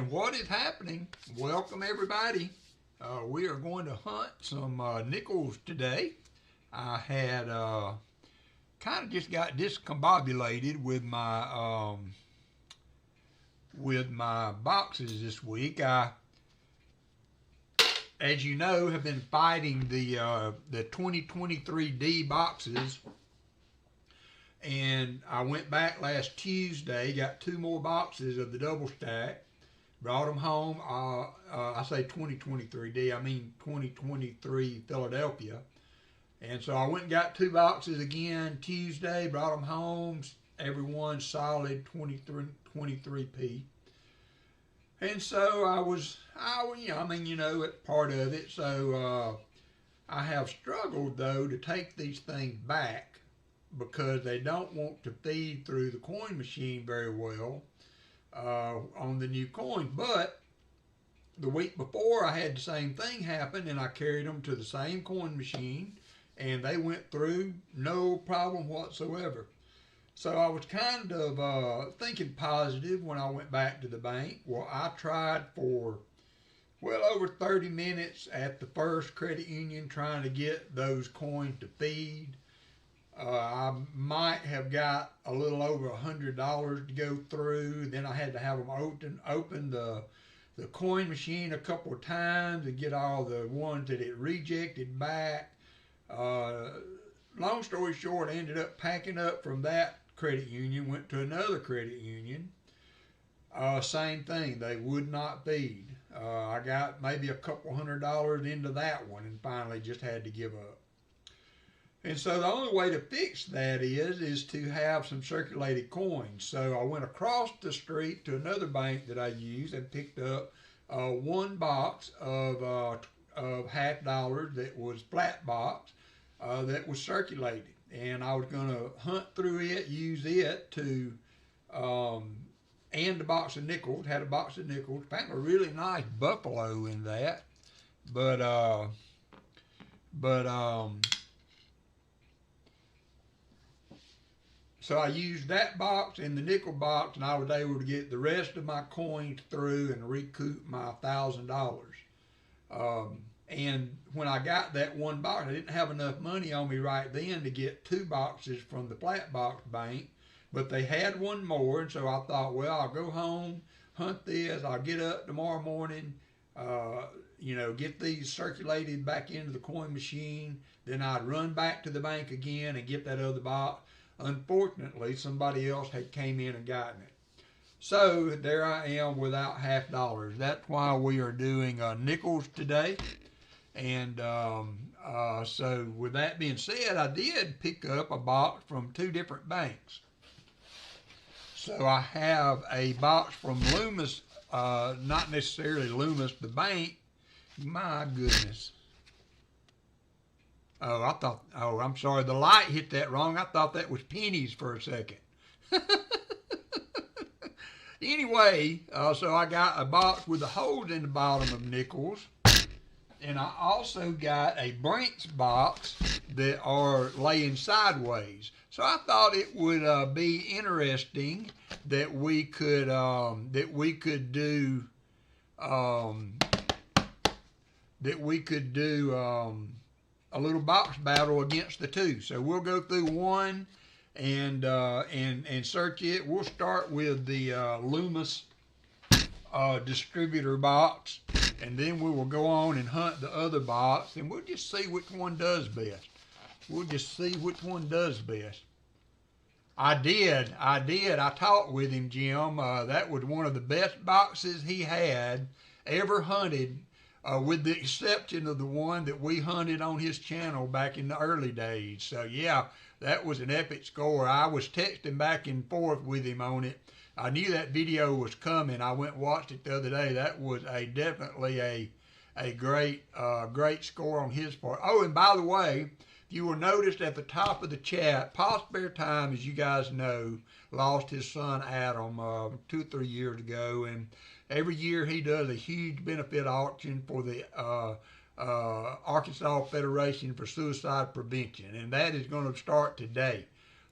And what is happening? Welcome everybody. We are going to hunt some nickels today. I had kind of just got discombobulated with my boxes this week. I, as you know, have been fighting the 2023D boxes. And I went back last Tuesday, got 2 more boxes of the double stack, brought them home. I say 2023D, I mean 2023 Philadelphia. And so I went and got 2 boxes again Tuesday, brought them home, everyone solid 23P. And so it's part of it. So I have struggled though to take these things back, because they don't want to feed through the coin machine very well on the new coin. But the week before I had the same thing happen, and I carried them to the same coin machine and they went through no problem whatsoever. So I was kind of thinking positive when I went back to the bank. Well, I tried for well over 30 minutes at the first credit union trying to get those coins to feed. I might have got a little over $100 to go through. Then I had to have them open the coin machine a couple of times and get all the ones that it rejected back. Long story short, I ended up packing up from that credit union, went to another credit union. Same thing, they would not feed. I got maybe a couple $100 into that one and finally just had to give up. And so the only way to fix that is to have some circulated coins. So I went across the street to another bank that I use and picked up 1 box of $50 that was flat box that was circulated. And I was going to hunt through it, use it to, and a box of nickels, had a box of nickels. Found a really nice buffalo in that. So I used that box and the nickel box, and I was able to get the rest of my coins through and recoup my $1,000. And when I got that 1 box, I didn't have enough money on me right then to get 2 boxes from the flat box bank, but they had 1 more, and so I thought, well, I'll go home, hunt this, I'll get up tomorrow morning, get these circulated back into the coin machine, then I'd run back to the bank again and get that other box. Unfortunately, somebody else had came in and gotten it. So there I am without $50. That's why we are doing nickels today. And so with that being said, I did pick up a box from 2 different banks. So I have a box from Loomis, not necessarily Loomis, the bank. My goodness. Oh, I'm sorry, the light hit that wrong. I thought that was pennies for a second. Anyway, so I got a box with the holes in the bottom of nickels. And I also got a Brinks box that are laying sideways. So I thought it would be interesting that we could do a little box battle against the 2. So we'll go through one and search it. We'll start with the Loomis distributor box, and then we will go on and hunt the other box, and we'll just see which one does best. I talked with him, Jim. That was one of the best boxes he had ever hunted, with the exception of the one that we hunted on his channel back in the early days. So yeah, that was an epic score. I was texting back and forth with him on it. I knew that video was coming. I went and watched it the other day. That was definitely a great score on his part. Oh, and by the way, you will notice at the top of the chat, Pa Spare Time, as you guys know, lost his son Adam 2 or 3 years ago, and every year he does a huge benefit auction for the Arkansas Federation for Suicide Prevention, and that is going to start today.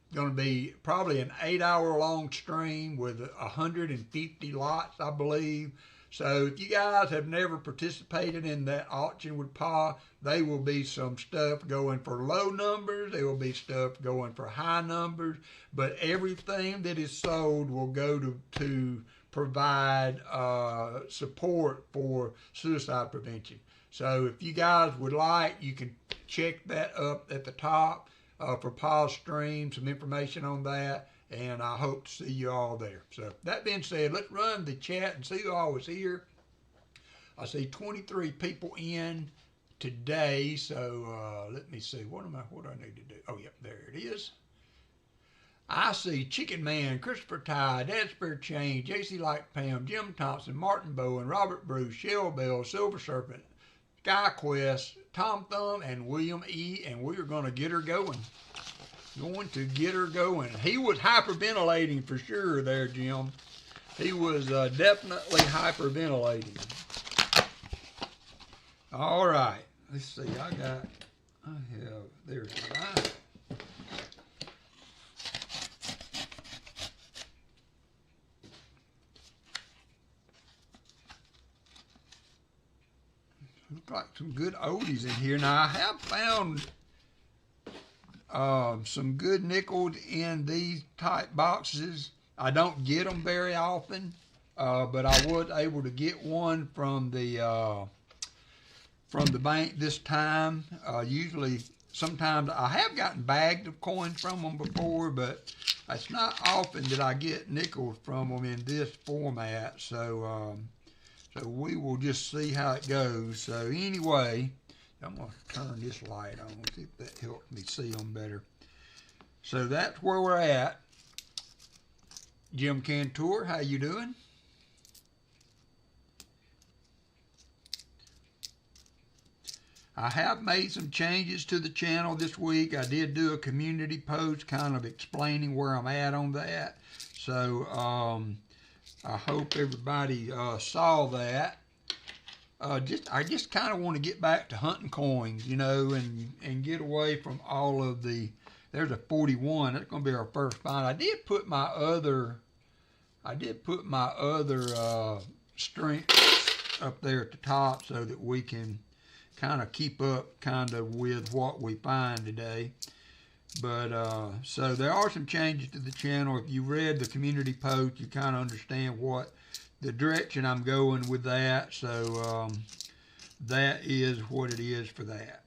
It's going to be probably an 8-hour long stream with 150 lots, I believe. So if you guys have never participated in that auction with Pa, there will be some stuff going for low numbers. There will be stuff going for high numbers. But everything that is sold will go to provide support for suicide prevention. So if you guys would like, you can check that up at the top for Pa's stream, some information on that. And I hope to see you all there. So that being said, let's run the chat and see who all was here. I see 23 people in today. So let me see. What do I need to do? Oh, yep, there it is. I see Chicken Man, Christopher Ty, Dad Spare Chain, JC Like Pam, Jim Thompson, Martin Bowen, Robert Bruce, Shell Bell, Silver Serpent, Sky Quest, Tom Thumb, and William E. And we are going to get her going. He was hyperventilating for sure there, Jim. He was definitely hyperventilating. All right. Let's see. There's mine. Looks like some good oldies in here. Now, I have found some good nickels in these type boxes. I don't get them very often, but I was able to get one from the bank this time. Usually, sometimes I have gotten bags of coins from them before, but it's not often that I get nickels from them in this format. So we will just see how it goes. So anyway, I'm going to turn this light on, see if that helps me see them better. So that's where we're at. Jim Cantor, how you doing? I have made some changes to the channel this week. I did do a community post kind of explaining where I'm at on that. So I hope everybody saw that. I just kind of want to get back to hunting coins, you know, and get away from all of the. There's a 41. That's going to be our first find. I did put my other strengths up there at the top so that we can kind of keep up kind of with what we find today. But so there are some changes to the channel. If you read the community post, you kind of understand what the direction I'm going with that. So that is what it is for that.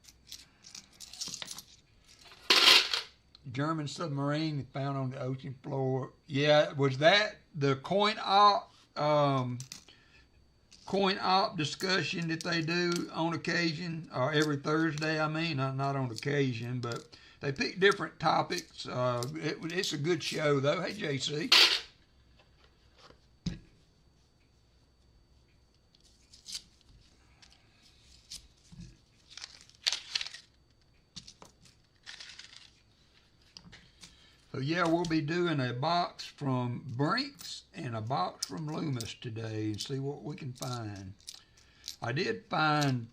German submarine found on the ocean floor. Yeah, was that the coin op discussion that they do on occasion, or every Thursday? I mean, not on occasion, but they pick different topics. It's a good show, though. Hey, JC. So yeah, we'll be doing a box from Brinks and a box from Loomis today and see what we can find. I did find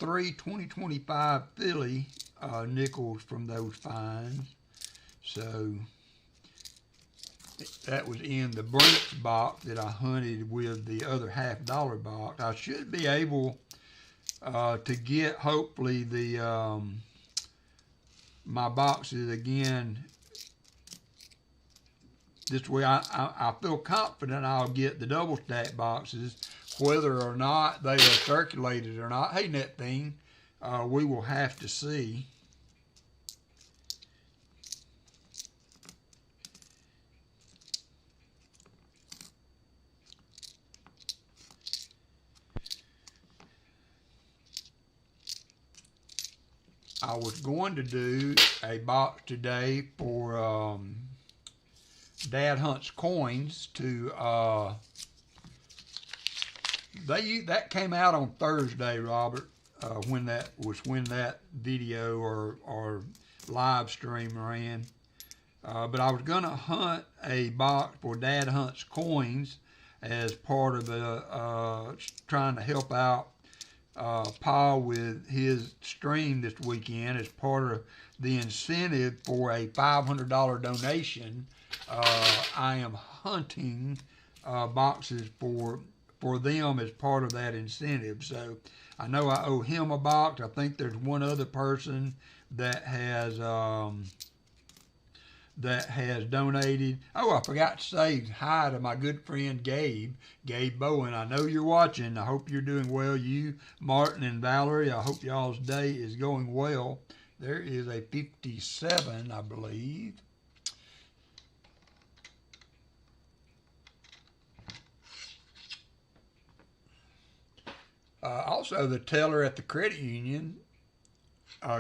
3 2025 Philly nickels from those finds. So that was in the Brinks box that I hunted with the other $50 box. I should be able to get hopefully the my boxes again. This way I feel confident I'll get the double stack boxes, whether or not they are circulated or not. Hey, Net Thing, we will have to see. I was going to do a box today for Dad Hunts Coins to that came out on Thursday, Robert, when that video or live stream ran. But I was gonna hunt a box for Dad Hunts Coins as part of the trying to help out Paul with his stream this weekend as part of the incentive for a $500 donation. I am hunting boxes for for them as part of that incentive. So I know I owe him a box. I think there's one other person that has donated. Oh, I forgot to say hi to my good friend Gabe Bowen. I know you're watching. I hope you're doing well. You, Martin, and Valerie, I hope y'all's day is going well. There is a 57, I believe. Also, the teller at the credit union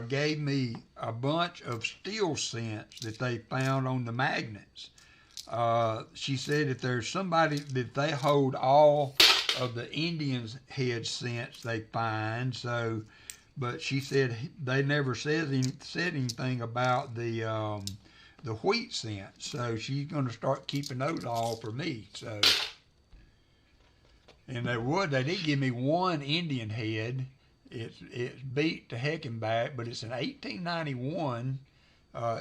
gave me a bunch of steel scents that they found on the magnets. She said if there's somebody that they hold all of the Indians' head scents they find. So, but she said they never said anything about the wheat scent. So she's going to start keeping those all for me. So. And they did give me one Indian head. It's beat to heck and back, but it's an 1891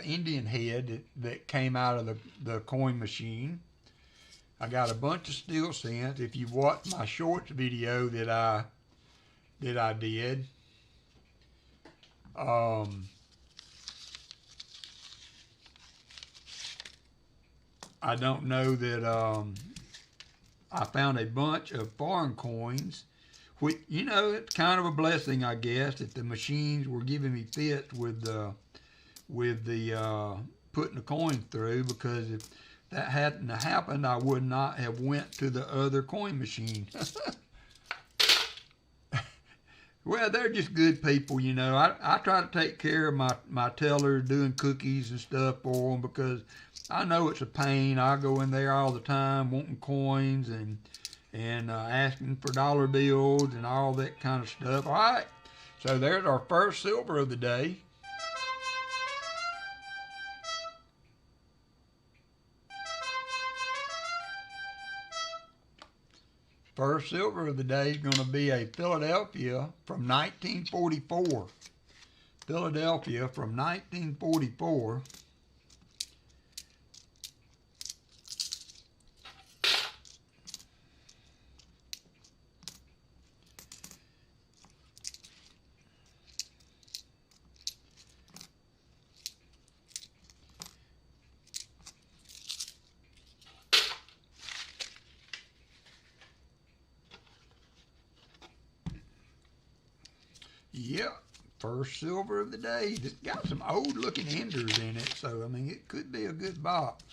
Indian head that came out of the coin machine. I got a bunch of steel cents. If you watched my shorts video that I did, I don't know that I found a bunch of foreign coins, which, you know, it's kind of a blessing, I guess, that the machines were giving me fits with the putting the coin through, because if that hadn't happened, I would not have went to the other coin machine. Well, they're just good people, you know. I try to take care of my tellers, doing cookies and stuff for them, because I know it's a pain. I go in there all the time wanting coins and asking for dollar bills and all that kind of stuff. All right, so there's our first silver of the day. First silver of the day is going to be a Philadelphia from 1944. Philadelphia from 1944. Yep, first silver of the day. It's got some old looking enders in it, so I mean it could be a good box.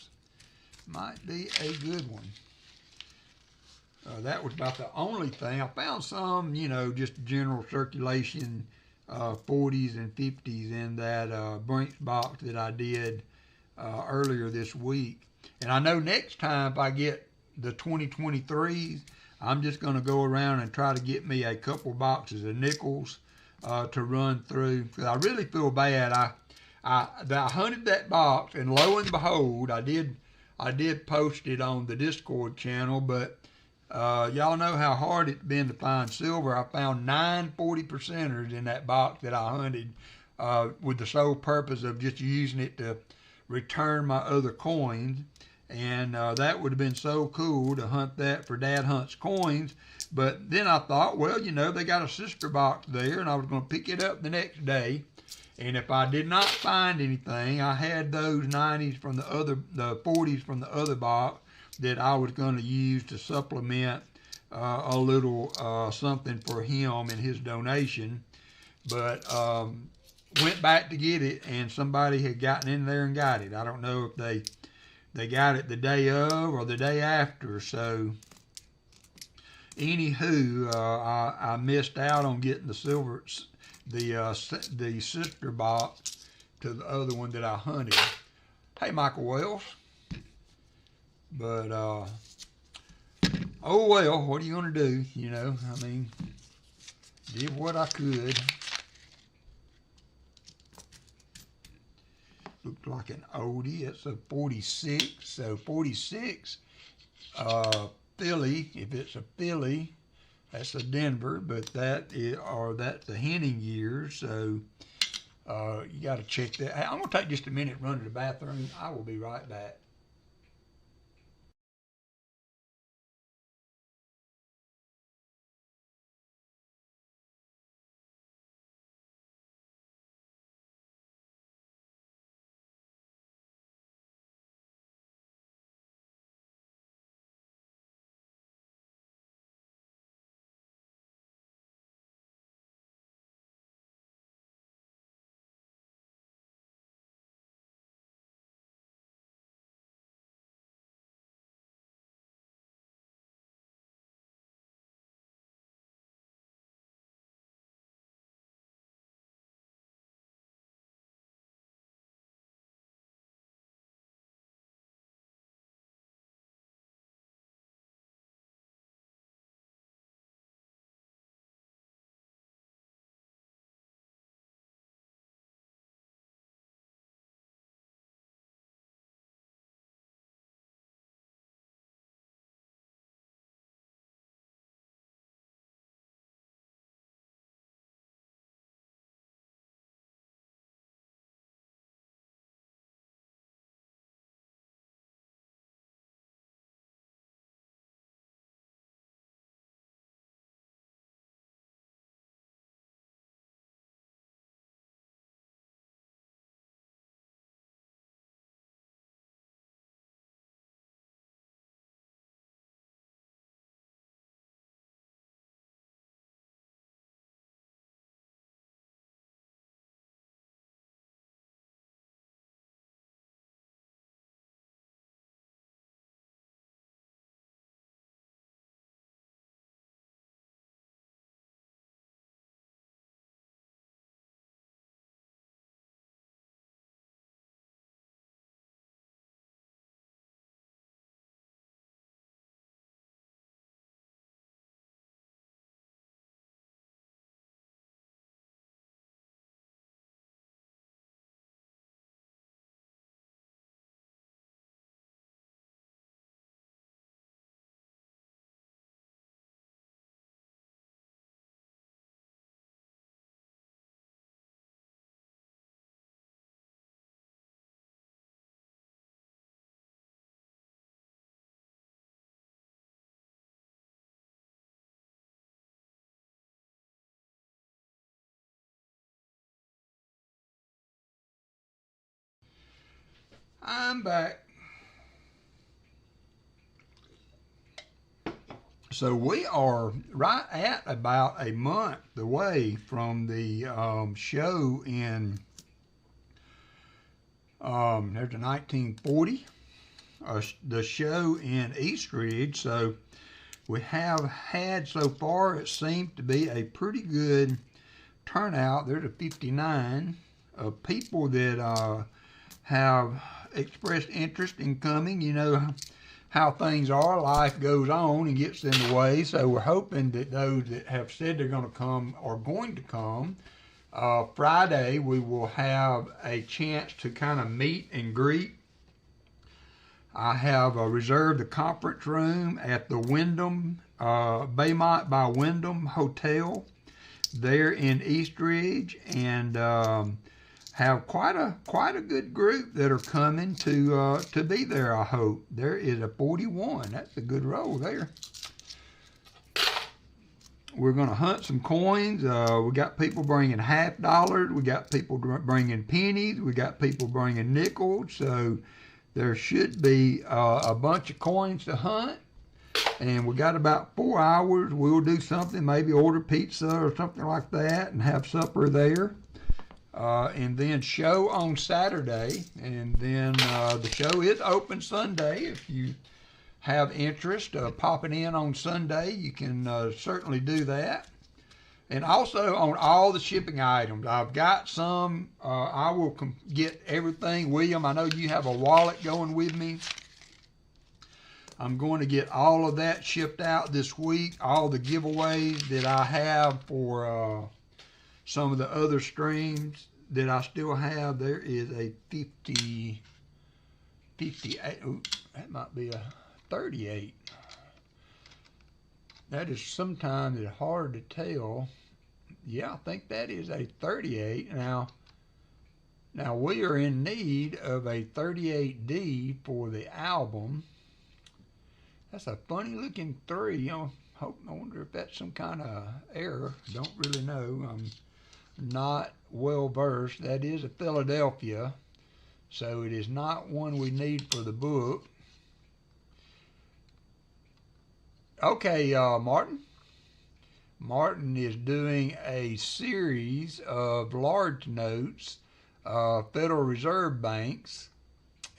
Might be a good one. That was about the only thing. I found some, you know, just general circulation 40s and 50s in that Brinks box that I did earlier this week. And I know next time if I get the 2023s, I'm just going to go around and try to get me a couple boxes of nickels to run through. Cause I really feel bad. I hunted that box, and lo and behold, I did post it on the Discord channel, but y'all know how hard it's been to find silver. I found 9 40%ers in that box that I hunted with the sole purpose of just using it to return my other coins. And that would have been so cool to hunt that for Dad Hunts Coins. But then I thought, well, you know, they got a sister box there, and I was going to pick it up the next day. And if I did not find anything, I had those 90s from the 40s from the other box that I was going to use to supplement a little something for him and his donation. But went back to get it, and somebody had gotten in there and got it. I don't know if they got it the day of or the day after. So anywho, I missed out on getting the silver, the sister box to the other one that I hunted. Hey, Michael Wells. But oh well, what are you gonna do? You know, I mean, did what I could. Looked like an oldie. It's a 46. So 46, Philly. If it's a Philly, that's a Denver. But that's the Henning year. So you got to check that. Hey, I'm gonna take just a minute, run to the bathroom. I will be right back. I'm back. So we are right at about a month away from the show in, there's a 1940, the show in Eastridge. So we have had so far, it seems to be a pretty good turnout. There's a 59 of people that have expressed interest in coming. You know how things are, life goes on and gets in the way, so we're hoping that those that have said they're going to come are going to come. Friday we will have a chance to kind of meet and greet. I have reserved the conference room at the Wyndham, Baymont by Wyndham Hotel there in Eastridge, and have quite a good group that are coming to be there. I hope there is a 41. That's a good roll there. We're going to hunt some coins. We got people bringing $50. We got people bringing pennies. We got people bringing nickels. So there should be a bunch of coins to hunt. And we got about 4 hours. We'll do something, maybe order pizza or something like that, and have supper there. And then show on Saturday, and then the show is open Sunday. If you have interest popping in on Sunday, you can certainly do that. And also on all the shipping items, I've got some, I will get everything. William, I know you have a wallet going with me. I'm going to get all of that shipped out this week, all the giveaways that I have for some of the other streams that I still have. There is a 58, ooh, that might be a 38. That is sometimes it's hard to tell. Yeah, I think that is a 38. Now we are in need of a 38D for the album. That's a funny looking 3. I wonder if that's some kind of error. Don't really know. I'm not well versed. That is a Philadelphia, so it is not one we need for the book. Okay, Martin. Martin is doing a series of large notes, Federal Reserve banks,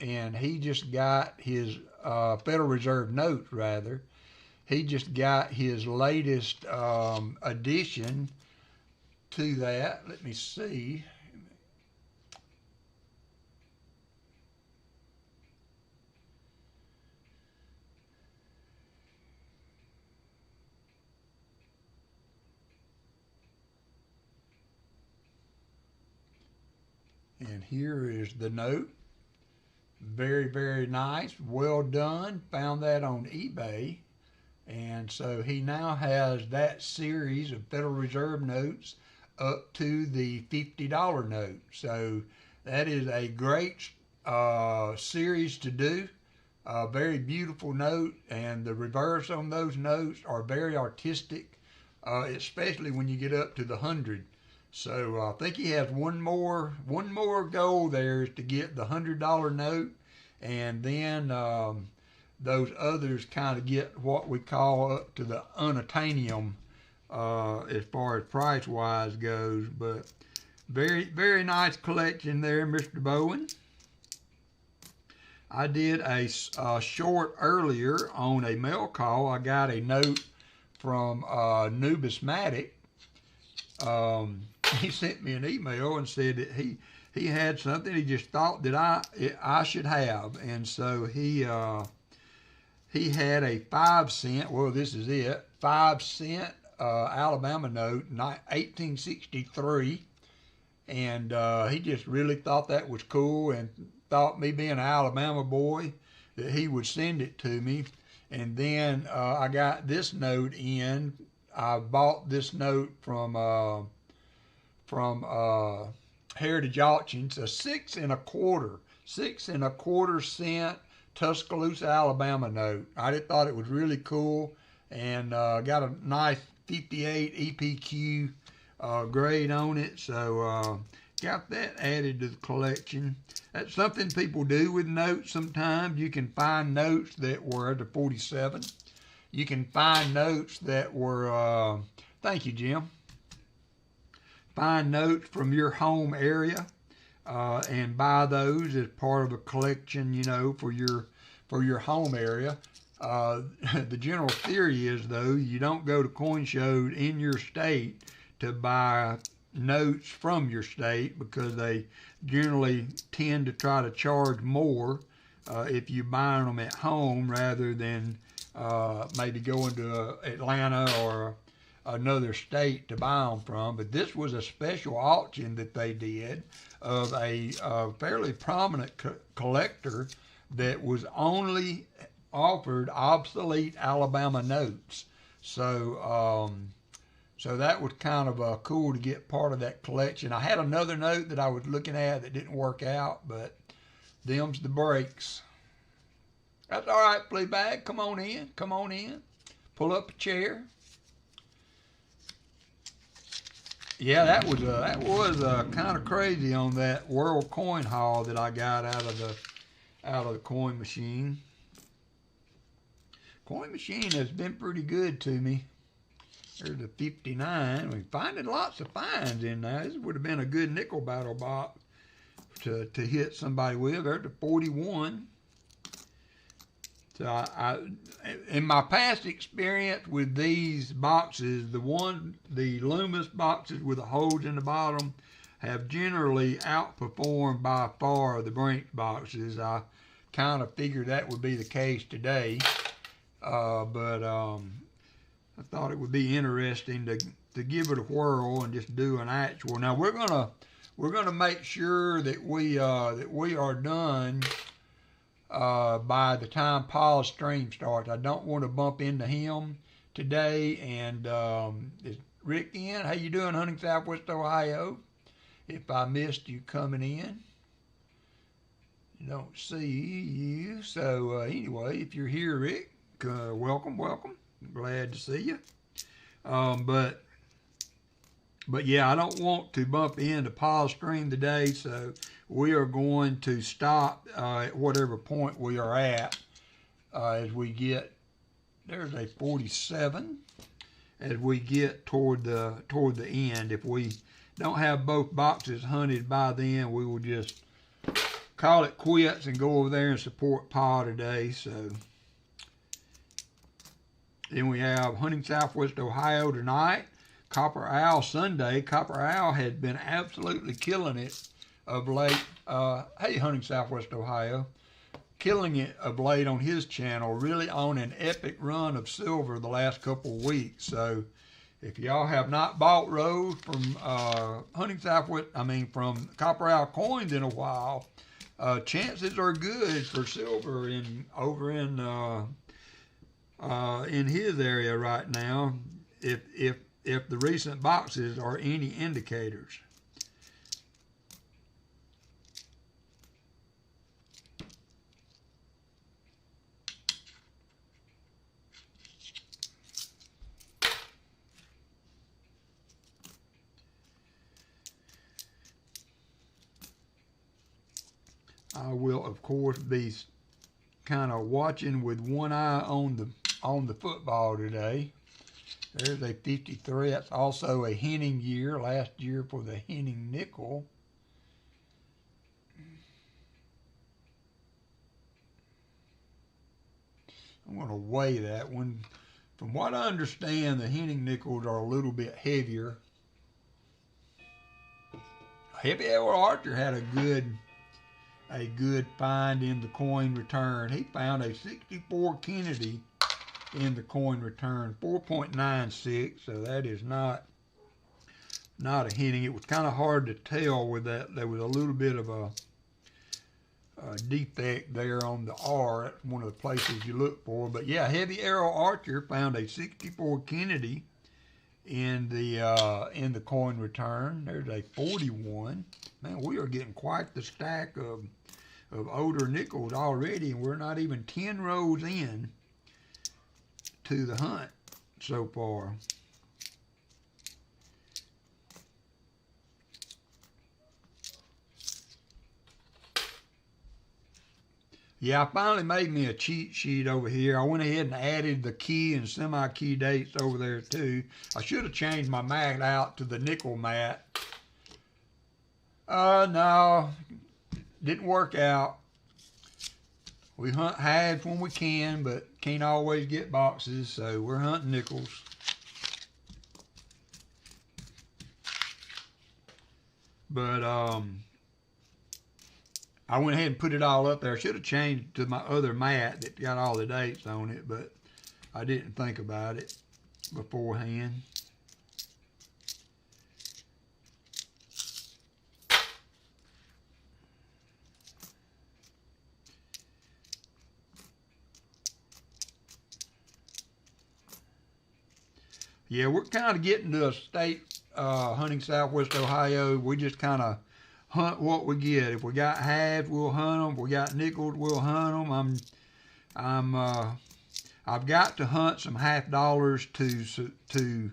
and he just got his Federal Reserve notes, rather. He just got his latest addition to that. Let me see. And here is the note. Very, very nice. Well done. Found that on eBay. And so he now has that series of Federal Reserve notes up to the $50 note. So that is a great series to do. A very beautiful note, and the reverse on those notes are very artistic, especially when you get up to the 100. So I think he has one more goal there, is to get the $100 note, and then those others kind of get what we call up to the unattainium as far as price wise goes. But very, very nice collection there, Mr. Bowen. I did a short earlier on a mail call. I got a note from Numismatic. He sent me an email and said that he had something he just thought that I should have, and so he had a 5-cent. Well, this is it, 5-cent Alabama note, 1863, and he just really thought that was cool, and thought, me being an Alabama boy, that he would send it to me. And then I got this note in. I bought this note from Heritage Auctions, a 6 1/4 cent Tuscaloosa, Alabama note. I just thought it was really cool, and got a nice 58 EPQ grade on it. So got that added to the collection. That's something people do with notes sometimes. You can find notes that were the 47. You can find notes that were, thank you, Jim. Find notes from your home area and buy those as part of a collection, you know, for your home area. The general theory is, though, you don't go to coin shows in your state to buy notes from your state, because they generally tend to try to charge more if you buy them at home rather than maybe going to Atlanta or another state to buy them from. But this was a special auction that they did of a fairly prominent collector that was only offered obsolete Alabama notes. So so that was kind of cool to get part of that collection. I had another note that I was looking at that didn't work out, but them's the breaks. That's all right, Fleabag. Come on in. Come on in. Pull up a chair. Yeah, that was kind of crazy on that World Coin haul that I got out of the coin machine. Coin machine has been pretty good to me. There's the 59. We're finding lots of finds in there. This would have been a good nickel battle box to hit somebody with. There's the 41. So I in my past experience with these boxes, the Loomis boxes with the holes in the bottom have generally outperformed by far the Brinks boxes. I kind of figured that would be the case today, but I thought it would be interesting to give it a whirl and just do an actual. Now we're gonna make sure that we are done by the time Paul's stream starts. I don't want to bump into him today. And is Rick in? How you doing, Hunting Southwest Ohio? If I missed you coming in, you don't see you. So anyway, if you're here, Rick, welcome. Glad to see you. But yeah, I don't want to bump into Paul's stream today, so we are going to stop at whatever point we are at as we get. There's a 47. As we get toward the end, if we don't have both boxes hunted by then, we will just call it quits and go over there and support Paul today. So. Then we have Hunting Southwest Ohio tonight. Copper Owl Sunday. Copper Owl has been absolutely killing it of late. Hey, Hunting Southwest Ohio. Killing it of late on his channel. Really on an epic run of silver the last couple of weeks. So if y'all have not bought Rose from from Copper Owl Coins in a while, chances are good for silver over in his area right now, if the recent boxes are any indicators. I will, of course, be kind of watching with one eye on the football today. There's a 53. That's also a Henning year, last year for the Henning nickel. I'm going to weigh that one. From what I understand, the Henning nickels are a little bit heavier. Heavy Arrow Archer had a good find in the coin return. He found a 64 Kennedy in the coin return, 4.96, so that is not a Henning. It was kind of hard to tell with that. There was a little bit of a defect there on the R. That's one of the places you look for. But yeah, Heavy Arrow Archer found a 64 Kennedy in the coin return. There's a 41. Man, we are getting quite the stack of older nickels already, and we're not even 10 rows in to the hunt so far. Yeah, I finally made me a cheat sheet over here. I went ahead and added the key and semi-key dates over there too. I should have changed my mat out to the nickel mat. No, didn't work out. We hunt halves when we can, but can't always get boxes, so we're hunting nickels. But I went ahead and put it all up there. I should have changed to my other mat that got all the dates on it, but I didn't think about it beforehand. Yeah, we're kind of getting to a state hunting Southwest Ohio. We just kind of hunt what we get. If we got halves, we'll hunt them. If we got nickels, we'll hunt them. I've got to hunt some $50 to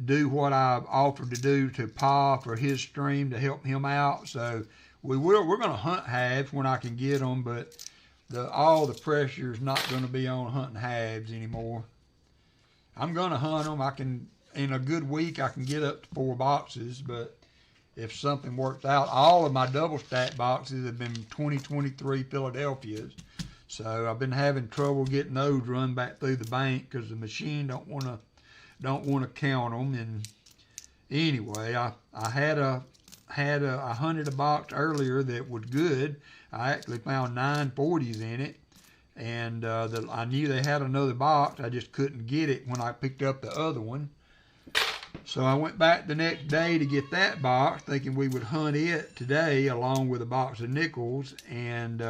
do what I've offered to do to Pa for his stream to help him out. So we're going to hunt halves when I can get them, but all the pressure is not going to be on hunting halves anymore. I'm going to hunt them. In a good week, I can get up to 4 boxes, but if something works out, all of my double stack boxes have been 2023 Philadelphias. So I've been having trouble getting those run back through the bank because the machine don't want to count them. And anyway, I hunted a box earlier that was good. I actually found 940s in it. And I knew they had another box. I just couldn't get it when I picked up the other one. So I went back the next day to get that box, thinking we would hunt it today along with a box of nickels. And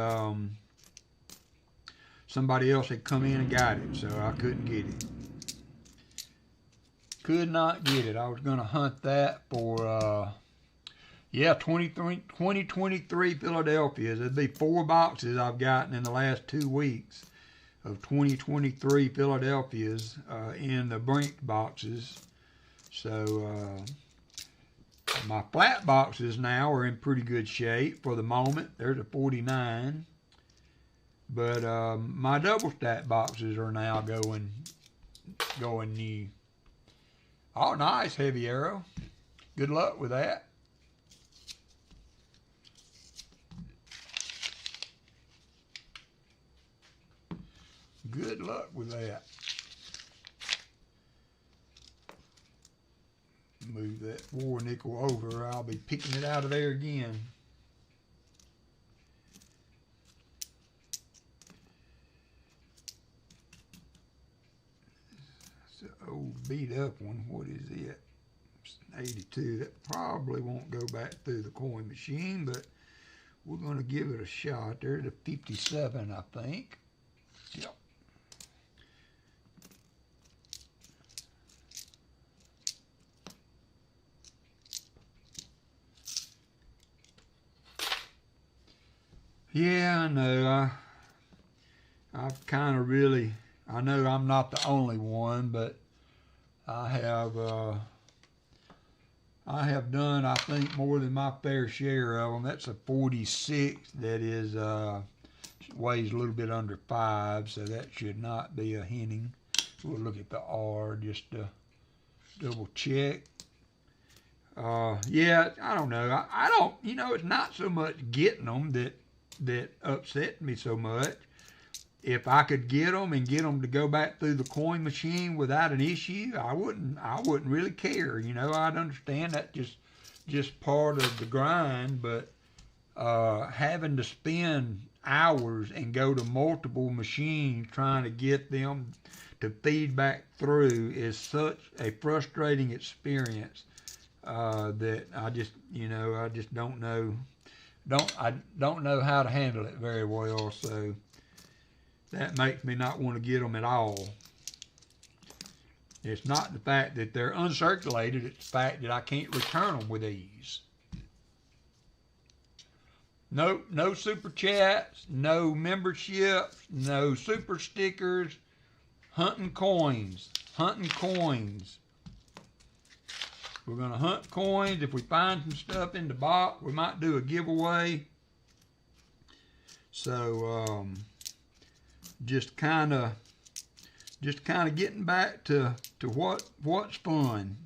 somebody else had come in and got it, so I couldn't get it. Could not get it. I was going to hunt that for... 2023 Philadelphias. It'd be 4 boxes I've gotten in the last 2 weeks of 2023 Philadelphias in the Brink boxes. So my flat boxes now are in pretty good shape for the moment. There's a 49. But my double stack boxes are now going new. Oh, nice, heavy arrow. Good luck with that. Good luck with that. Move that 4 nickel over. I'll be picking it out of there again. It's an old beat up one. What is it? It's an 82. That probably won't go back through the coin machine, but we're going to give it a shot. There's a 57, I think. Yep. Yeah, I know. I've kind of really, I know I'm not the only one, but I have done, I think, more than my fair share of them. That's a 46 that is, weighs a little bit under 5, so that should not be a hinting. We'll look at the R just to double check. Yeah, I don't know. I don't, it's not so much getting them that upset me so much. If I could get them to go back through the coin machine without an issue, I wouldn't really care. I'd understand that just part of the grind, but having to spend hours and go to multiple machines trying to get them to feed back through is such a frustrating experience that I just don't know. I don't know how to handle it very well, so that makes me not want to get them at all. It's not the fact that they're uncirculated, it's the fact that I can't return them with ease. No super chats, no memberships, no super stickers, hunting coins. We're going to hunt coins. If we find some stuff in the box, we might do a giveaway. So just kind of getting back to what's fun.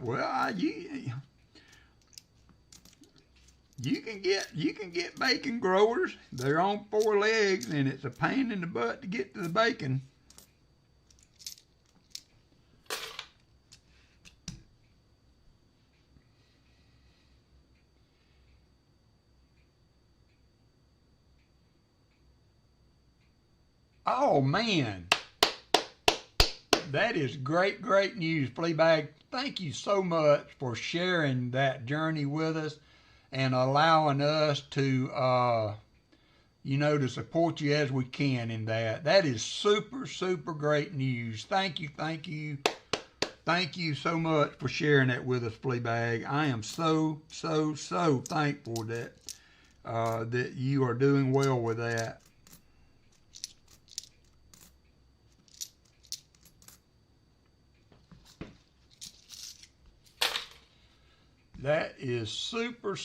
Well, you can get bacon growers. They're on 4 legs, and it's a pain in the butt to get to the bacon. Oh man, that is great news, Fleabag. Thank you so much for sharing that journey with us and allowing us to, to support you as we can in that. That is super great news. Thank you so much for sharing that with us, Fleabag. I am so thankful that you are doing well with that. That is super.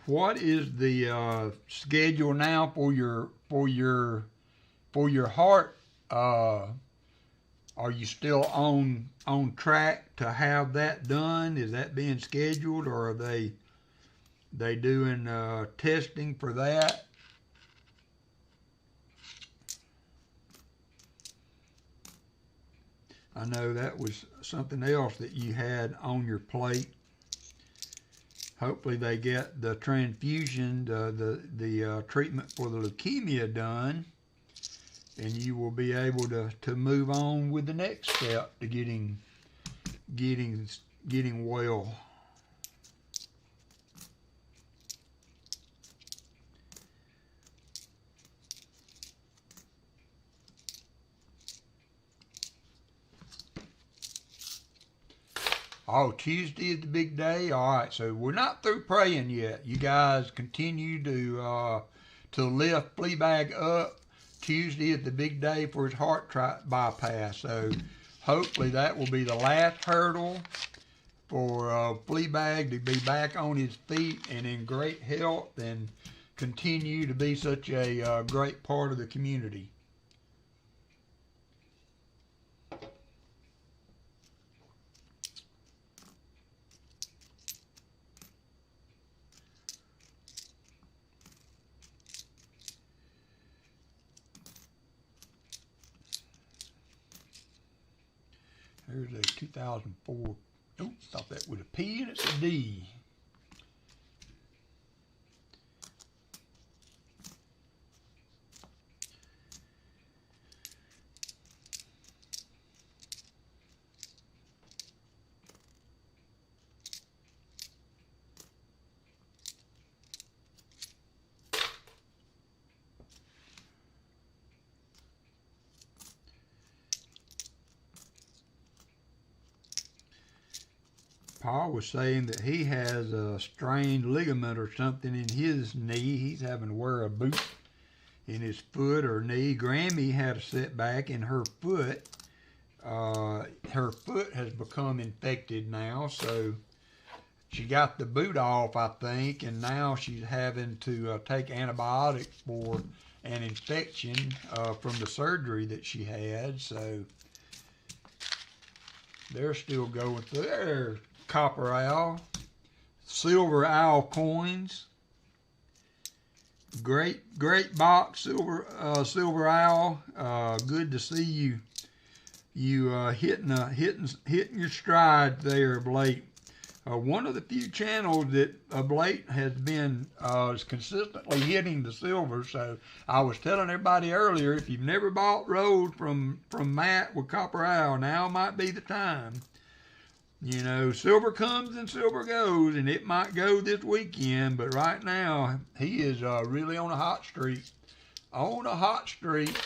What is the schedule now for your heart? Are you still on track to have that done? Is that being scheduled, or are they doing testing for that? I know that was something else that you had on your plate. Hopefully they get the transfusion, the treatment for the leukemia done, and you will be able to move on with the next step to getting well. Oh, Tuesday is the big day. All right, so we're not through praying yet. You guys continue to lift Fleabag up. Tuesday is the big day for his heart bypass. So hopefully that will be the last hurdle for Fleabag to be back on his feet and in great health and continue to be such a great part of the community. There's a 2004. Oh, thought that was a P and it's a D. Paul was saying that he has a strained ligament or something in his knee. He's having to wear a boot in his foot or knee. Grammy had a setback in her foot. Her foot has become infected now, so she got the boot off, I think, and now she's having to take antibiotics for an infection from the surgery that she had. So they're still going through there. Copper owl, silver owl coins. Great box, silver owl. Good to see you hitting your stride there of late. One of the few channels that of late has been consistently hitting the silver. So I was telling everybody earlier, if you've never bought Rose from Matt with Copper Owl, now might be the time. You know, silver comes and silver goes, and it might go this weekend, but right now, he is really on a hot streak. On a hot streak.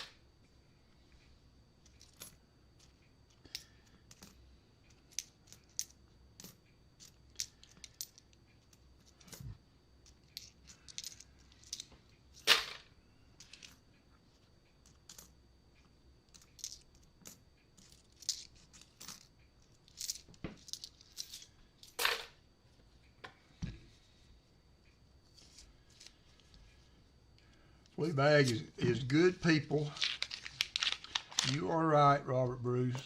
Fleabag is good people. You are right, Robert Bruce.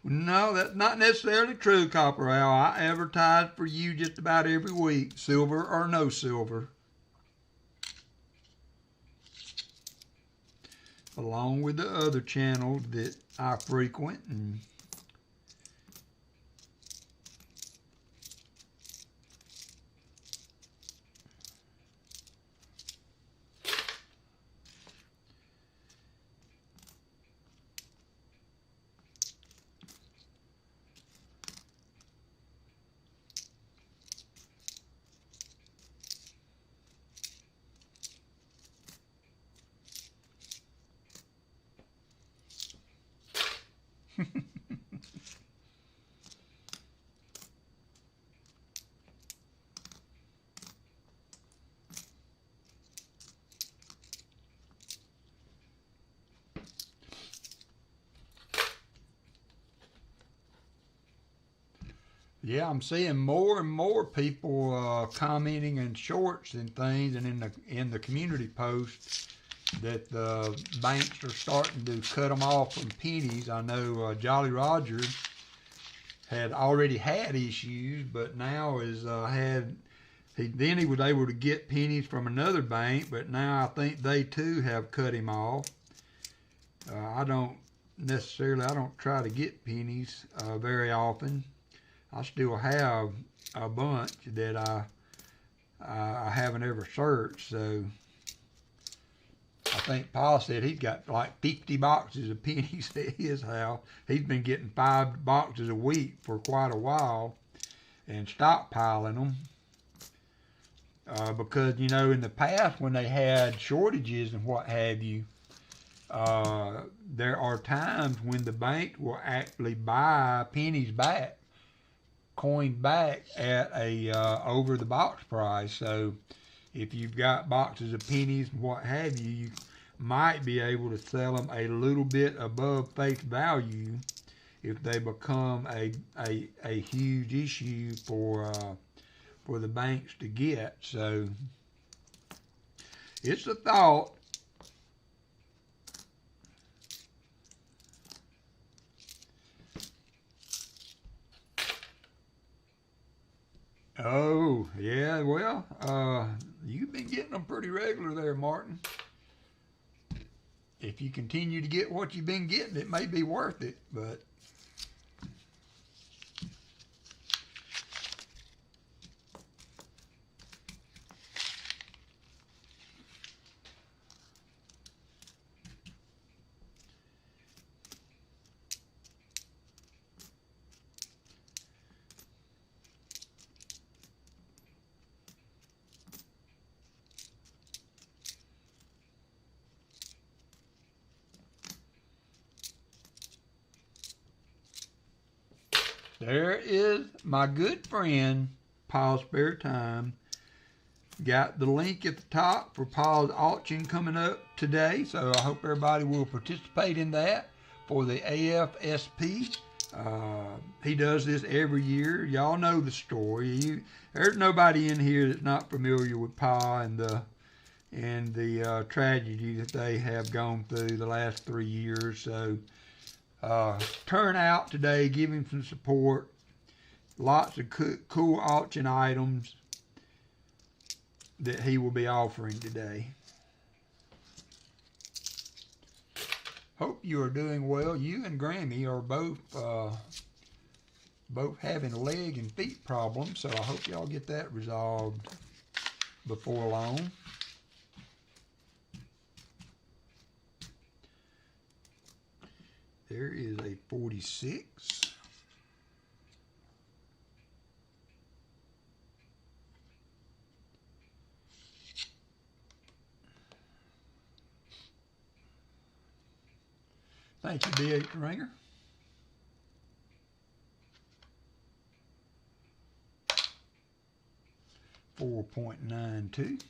No, that's not necessarily true, Copper Owl. I advertise for you just about every week, silver or no silver. Along with the other channels that I frequent. And yeah, I'm seeing more and more people commenting in shorts and things, and in the community posts that the banks are starting to cut them off from pennies. I know Jolly Roger had already had issues, but now is then he was able to get pennies from another bank, but now I think they too have cut him off. I don't try to get pennies very often. I still have a bunch that I haven't ever searched, so I think Paul said he's got like 50 boxes of pennies at his house. He's been getting 5 boxes a week for quite a while and stockpiling them because, you know, in the past when they had shortages and what have you, there are times when the bank will actually buy pennies back, coined back at a over the box price. So if you've got boxes of pennies and what have you, you might be able to sell them a little bit above face value if they become a huge issue for the banks to get. So it's a thought. Oh, yeah, well, you've been getting them pretty regular there, Martin. If you continue to get what you've been getting, it may be worth it, but there is my good friend, Paul's Spare Time. Got the link at the top for Paul's auction coming up today, so I hope everybody will participate in that for the AFSP. He does this every year. Y'all know the story. There's nobody in here that's not familiar with Paul and the tragedy that they have gone through the last 3 years. So turn out today, give him some support. Lots of cool auction items that he will be offering today. Hope you are doing well. You and Grammy are both having leg and feet problems, so I hope y'all get that resolved before long. there is a 46. Thank you, D.H. Ringer. $4.92.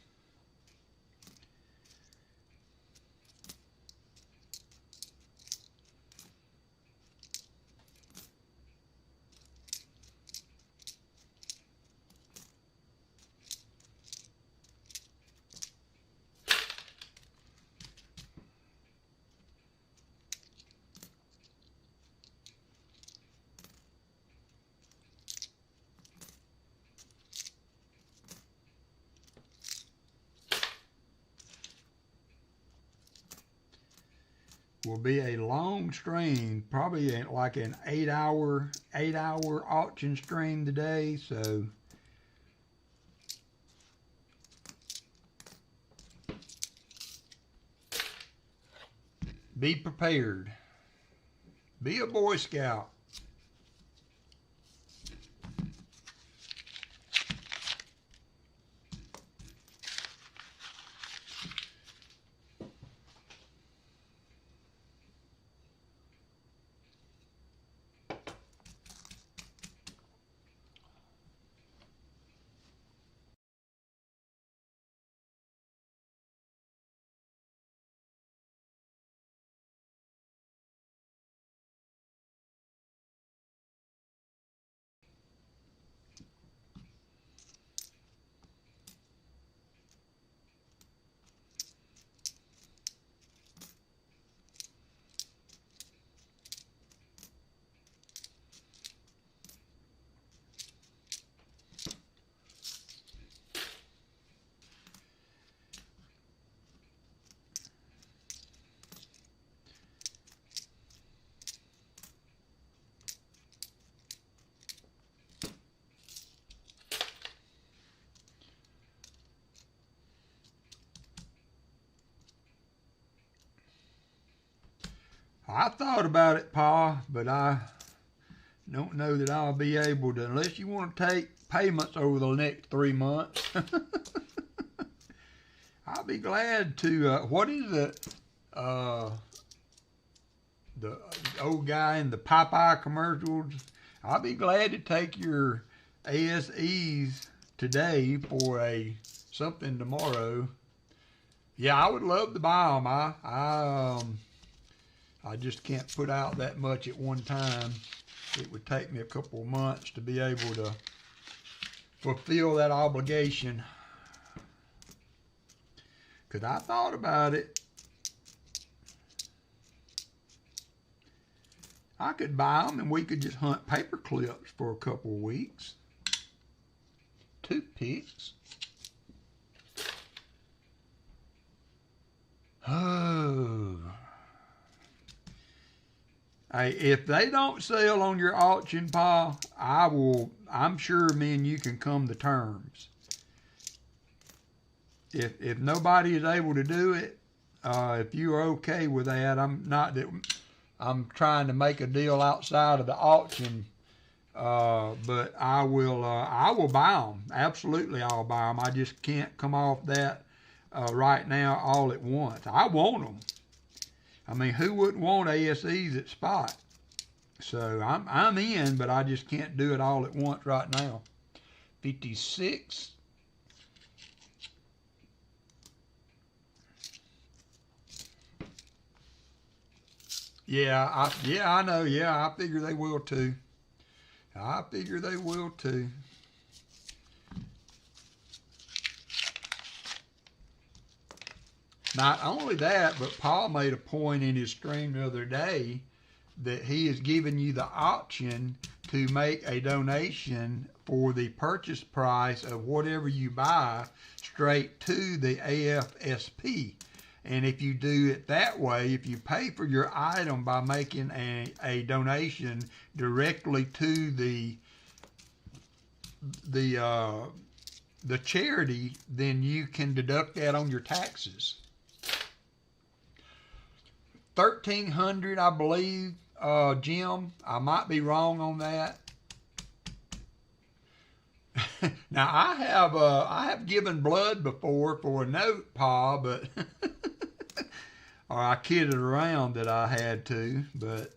Will be a long stream, probably like an 8-hour auction stream today. So be prepared. Be a Boy Scout. I thought about it, Pa, but I don't know that I'll be able to, unless you want to take payments over the next 3 months. I'll be glad to, what is it? The old guy in the Popeye commercials. I'll be glad to take your ASEs today for something tomorrow. Yeah, I would love to buy them. I just can't put out that much at one time. It would take me a couple of months to be able to fulfill that obligation. Because I thought about it. I could buy them and we could just hunt paper clips for a couple of weeks. Toothpicks. Oh. Hey, if they don't sell on your auction, Pa, I'm sure me and you can come to terms. If nobody is able to do it, if you are okay with that, I'm trying to make a deal outside of the auction, but I will buy them. Absolutely, I'll buy them. I just can't come off that right now all at once. I want them. I mean, who wouldn't want ASEs at spot? So I'm in, but I just can't do it all at once right now. 56. Yeah, I know. Yeah, I figure they will too. I figure they will too. Not only that, but Paul made a point in his stream the other day that he is giving you the option to make a donation for the purchase price of whatever you buy straight to the AFSP. And if you do it that way, if you pay for your item by making a donation directly to the charity, then you can deduct that on your taxes. $1,300, I believe, Jim. I might be wrong on that. Now I have given blood before for a note, Pa, but or I kidded around that I had to, but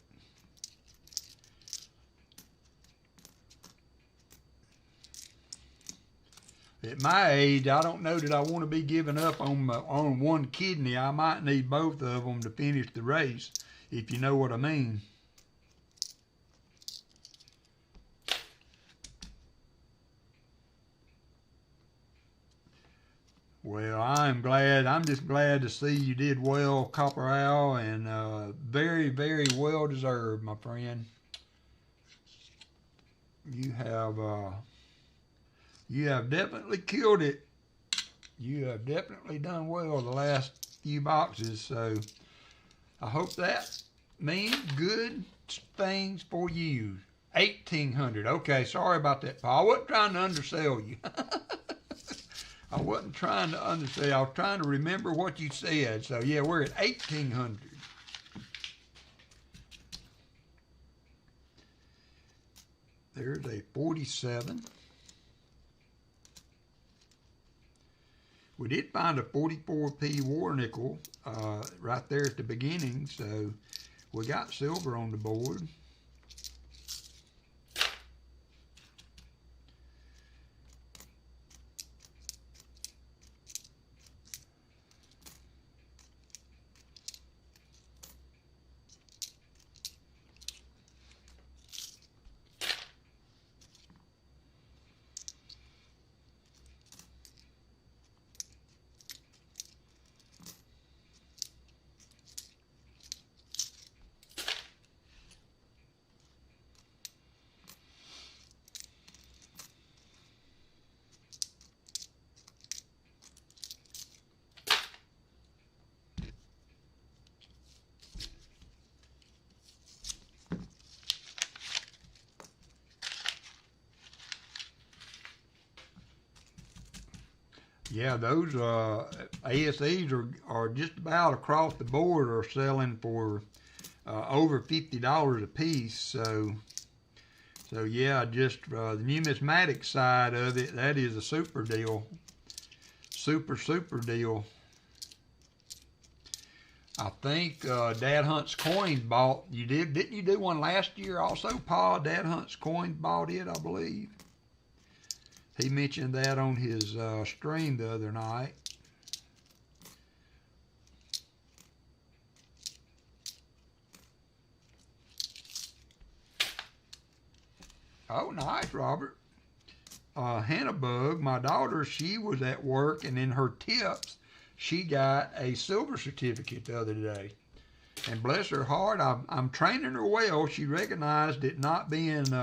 at my age, I don't know that I want to be giving up on one kidney. I might need both of them to finish the race, if you know what I mean. Well, I'm just glad to see you did well, Copper Owl, and very, very well deserved, my friend. You have definitely killed it. You have definitely done well the last few boxes, so I hope that means good things for you. 1,800. Okay, sorry about that, Paul. I wasn't trying to undersell you. I wasn't trying to undersell. I was trying to remember what you said. So, yeah, we're at 1,800. There's a 47. We did find a 44p war nickel right there at the beginning, so we got silver on the board. Yeah, those ASEs are just about across the board are selling for over $50 a piece. So yeah, just the numismatic side of it, that is a super deal. Super deal. I think Dad Hunt's Coins bought, didn't you do one last year also, Pa? Dad Hunt's Coins bought it, I believe. He mentioned that on his stream the other night. Oh, nice, Robert. Hannah Bug, my daughter, she was at work, and in her tips, she got a silver certificate the other day. And bless her heart, I'm training her well. She recognized it not being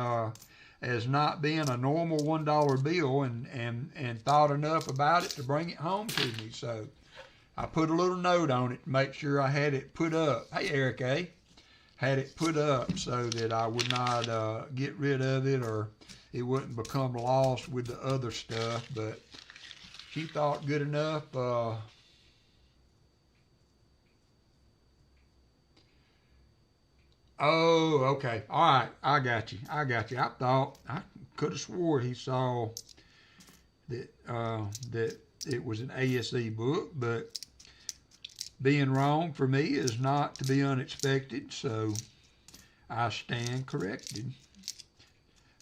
as not being a normal $1 bill and thought enough about it to bring it home to me. So I put a little note on it to make sure I had it put up. Hey, Eric A. Had it put up so that I would not get rid of it or it wouldn't become lost with the other stuff. But she thought good enough. Oh, okay. All right. I got you. I thought, I could have swore he saw that that it was an ASE book, but being wrong for me is not to be unexpected, so I stand corrected.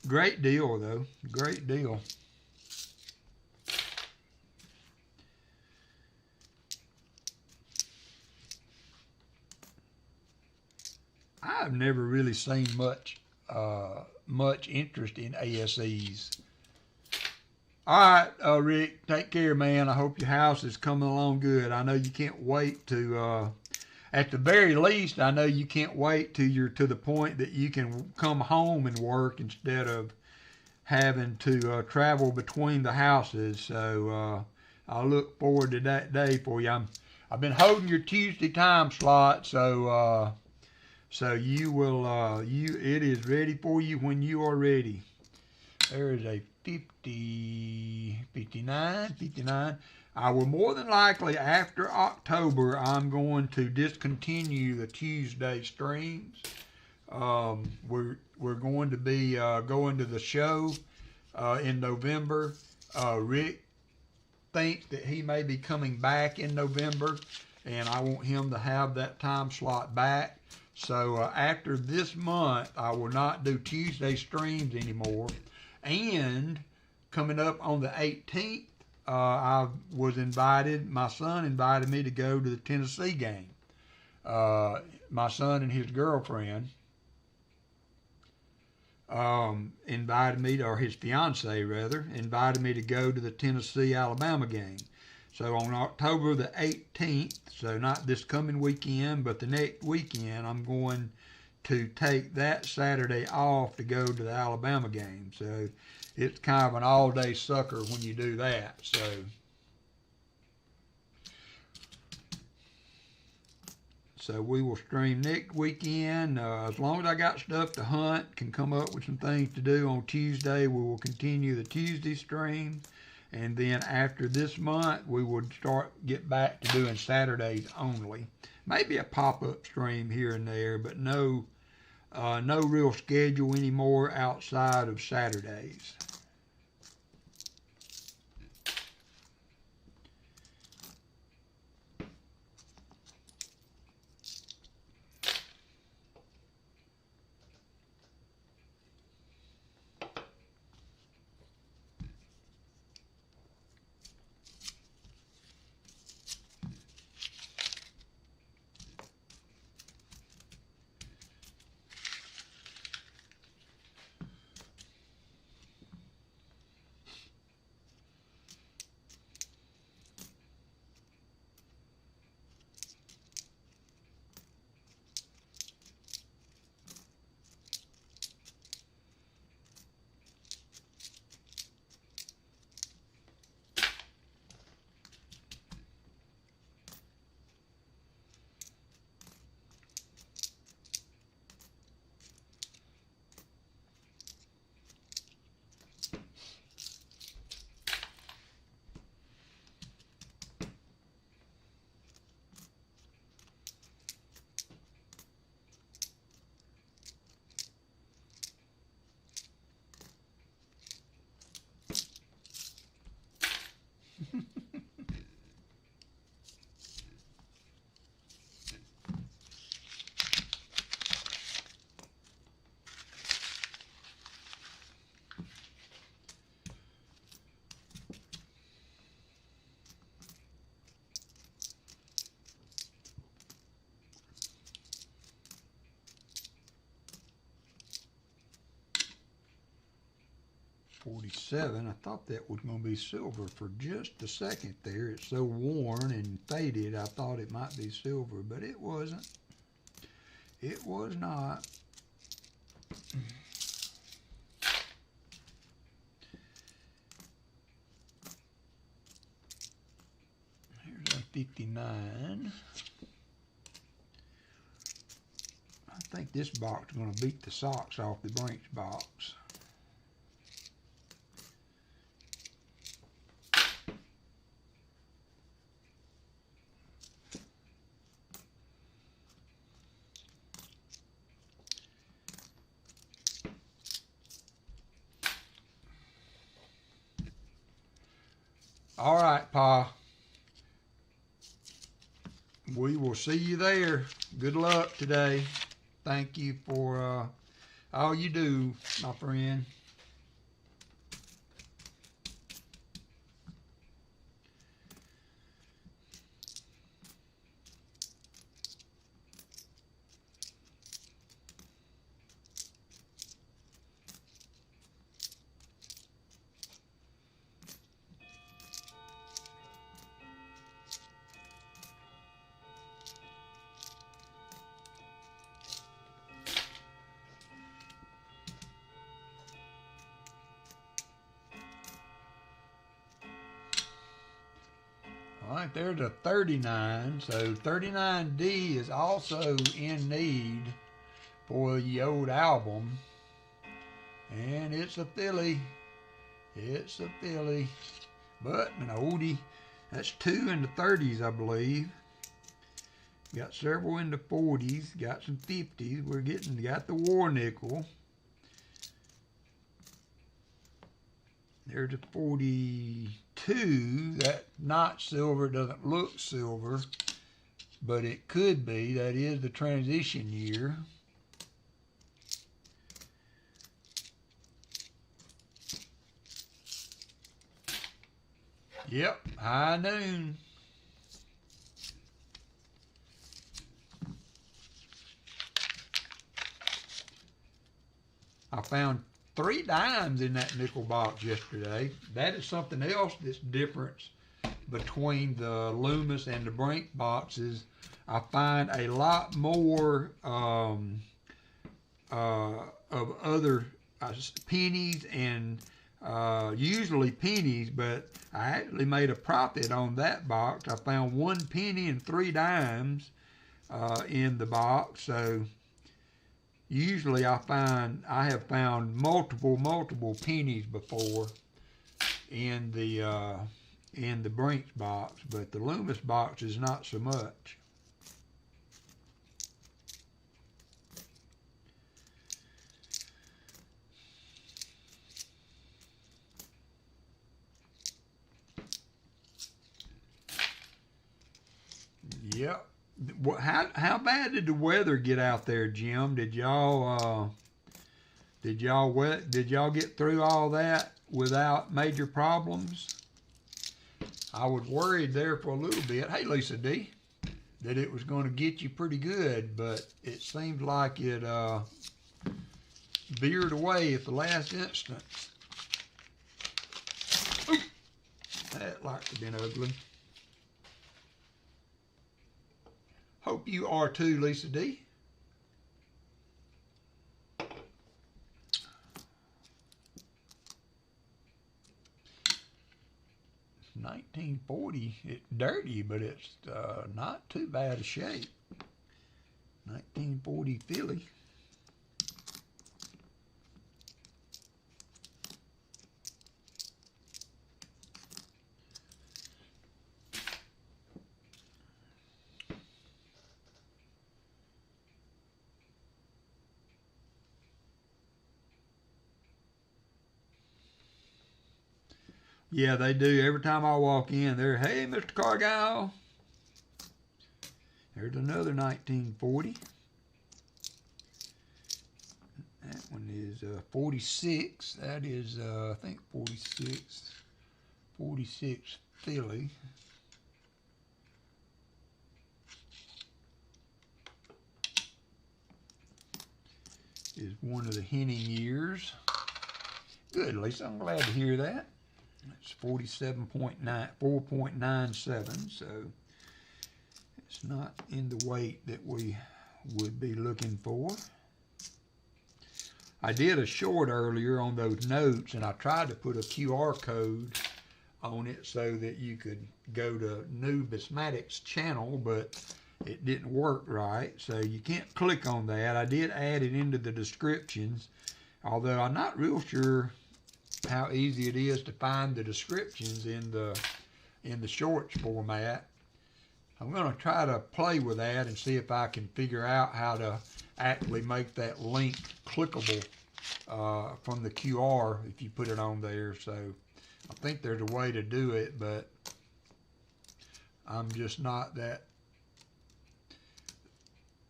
Great deal, though. Great deal. I've never really seen much interest in ASEs. All right, Rick, take care, man. I hope your house is coming along good. I know you can't wait to, at the very least, I know you can't wait till you're to the point that you can come home and work instead of having to travel between the houses. So I look forward to that day for you. I've been holding your Tuesday time slot, so you will, it is ready for you when you are ready. There is a 59. I will more than likely, after October, I'm going to discontinue the Tuesday streams. We're going to be going to the show in November. Rick thinks that he may be coming back in November, and I want him to have that time slot back. So after this month, I will not do Tuesday streams anymore. And coming up on the 18th, I was invited, my son invited me to go to the Tennessee game. My son and his girlfriend invited me, or his fiance rather, invited me to go to the Tennessee-Alabama game. So on October the 18th, so not this coming weekend, but the next weekend, I'm going to take that Saturday off to go to the Alabama game. So it's kind of an all-day sucker when you do that. So we will stream next weekend. As long as I got stuff to hunt, can come up with some things to do on Tuesday, we will continue the Tuesday stream. And then after this month, we would get back to doing Saturdays only. Maybe a pop-up stream here and there, but no real schedule anymore outside of Saturdays. $47. I thought that was going to be silver for just a second there. It's so worn and faded, I thought it might be silver, but it wasn't. It was not. Here's a 59. I think this box is going to beat the socks off the Brinks box. All right, Pa. We will see you there. Good luck today. Thank you for all you do, my friend. All right, there's a 39. So 39D is also in need for the old album. And it's a filly. It's a filly. But an oldie. That's 2 in the 30s, I believe. Got several in the 40s, got some 50s. Got the war nickel. There's a 42. That not silver, doesn't look silver, but it could be. That is the transition year. Yep, high noon. I found 3 dimes in that nickel box yesterday. That is something else that's different between the Loomis and the Brink boxes. I find a lot more of other pennies and usually pennies, but I actually made a profit on that box. I found 1 penny and 3 dimes in the box. So usually I have found multiple pennies before in the Brinks box, but the Loomis box is not so much. Yep. How bad did the weather get out there, Jim? Did y'all get through all that without major problems? I was worried there for a little bit. Hey, Lisa D, that it was going to get you pretty good, but it seemed like it veered away at the last instant. Ooh, that like to have been ugly. Hope you are too, Lisa D. It's 1940. It's dirty, but it's not too bad a shape. 1940 Philly. Yeah, they do. Every time I walk in, they're, hey, Mr. Cargyle. There's another 1940. That one is 46. That is, I think, 46. 46 Philly. Is one of the Henning years. Good, Lisa. I'm glad to hear that. It's 47.9, 4.97, so it's not in the weight that we would be looking for. I did a short earlier on those notes, and I tried to put a QR code on it so that you could go to Numismatics channel, but it didn't work right, so you can't click on that. I did add it into the descriptions, although I'm not real sure how easy it is to find the descriptions in the shorts format. I'm going to try to play with that and see if I can figure out how to actually make that link clickable from the QR if you put it on there. So I think there's a way to do it, but I'm just not that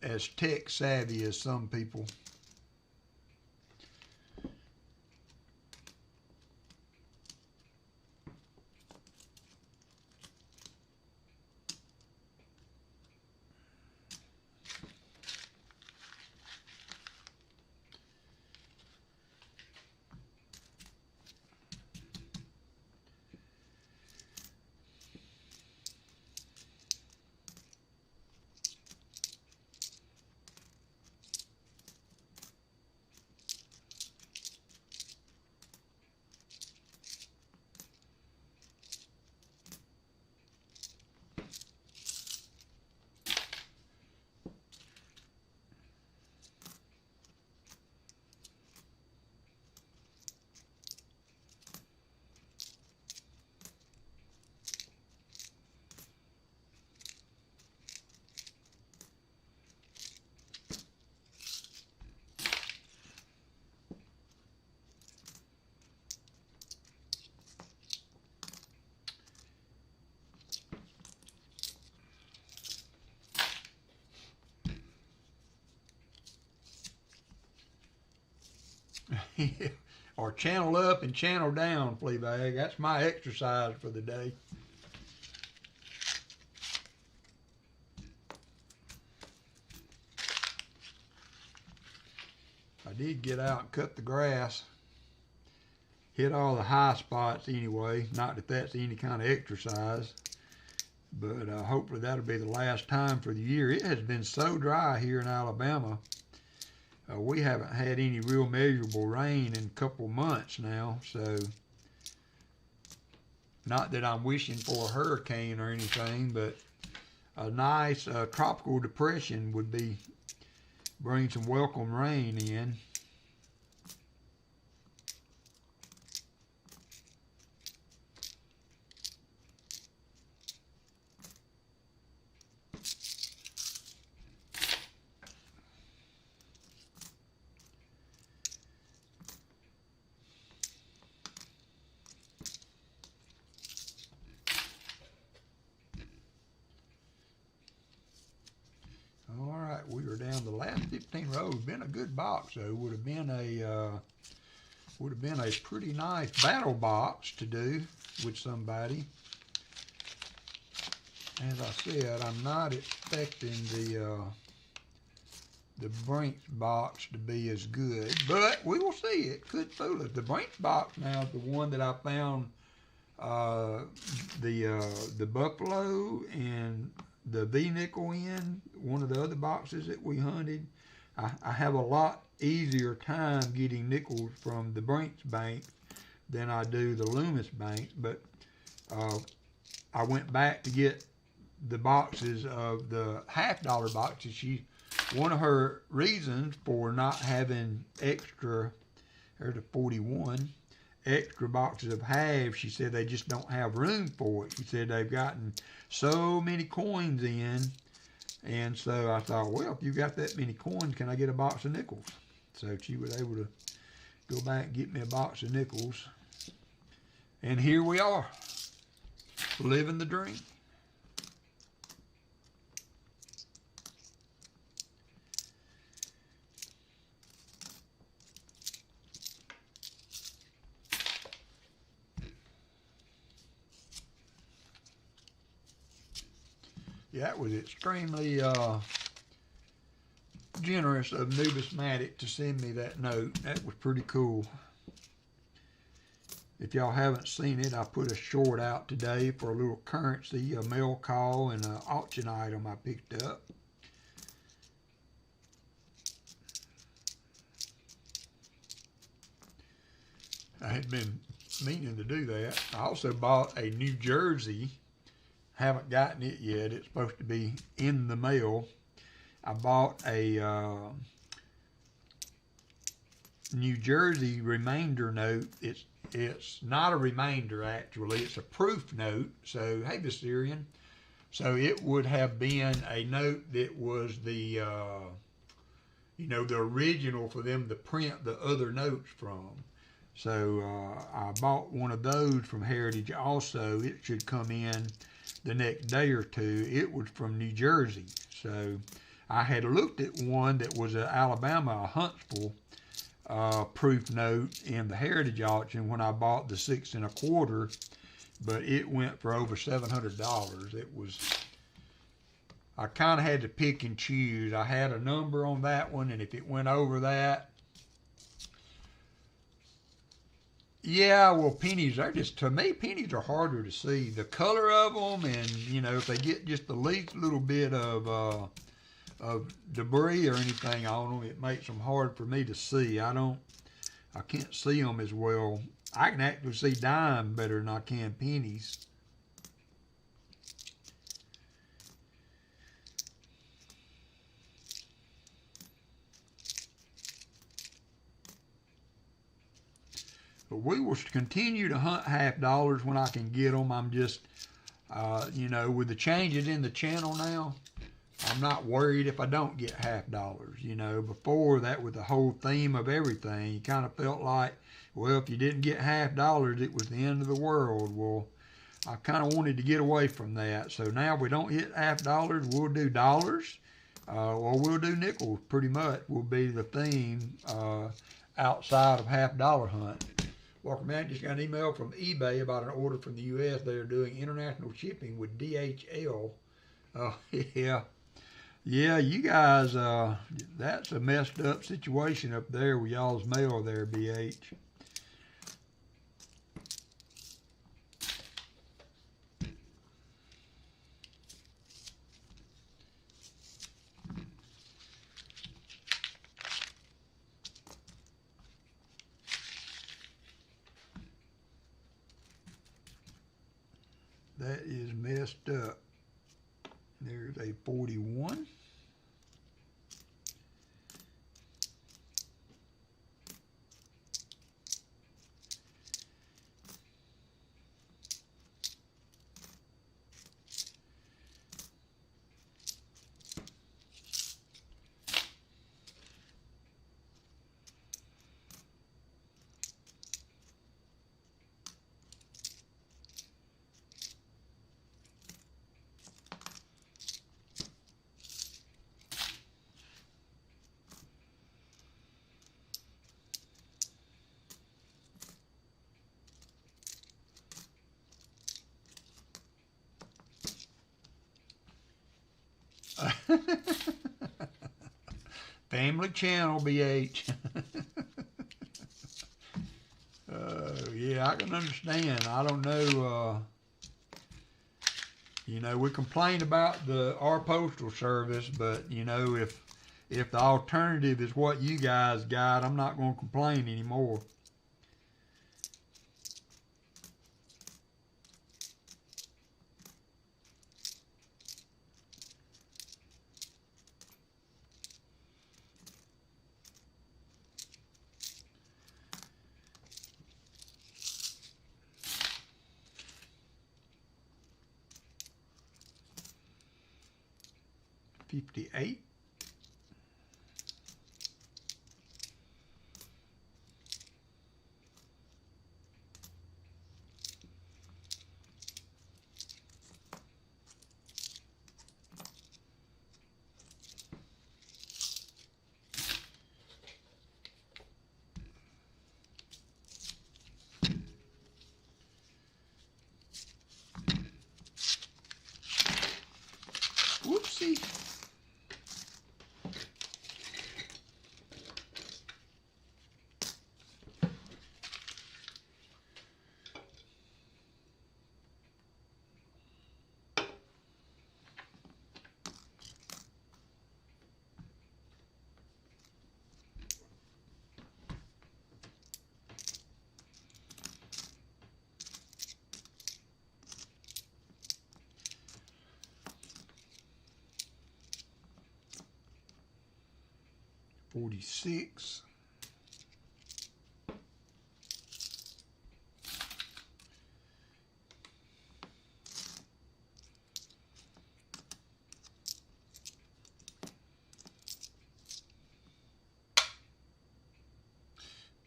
as tech savvy as some people. or channel up and channel down, flea bag. That's my exercise for the day. I did get out and cut the grass. Hit all the high spots anyway. Not that that's any kind of exercise, but hopefully that'll be the last time for the year. It has been so dry here in Alabama. We haven't had any real measurable rain in a couple months now, so not that I'm wishing for a hurricane or anything, but a nice tropical depression would bring some welcome rain in. We were down the last 15 rows. Been a good box though. Would have been a pretty nice battle box to do with somebody. As I said, I'm not expecting the Brinks box to be as good, but we will see. It could fool us. The Brinks box now is the one that I found the Buffalo and the V-nickel in, one of the other boxes that we hunted. I have a lot easier time getting nickels from the Brinks bank than I do the Loomis bank, but I went back to get the boxes of the $half boxes. One of her reasons for not having extra, there's a 41, extra boxes of halves, she said they just don't have room for it. She said they've gotten so many coins in, and so I thought, well, if you got that many coins, can I get a box of nickels? So she was able to go back and get me a box of nickels, and here we are, living the dream. Yeah, that was extremely generous of NIFCs to send me that note. That was pretty cool. If y'all haven't seen it, I put a short out today for a little currency, a mail call, and an auction item I picked up. I had been meaning to do that. I also bought a New Jersey. Haven't gotten it yet. It's supposed to be in the mail. I bought a New Jersey remainder note. It's not a remainder actually. It's a proof note. So hey, Syrian. So it would have been a note that was the the original for them to print the other notes from. So I bought one of those from Heritage also. It should come in the next day or two. It was from New Jersey. So I had looked at one that was an Alabama, a Huntsville proof note in the Heritage auction when I bought the 6 1/4, but it went for over $700. I kind of had to pick and choose. I had a number on that one, and if it went over that, yeah, well, pennies, to me, pennies are harder to see. The color of them, and, if they get just the least little bit of debris or anything on them, it makes them hard for me to see. I can't see them as well. I can actually see dime better than I can pennies. But we will continue to hunt $half when I can get them. I'm just, with the changes in the channel now, I'm not worried if I don't get $half. Before, that was the whole theme of everything. You kind of felt like, well, if you didn't get $half, it was the end of the world. Well, I kind of wanted to get away from that. So now we don't hit $half, we'll do dollars, or we'll do nickels, pretty much will be the theme. outside of half dollar hunt. WalkerMagnet just got an email from eBay about an order from the U.S. They are doing international shipping with DHL. Oh, yeah. Yeah, you guys, that's a messed up situation up there with y'all's mail there, BH. That is messed up. There's a 41. Family channel, BH. Yeah, I can understand. I don't know. You know, we complain about our postal service, but you know, if the alternative is what you guys got, I'm not going to complain anymore. $58. Whoopsie. $46.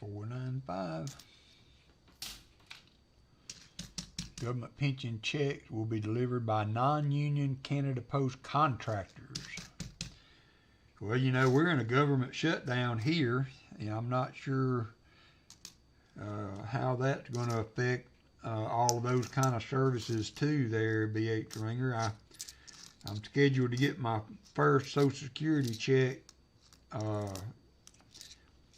$4.95. Government pension checks will be delivered by non-union Canada Post contractors. Well, you know, we're in a government shutdown here, and I'm not sure how that's going to affect all of those kind of services too there, BH Ringer. I'm scheduled to get my first Social Security check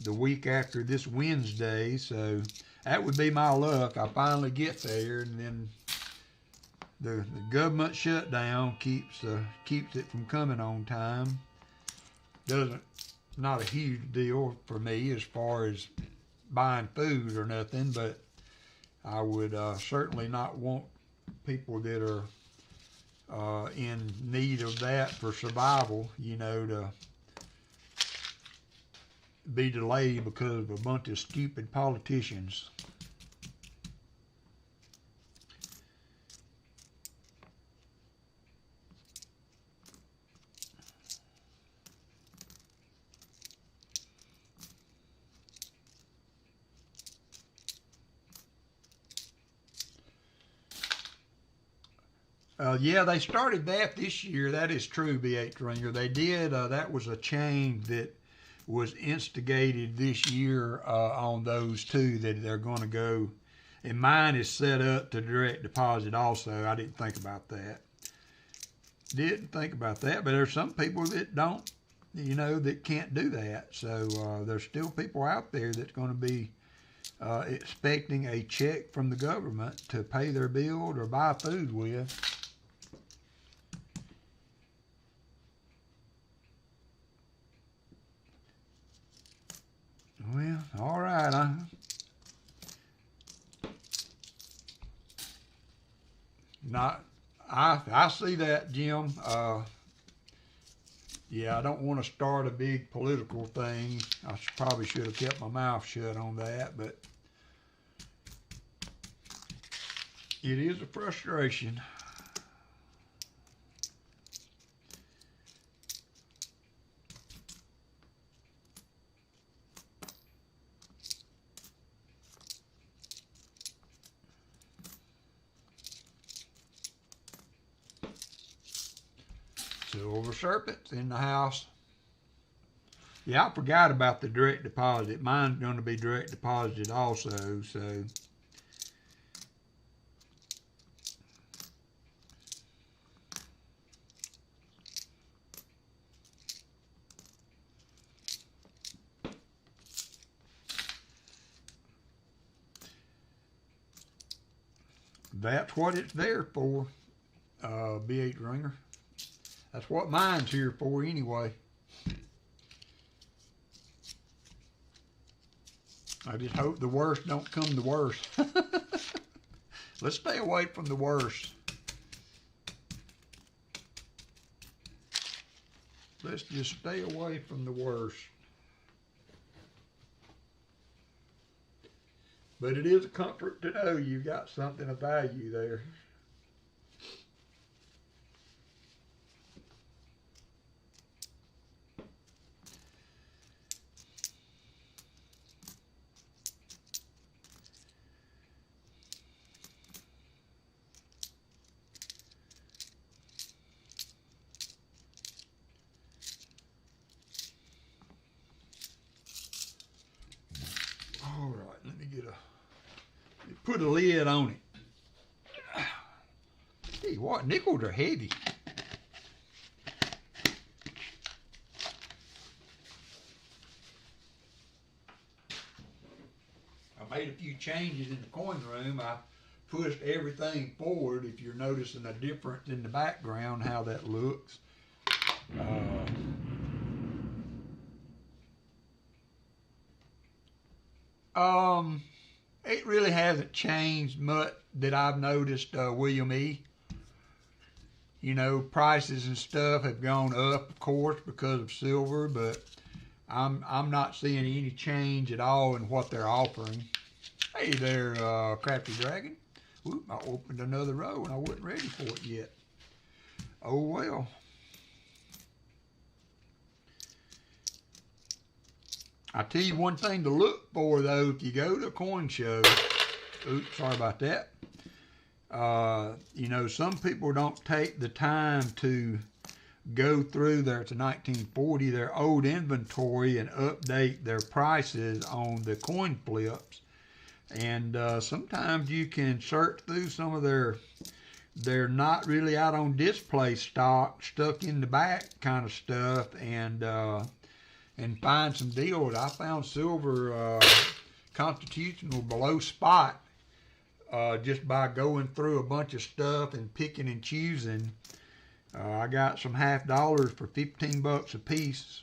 the week after this Wednesday, so that would be my luck. I finally get there, and then the government shutdown keeps it from coming on time. Not a huge deal for me as far as buying food or nothing, but I would certainly not want people that are in need of that for survival, you know, to be delayed because of a bunch of stupid politicians. Yeah, they started that this year. That is true, BH Ringer. They did. That was a change that was instigated this year on those two that they're going to go. And mine is set up to direct deposit also. I didn't think about that. But there's some people that don't, that can't do that. So there's still people out there that's going to be expecting a check from the government to pay their bill or buy food with. Well, all right. I see that, Jim. Yeah, I don't want to start a big political thing. I probably should have kept my mouth shut on that, but it is a frustration. Silver serpents in the house. Yeah, I forgot about the direct deposit. Mine's going to be direct deposited also, so. That's what it's there for, B8 Ringer. That's what mine's here for anyway. I just hope the worst don't come to worst. Let's stay away from the worst. Let's just stay away from the worst. But it is a comfort to know you've got something of value there. Put a lid on it. Hey, what? Nickels are heavy. I made a few changes in the coin room. I pushed everything forward. If you're noticing a difference in the background, how that looks. It really hasn't changed much that I've noticed, William E. Prices and stuff have gone up, of course, because of silver, but I'm not seeing any change at all in what they're offering. Hey there, Crafty Dragon. Oop, I opened another row and I wasn't ready for it yet. Oh well. I'll tell you one thing to look for, though, if you go to a coin show. Oops, sorry about that. Some people don't take the time to go through it's a 1940, their old inventory and update their prices on the coin flips. And sometimes you can search through some of their not really out on display stock, stuck in the back kind of stuff, and find some deals. I found silver constitutional below spot just by going through a bunch of stuff and picking and choosing. I got some $50 for $15 a piece,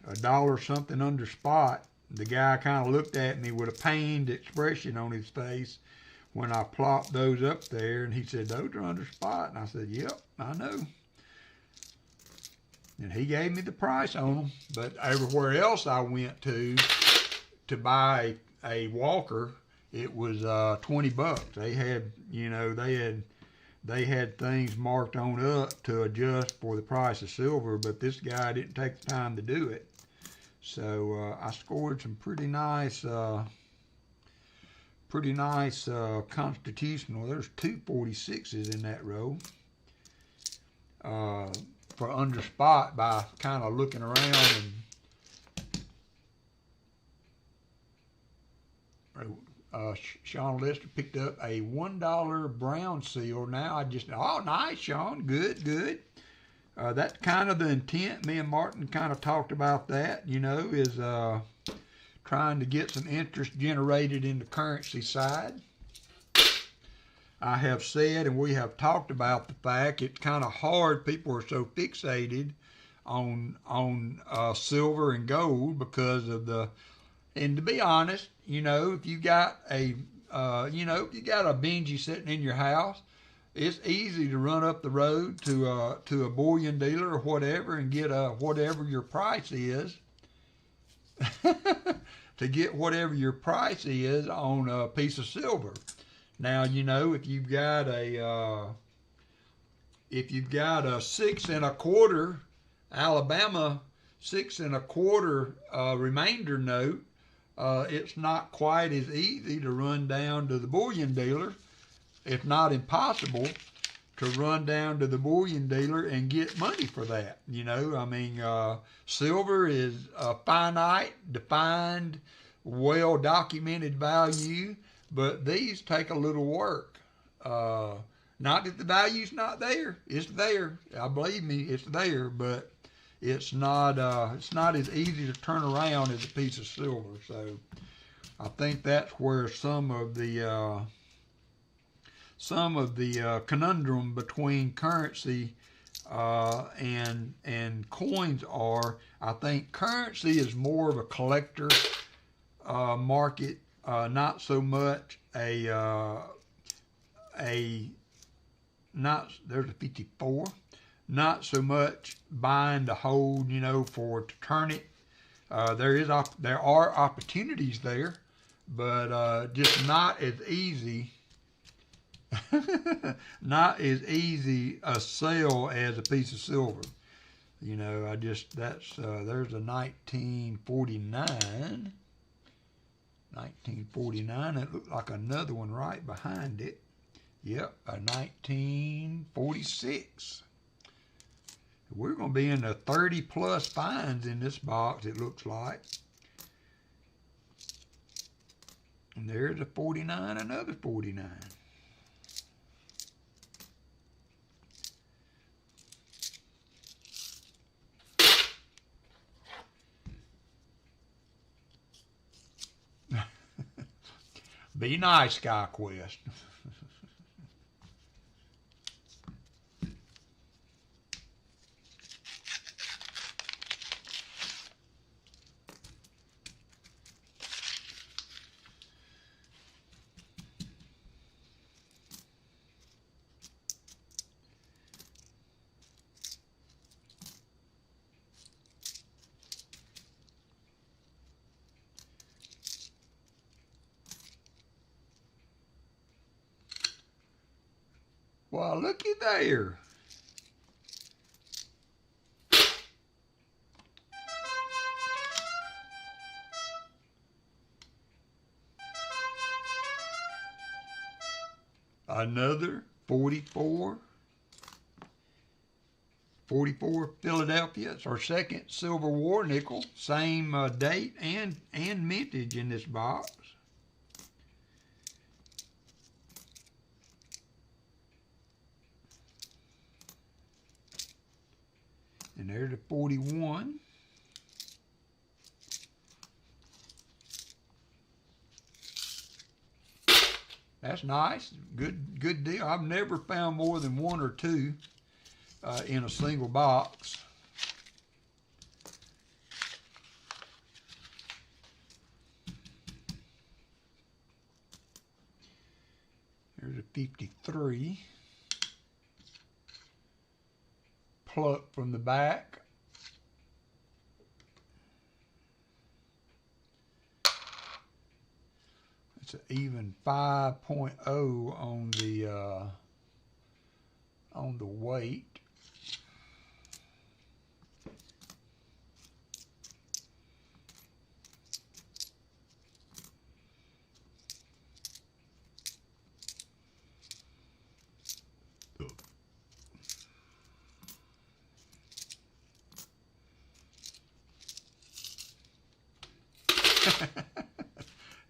$1 something under spot. The guy kind of looked at me with a pained expression on his face when I plopped those up there, and he said, "Those are under spot." And I said, "Yep, I know." And he gave me the price on them. But everywhere else I went to buy a Walker, it was $20. They had things marked on up to adjust for the price of silver, but this guy didn't take the time to do it. So I scored some pretty nice constitutional. There's 246s in that row. For under spot by kind of looking around and Sean Lester picked up a $1 brown seal. Now I just, oh, nice, Sean. Good, good. That's kind of the intent. Me and Martin kind of talked about that, you know, is trying to get some interest generated in the currency side. I have said, and we have talked about the fact it's kind of hard. People are so fixated on silver and gold because of the, and to be honest, you know, if you got a, if you got a Benji sitting in your house, it's easy to run up the road to a bullion dealer or whatever and get whatever your price is. To get whatever your price is on a piece of silver. Now, you know, if you've got a 6 1/4 Alabama 6 1/4 remainder note, it's not quite as easy to run down to the bullion dealer, if not impossible, to run down to the bullion dealer and get money for that. You know, I mean, silver is a finite, defined, well-documented value, but these take a little work. Not that the value's not there. It's there. Believe me, it's there, but it's not as easy to turn around as a piece of silver. So I think that's where some of the conundrum between currency and coins are. I think currency is more of a collector market, not so much there's a 54, not so much buying to hold, you know, to turn it. There are opportunities there, but just not as easy. Not as easy a sale as a piece of silver. You know, there's a 1949. 1949, it looked like another one right behind it. Yep, a 1946. We're going to be in the 30 plus finds in this box, it looks like. And there's a 49, another 49. Be nice, SkyQuest. Well, looky there. Another 44 Philadelphia. It's our second silver war nickel. Same date and mintage in this box. And there's a 41. That's nice. Good deal. I've never found more than one or two in a single box. There's a 53. Plucked from the back. It's an even 5.0 on the weight.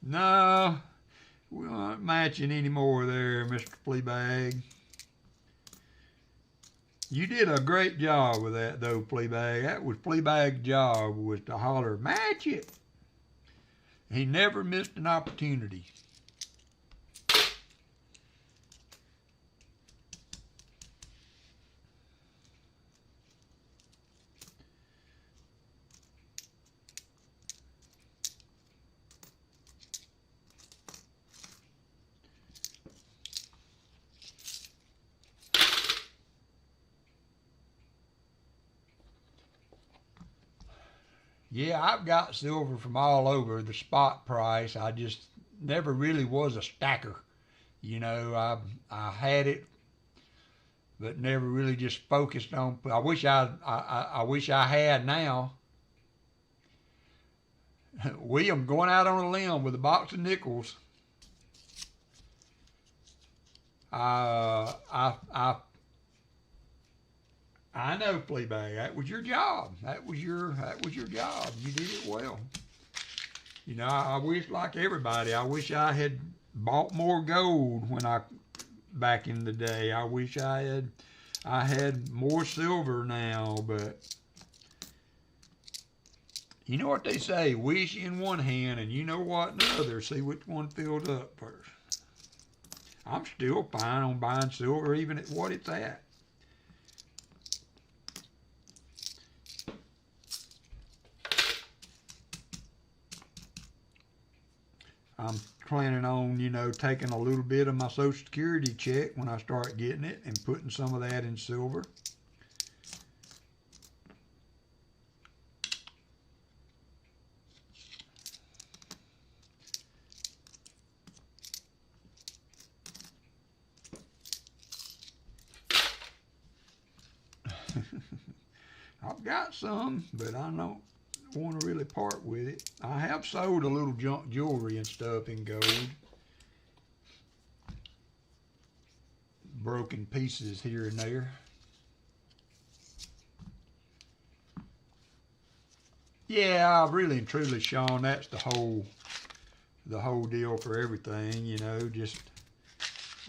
No, We're not matching anymore there, Mr. Fleabag. You did a great job with that, though, Fleabag. That was Fleabag's job, was to holler, match it. He never missed an opportunity. Yeah, I've got silver from all over, the spot price. I just never really was a stacker. You know, I had it, but never really just focused on. I wish I had now. William going out on a limb with a box of nickels. I know, Fleabag. That was your job. That was your job. You did it well. You know, I wish, like everybody, I wish I had bought more gold back in the day. I wish I had more silver now, but you know what they say, wish in one hand and you know what in the other. See which one fills up first. I'm still fine on buying silver even at what it's at. I'm planning on, you know, taking a little bit of my Social Security check when I start getting it and putting some of that in silver. I've got some, but I don't want to really part with it. I have sold a little junk jewelry and stuff in gold. Broken pieces here and there. Yeah, really and truly, Sean, that's the whole deal for everything, you know. Just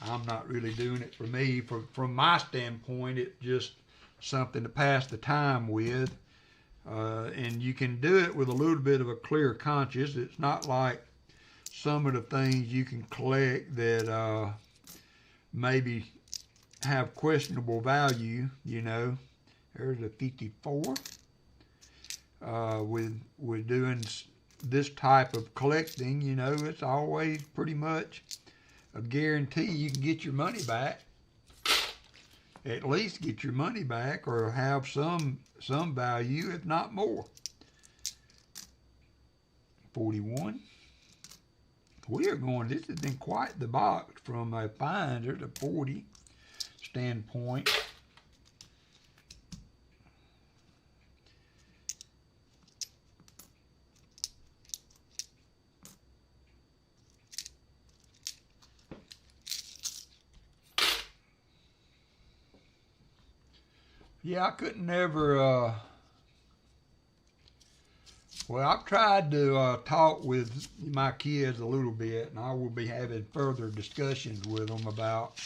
I'm not really doing it for me. From my standpoint, it's just something to pass the time with. And you can do it with a little bit of a clear conscience. It's not like some of the things you can collect that maybe have questionable value, you know. There's a 54. With doing this type of collecting, you know, it's always pretty much a guarantee you can get your money back. At least get your money back or have some value, if not more. 41. We are going, this has been quite the box from a finder to 40 standpoint. Yeah, I couldn't never, well, I've tried to talk with my kids a little bit, and I will be having further discussions with them about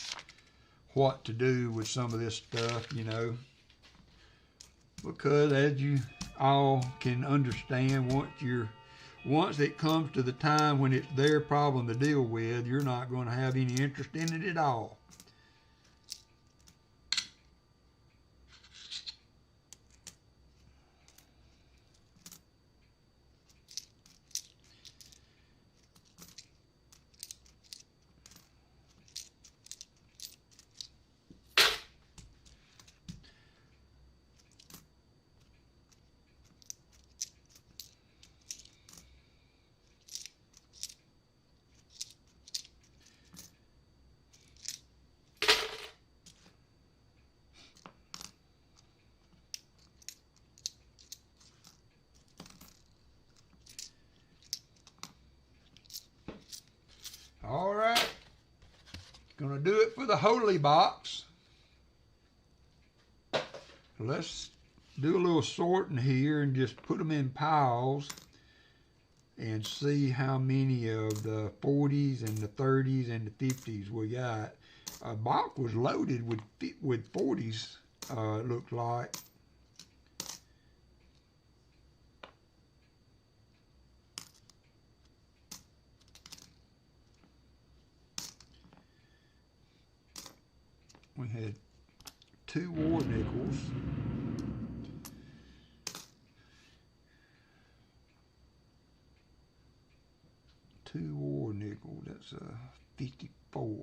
what to do with some of this stuff, you know, because as you all can understand, once it comes to the time when it's their problem to deal with, you're not going to have any interest in it at all. All right, gonna do it for the holy box. Let's do a little sorting here and just put them in piles. and see how many of the 40s and the 30s and the 50s we got. A box was loaded with 40s, it looked like. We had 2 war nickels. Two war nickels, that's a 54.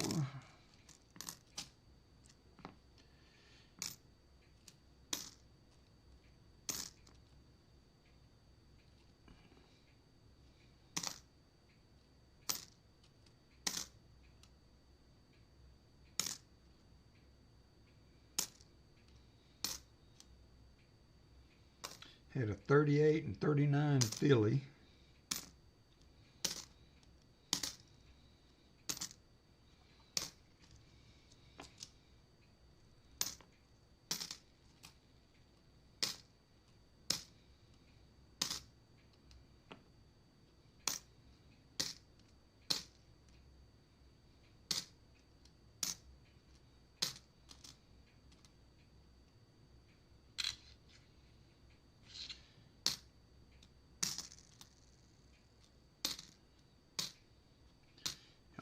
Had a 38 and 39 Philly.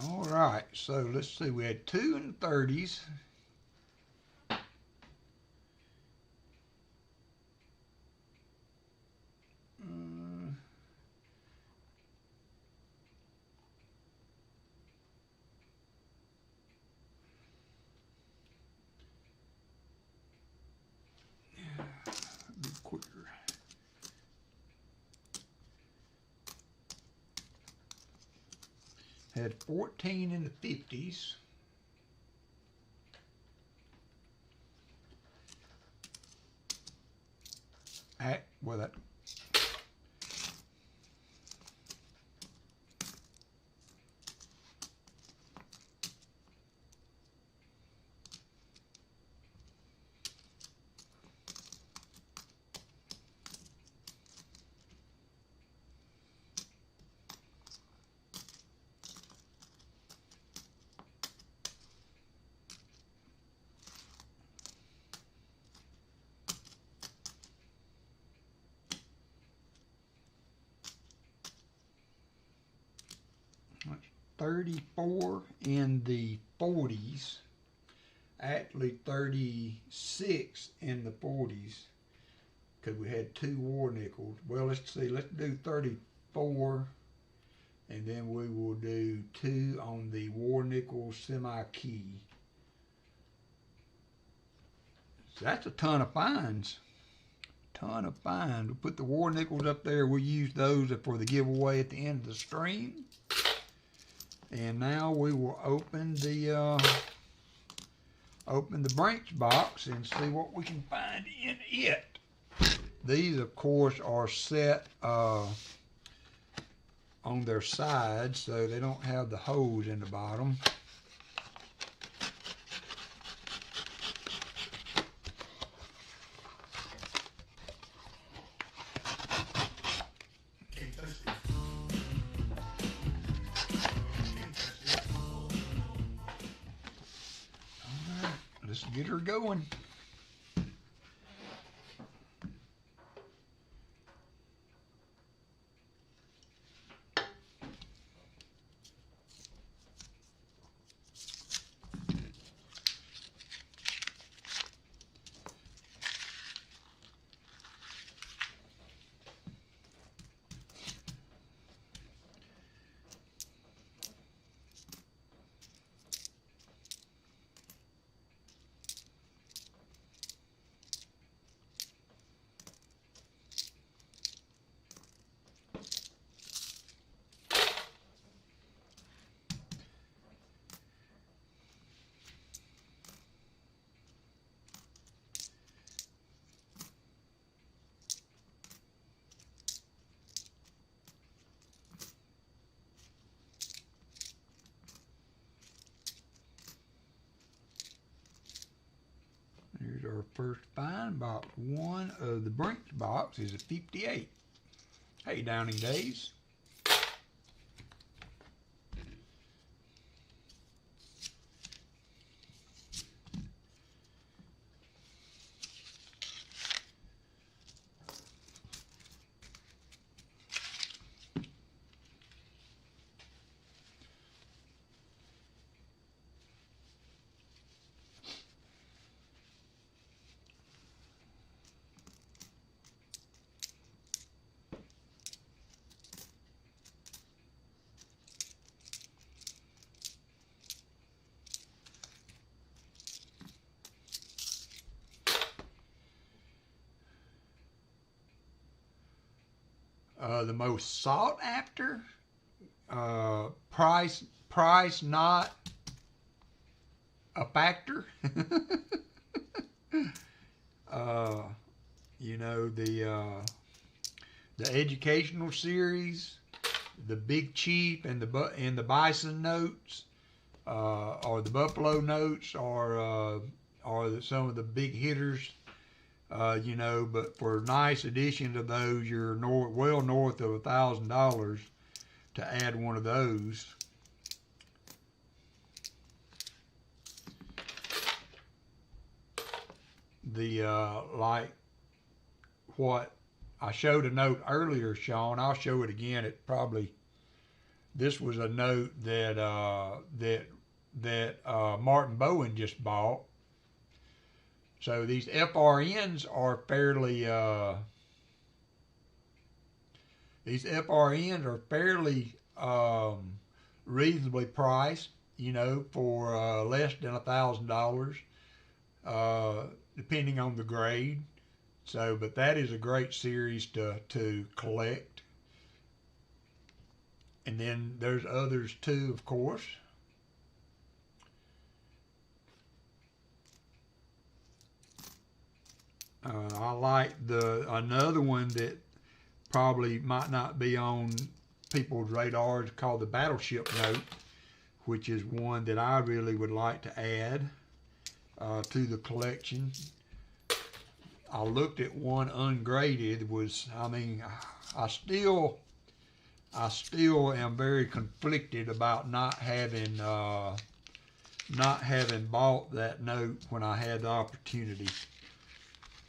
All right, so let's see, we had 2 in the 30s. Be quicker. Had 14 in the 50s. Well, that that's 34 in the 40s. Actually 36 in the 40s, because we had 2 war nickels. Well, let's see, let's do 34, and then we will do 2 on the war nickel semi-key. So that's a ton of fines. Ton of fines. We'll put the war nickels up there. We'll use those for the giveaway at the end of the stream. And now we will open the branch box and see what we can find in it. These, of course, are set on their sides, so they don't have the hose in the bottom. Let's get her going. Here's our first find. Box 1 of the branch box is a 58. Hey, Downing Days. The most sought after, price not a factor. You know, the educational series, the Big Chief and the Bison notes, or the Buffalo notes, or some of the big hitters. You know, but for a nice addition to those, you're well north of $1,000 to add one of those. The like what I showed a note earlier, Sean. I'll show it again. This was a note that Martin Bowen just bought. So these FRNs are fairly reasonably priced, you know, for less than $1,000, depending on the grade. So, but that is a great series to collect. And then there's others too, of course. I like another one that probably might not be on people's radars, called the Battleship Note, which is one that I really would like to add to the collection. I looked at one ungraded. I still am very conflicted about not having bought that note when I had the opportunity.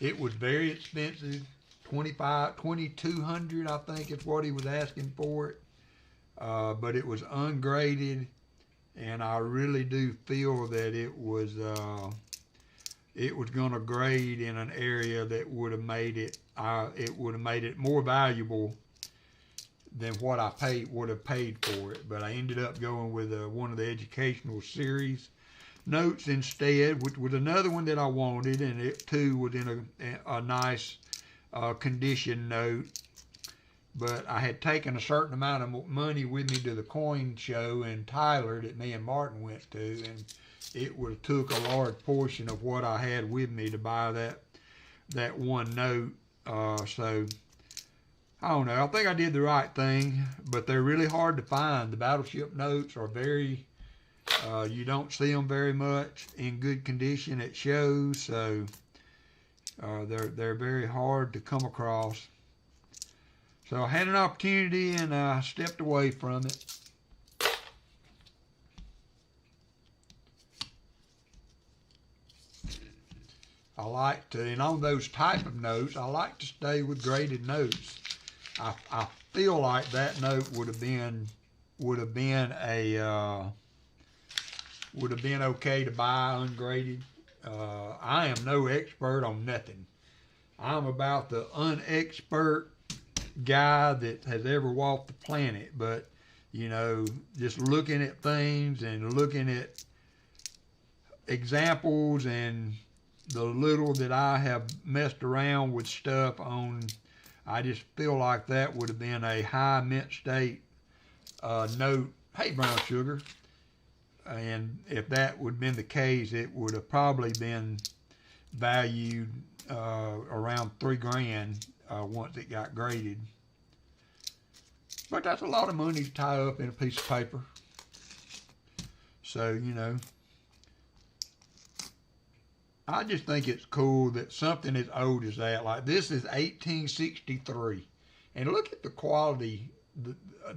It was very expensive, $2,200, I think is what he was asking for it. But it was ungraded, and I really do feel that it was going to grade in an area that would have made it more valuable than what I would have paid for it. But I ended up going with one of the educational series notes instead, which was another one that I wanted, and it too was in a nice condition note. But I had taken a certain amount of money with me to the coin show in Tyler that me and Martin went to, and it would have took a large portion of what I had with me to buy that one note. So I don't know. I think I did the right thing, but they're really hard to find. The Battleship notes are very you don't see them very much in good condition at shows, so they're very hard to come across. So I had an opportunity and I stepped away from it. I like to, and on those type of notes, I like to stay with graded notes. I feel like that note would have been okay to buy ungraded. I am no expert on nothing. I'm about the unexpert guy that has ever walked the planet, but you know, just looking at things and looking at examples and the little that I have messed around with stuff on, I just feel like that would have been a high mint state note. Hey, brown sugar. And if that would have been the case, it would have probably been valued around $3,000 once it got graded. But that's a lot of money to tie up in a piece of paper. So, you know, I just think it's cool that something as old as that, like this is 1863. And look at the quality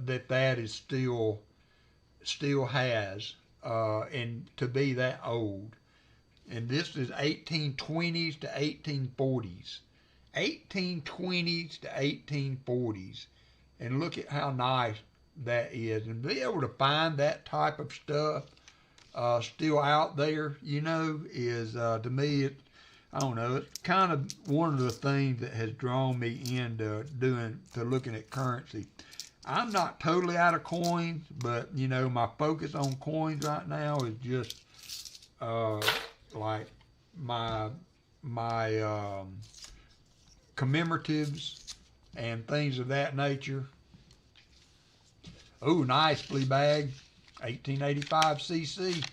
that is still has, and to be that old. And this is 1820s to 1840s. 1820s to 1840s. And look at how nice that is. And be able to find that type of stuff still out there, you know, is to me, I don't know, it's kind of one of the things that has drawn me into looking at currency. I'm not totally out of coins, but you know, my focus on coins right now is just like my commemoratives and things of that nature. Oh, nice flea bag, 1885 cc.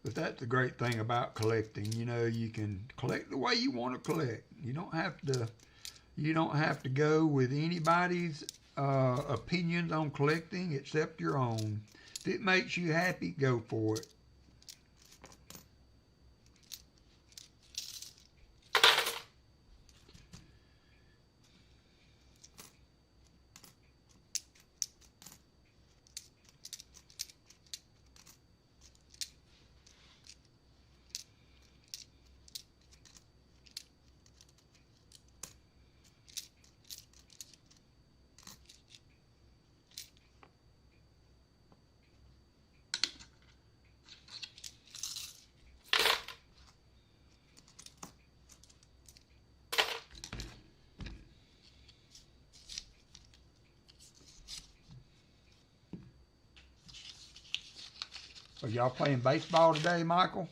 But that's the great thing about collecting. You know, you can collect the way you want to collect. You don't have to go with anybody's opinions on collecting except your own. If it makes you happy, go for it. Are y'all playing baseball today, Michael?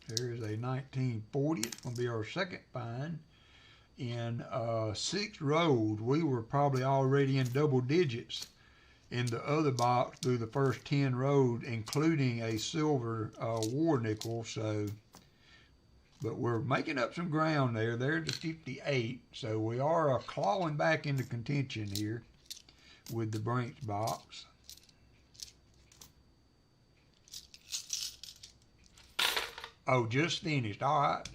There's a 1940. It's going to be our second find. In 6th road, we were probably already in double digits in the other box through the first 10 road, including a silver war nickel. So, but we're making up some ground there. There's the 58. So we are clawing back into contention here with the Brinks box. Oh, just finished. All right.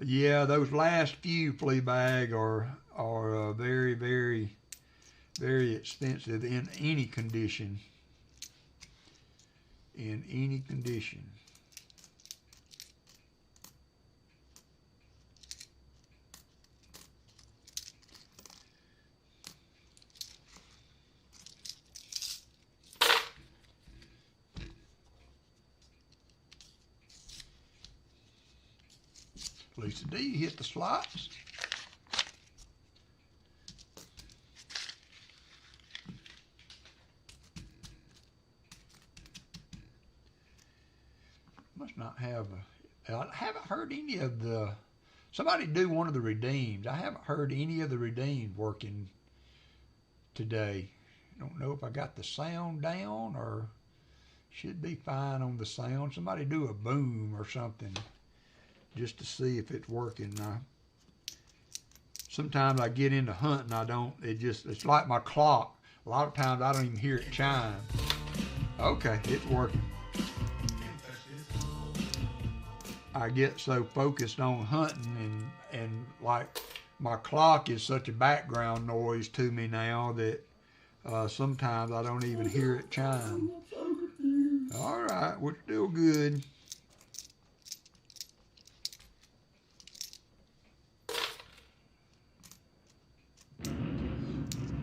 Yeah, those last few flea bag are very, very, very expensive in any condition. In any condition. Lisa D hit the slots. Must not have I haven't heard any of the, somebody do one of the redeems. I haven't heard any of the redeems working today. I don't know if I got the sound down or should be fine on the sound. Somebody do a boom or something, just to see if it's working. Sometimes I get into hunting, it's like my clock. A lot of times I don't even hear it chime. Okay, it's working. I get so focused on hunting and like my clock is such a background noise to me now that sometimes I don't even hear it chime. All right, we're still good.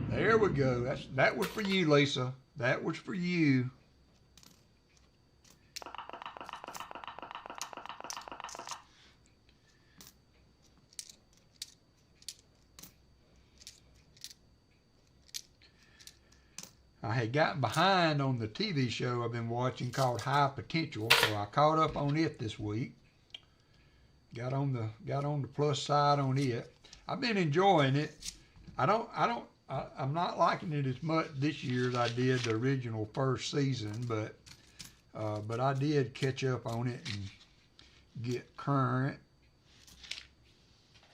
There we go. That was for you, Lisa. That was for you. I had gotten behind on the TV show I've been watching called High Potential, so I caught up on it this week. Got on the plus side on it. I've been enjoying it. I'm not liking it as much this year as I did the original first season, but I did catch up on it and get current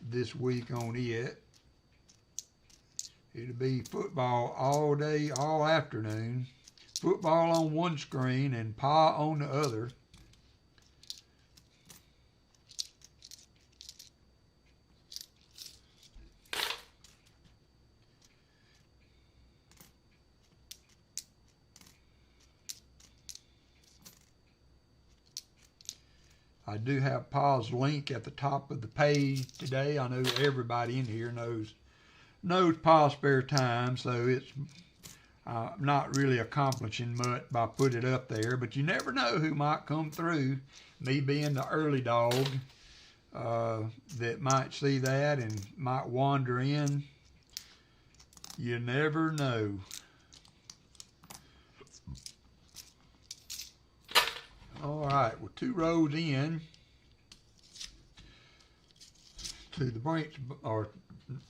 this week on it. It'll be football all day, all afternoon. Football on one screen and Pa on the other. I do have Pa's link at the top of the page today. I know everybody in here knows Pa Spare Time, so it's I'm not really accomplishing much by putting it up there, but you never know who might come through. Me being the early dog, that might see that and might wander in. You never know. All right, well, 2 rows in to the branch, or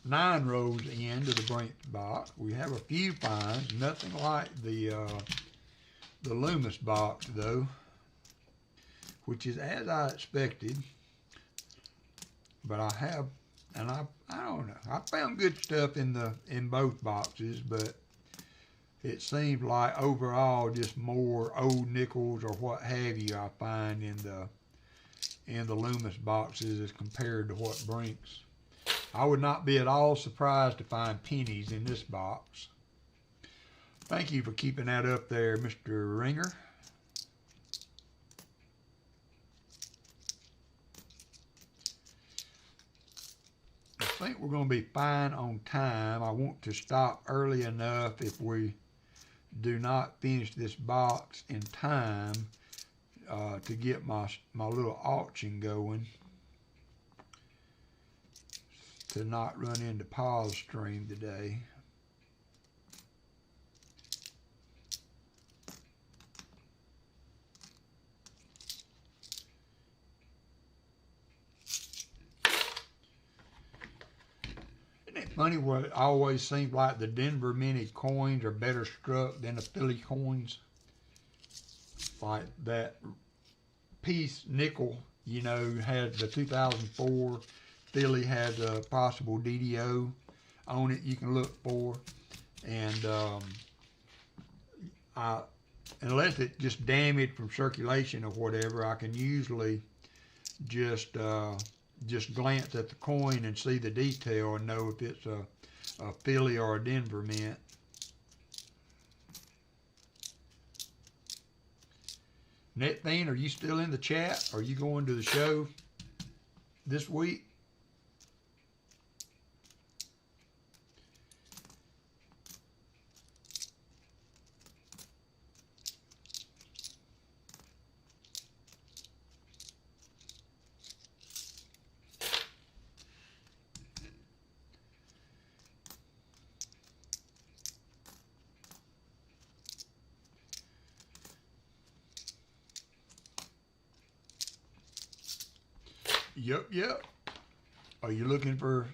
9 rows into the branch box. We have a few finds, nothing like the Loomis box though, which is as I expected. But I have, and I don't know, I found good stuff in both boxes, but it seems like overall just more old nickels or what have you I find in the Loomis boxes as compared to what Brinks. I would not be at all surprised to find pennies in this box. Thank you for keeping that up there, Mr. Ringer. I think we're going to be fine on time. I want to stop early enough if we do not finish this box in time to get my little auction going, to not run into pause stream today. Isn't it funny what it always seems like the Denver Mini coins are better struck than the Philly coins? Like that piece nickel, you know, had the 2004 Philly had a possible DDO on it you can look for, and unless it just damaged from circulation or whatever, I can usually just glance at the coin and see the detail and know if it's a Philly or a Denver mint. Netfiend, are you still in the chat? Are you going to the show this week? Yep. Are you looking for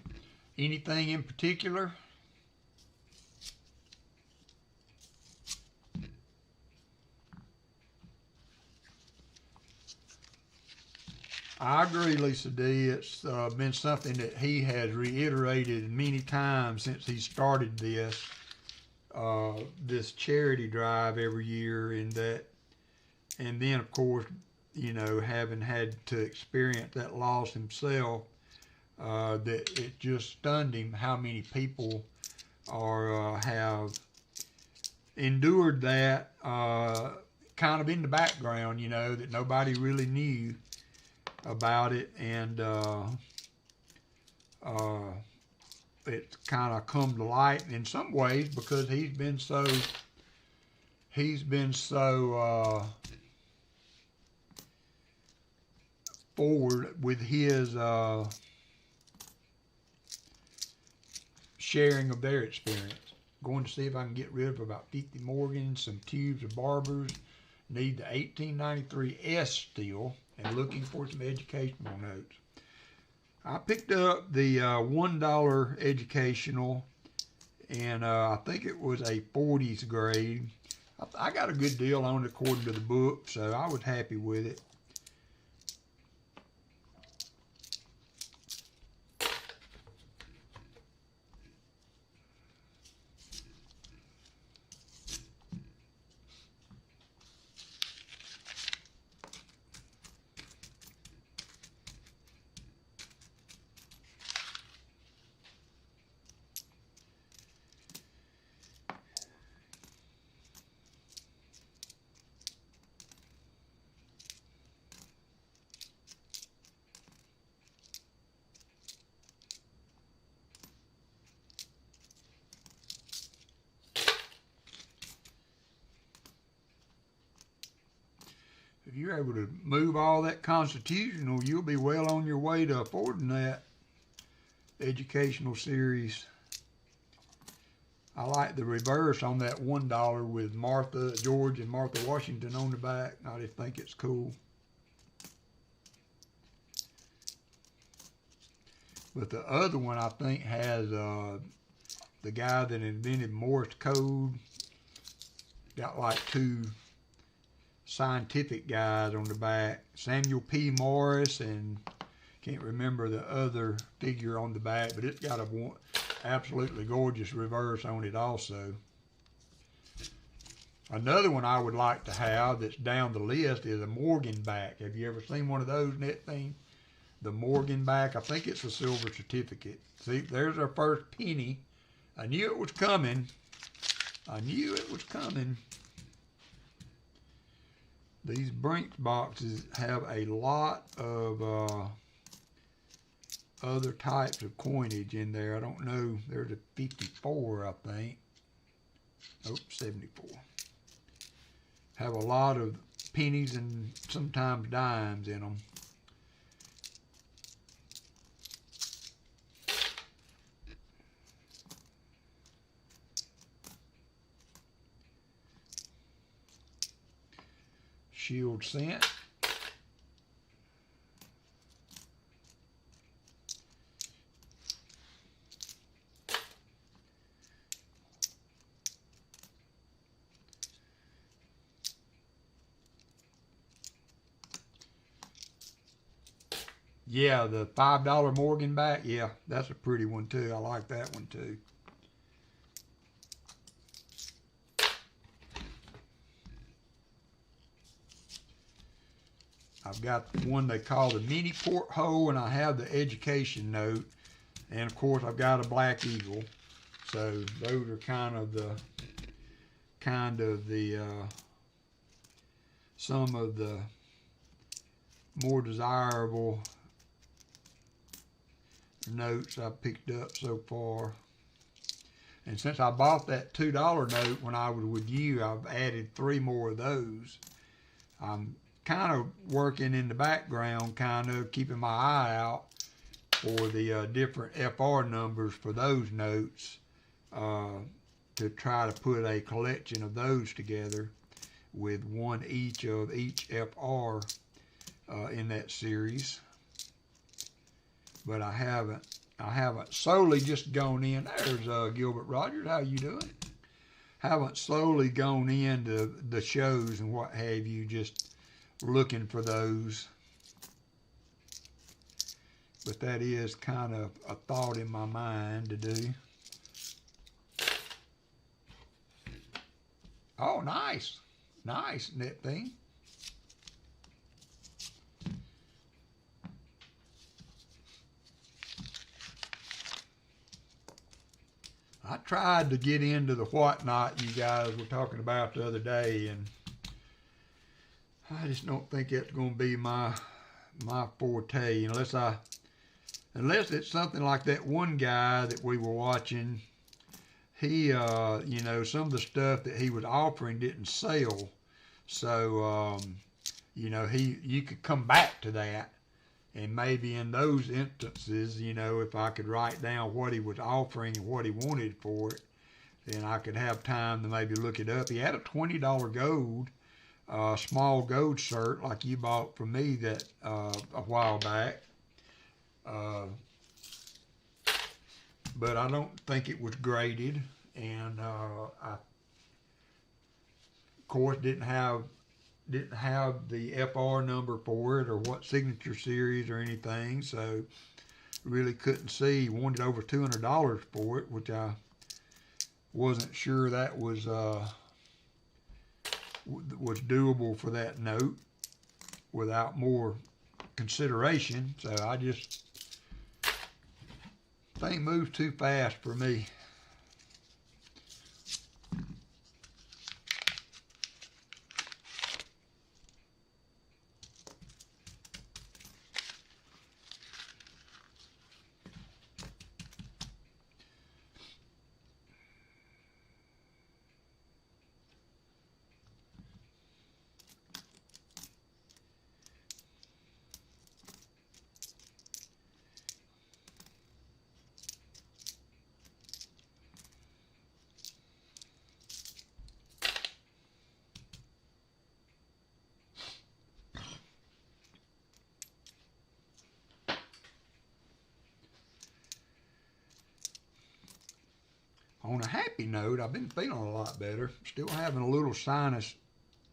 anything in particular? I agree, Lisa D. It's been something that he has reiterated many times since he started this charity drive every year, and then of course, you know, having had to experience that loss himself, that it just stunned him how many people have endured that kind of in the background, you know, that nobody really knew about it, and it's kind of come to light in some ways because he's been so forward with his sharing of their experience. Going to see if I can get rid of about 50 Morgans, some tubes of Barbers. Need the 1893 S still, and looking for some educational notes. I picked up the $1 educational, and I think it was a 40s grade. I got a good deal on it according to the book, so I was happy with it. if you're able to move all that constitutional, you'll be well on your way to affording that educational series. I like the reverse on that $1 with Martha George and Martha Washington on the back. I just think it's cool. But the other one I think has the guy that invented Morse code. Got like two scientific guys on the back. Samuel P. Morse, and can't remember the other figure on the back, but it's got a absolutely gorgeous reverse on it also. Another one I would like to have that's down the list is a Morgan back. Have you ever seen one of those, Net Thing? The Morgan back, I think it's a silver certificate. See, there's our first penny. I knew it was coming. I knew it was coming. These Brinks boxes have a lot of other types of coinage in there. I don't know. There's a 54, I think. Oh, 74. Have a lot of pennies and sometimes dimes in them. Shield cent. Yeah, the $5 Morgan back. Yeah, that's a pretty one too. I like that one too. I've got the one they call the mini porthole, and I have the education note, and of course I've got a Black Eagle. So those are kind of the some of the more desirable notes I've picked up so far. And since I bought that $2 note when I was with you, I've added 3 more of those. I'm kind of working in the background, kind of keeping my eye out for the different FR numbers for those notes, to try to put a collection of those together with one each of each FR in that series. But I haven't solely just gone in. There's Gilbert Rogers. How you doing? Haven't slowly gone into the shows and what have you, just looking for those. But that is kind of a thought in my mind to do. Oh, nice. Nice, Net Thing. I tried to get into the whatnot you guys were talking about the other day, and I just don't think that's going to be my forte unless it's something like that one guy that we were watching. He, you know, some of the stuff that he was offering didn't sell, so you know, you could come back to that. And maybe in those instances, you know, if I could write down what he was offering and what he wanted for it, then I could have time to maybe look it up. He had a $20 gold, small gold cert like you bought from me that a while back. But I don't think it was graded, and I, of course, didn't have the FR number for it or what signature series or anything, so really couldn't see. He wanted over $200 for it, which I wasn't sure that was doable for that note without more consideration. So I just think moves too fast for me. on a happy note, I've been feeling a lot better. Still having a little sinus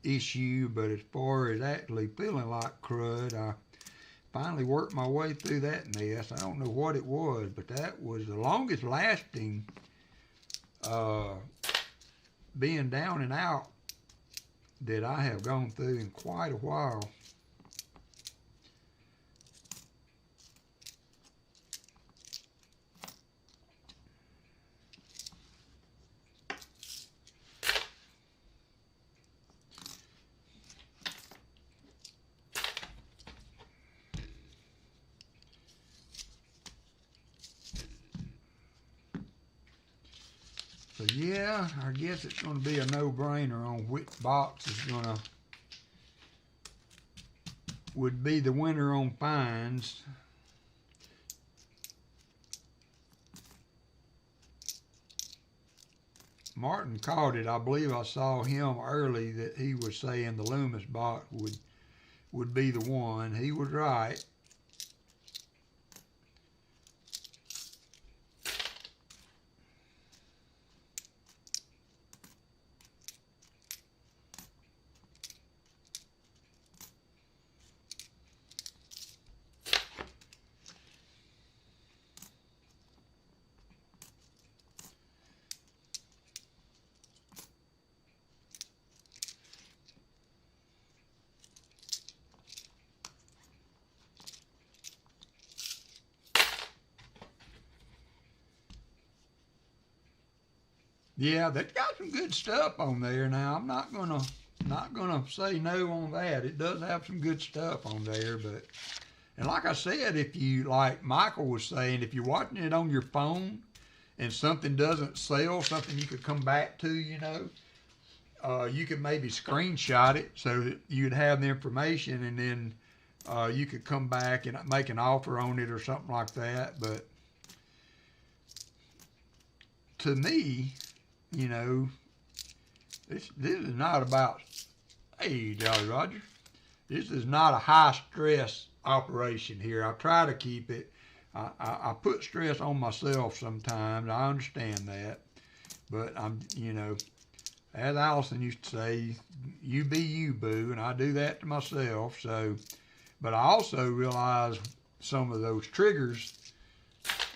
issue, but as far as actually feeling like crud, I finally worked my way through that mess. I don't know what it was, but that was the longest lasting being down and out that I have gone through in quite a while. So yeah, I guess it's going to be a no-brainer on which box is would be the winner on fines. Martin caught it. I believe I saw him early that he was saying the Loomis box would be the one. He was right. Yeah, they've got some good stuff on there. Now I'm not gonna say no on that. It does have some good stuff on there, but and like I said, if you, like Michael was saying, if you're watching it on your phone and something doesn't sell, something you could come back to, you could maybe screenshot it so that you'd have the information, and then you could come back and make an offer on it or something like that. But to me, this is not about, hey, Jolly Roger, this is not a high-stress operation here. I try to keep it. I put stress on myself sometimes. I understand that. But as Allison used to say, you be you, boo, and I do that to myself. So, but I also realize some of those triggers,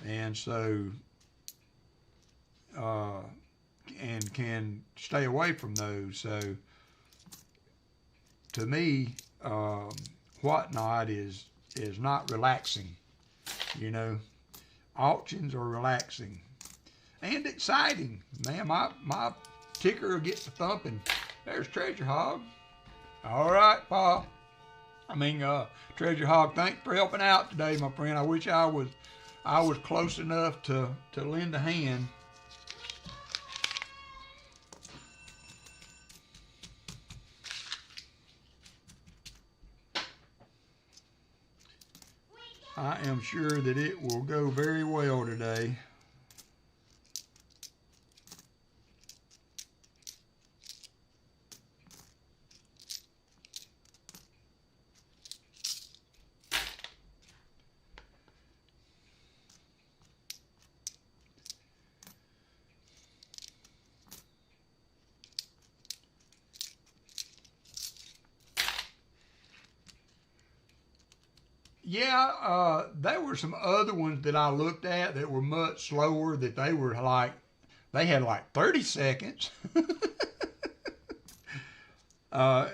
and so, and can stay away from those. So to me, whatnot is not relaxing. Auctions are relaxing and exciting. Man, my ticker will get to thumping. There's Treasure Hog. All right, Pa. Treasure Hog, thanks for helping out today, my friend. I wish I was close enough to lend a hand. I am sure that it will go very well today. Yeah, there were some other ones that I looked at that were much slower, that they had like 30 seconds, to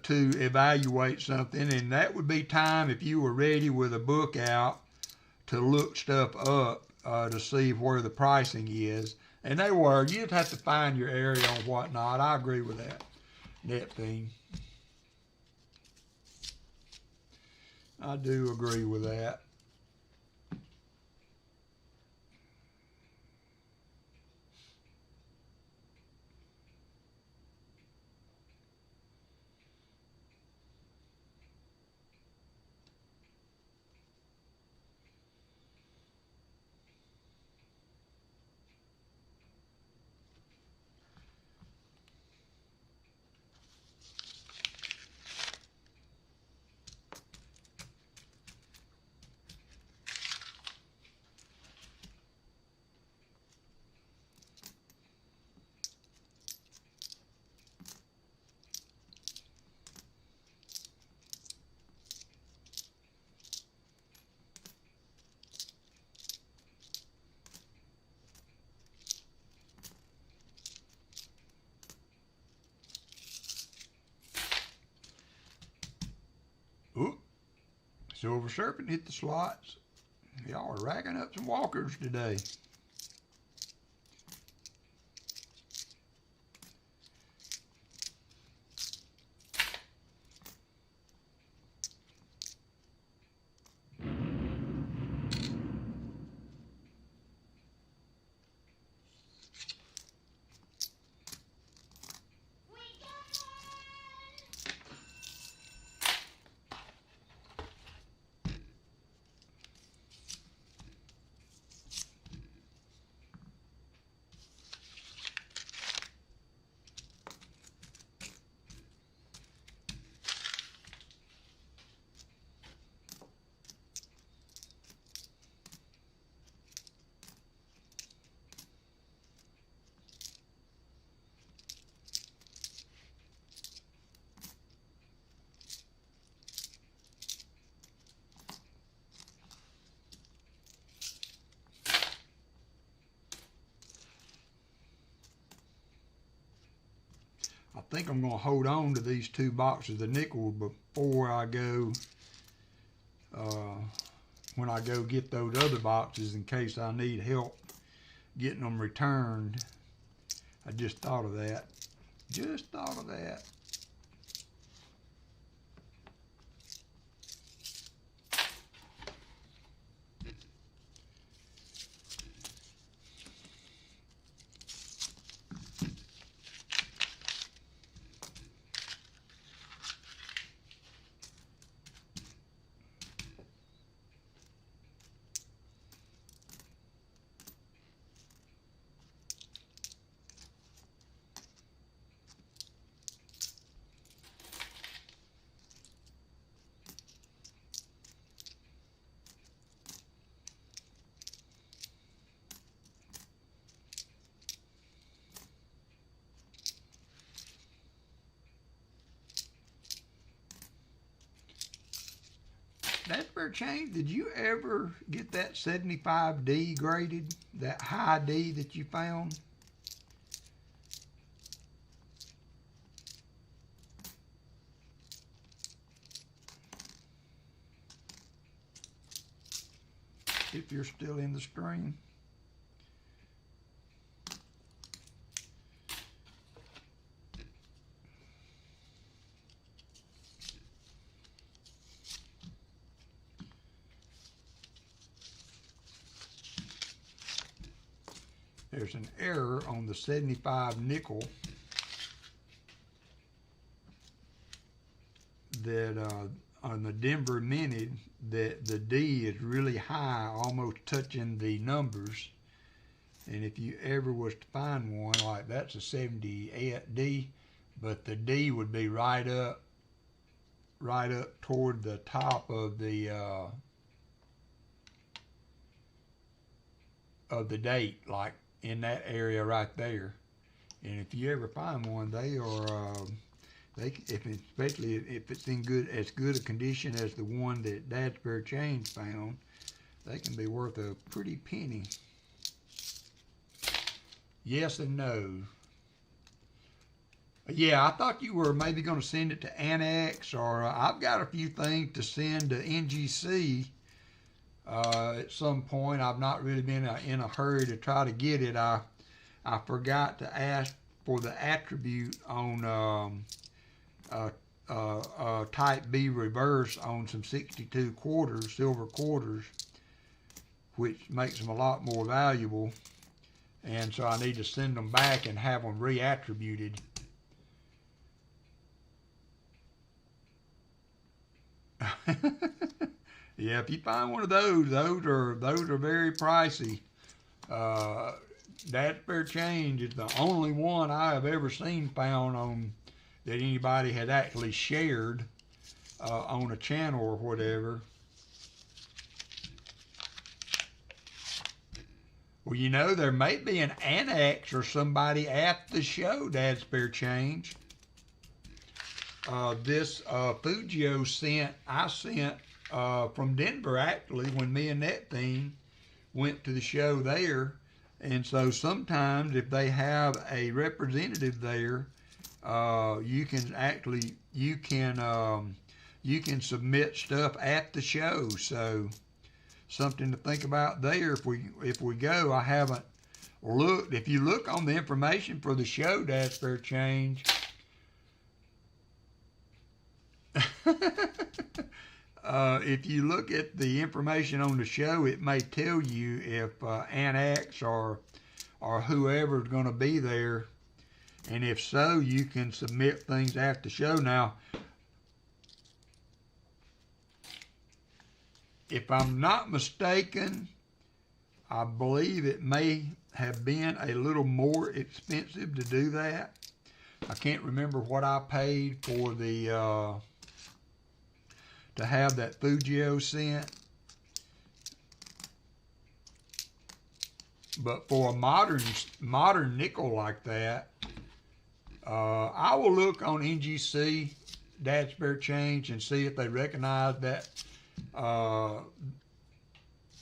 evaluate something. And that would be time if you were ready with a book out to look stuff up to see where the pricing is. And they were. You'd have to find your area and whatnot. I agree with that, Net Fiend. I do agree with that. Silver Serpent hit the slots. Y'all are racking up some walkers today. I think I'm going to hold on to these 2 boxes of nickel before I go, when I go get those other boxes, in case I need help getting them returned. I just thought of that. Just thought of that. That spare change, did you ever get that 75D graded? That high D that you found? If you're still in the stream. There's an error on the 75 nickel that on the Denver Minted, that the D is really high, almost touching the numbers. And if you ever was to find one, like that's a 78 D, but the D would be right up toward the top of the date, like in that area right there. And if you ever find one, they are especially if it's in as good a condition as the one that Dad's Spare Change found, they can be worth a pretty penny. Yes and no. Yeah, I thought you were maybe going to send it to Annex, or I've got a few things to send to NGC at some point. I've not really been in a hurry to try to get it. I forgot to ask for the attribute on type B reverse on some 62 quarters, silver quarters, which makes them a lot more valuable. And so I need to send them back and have them reattributed. Yeah, if you find one of those are very pricey. Dad's Spare Change is the only one I have ever seen found on that anybody had actually shared on a channel or whatever. Well, you know, there may be an Annex or somebody at the show, Dad's Spare Change. This Fujio I sent from Denver, actually, when me and that thing went to the show there. And so sometimes if they have a representative there, you can you can submit stuff at the show. So something to think about there. If we go, I haven't looked. If you look on the information for the show, Dad's Fair Change, if you look at the information on the show, it may tell you if Aunt X or whoever's going to be there, and if so, you can submit things at the show. Now, if I'm not mistaken, I believe it may have been a little more expensive to do that. I can't remember what I paid for the to have that Fugio sent. But for a modern nickel like that, I will look on NGC, Dad's Fair Change, and see if they recognize that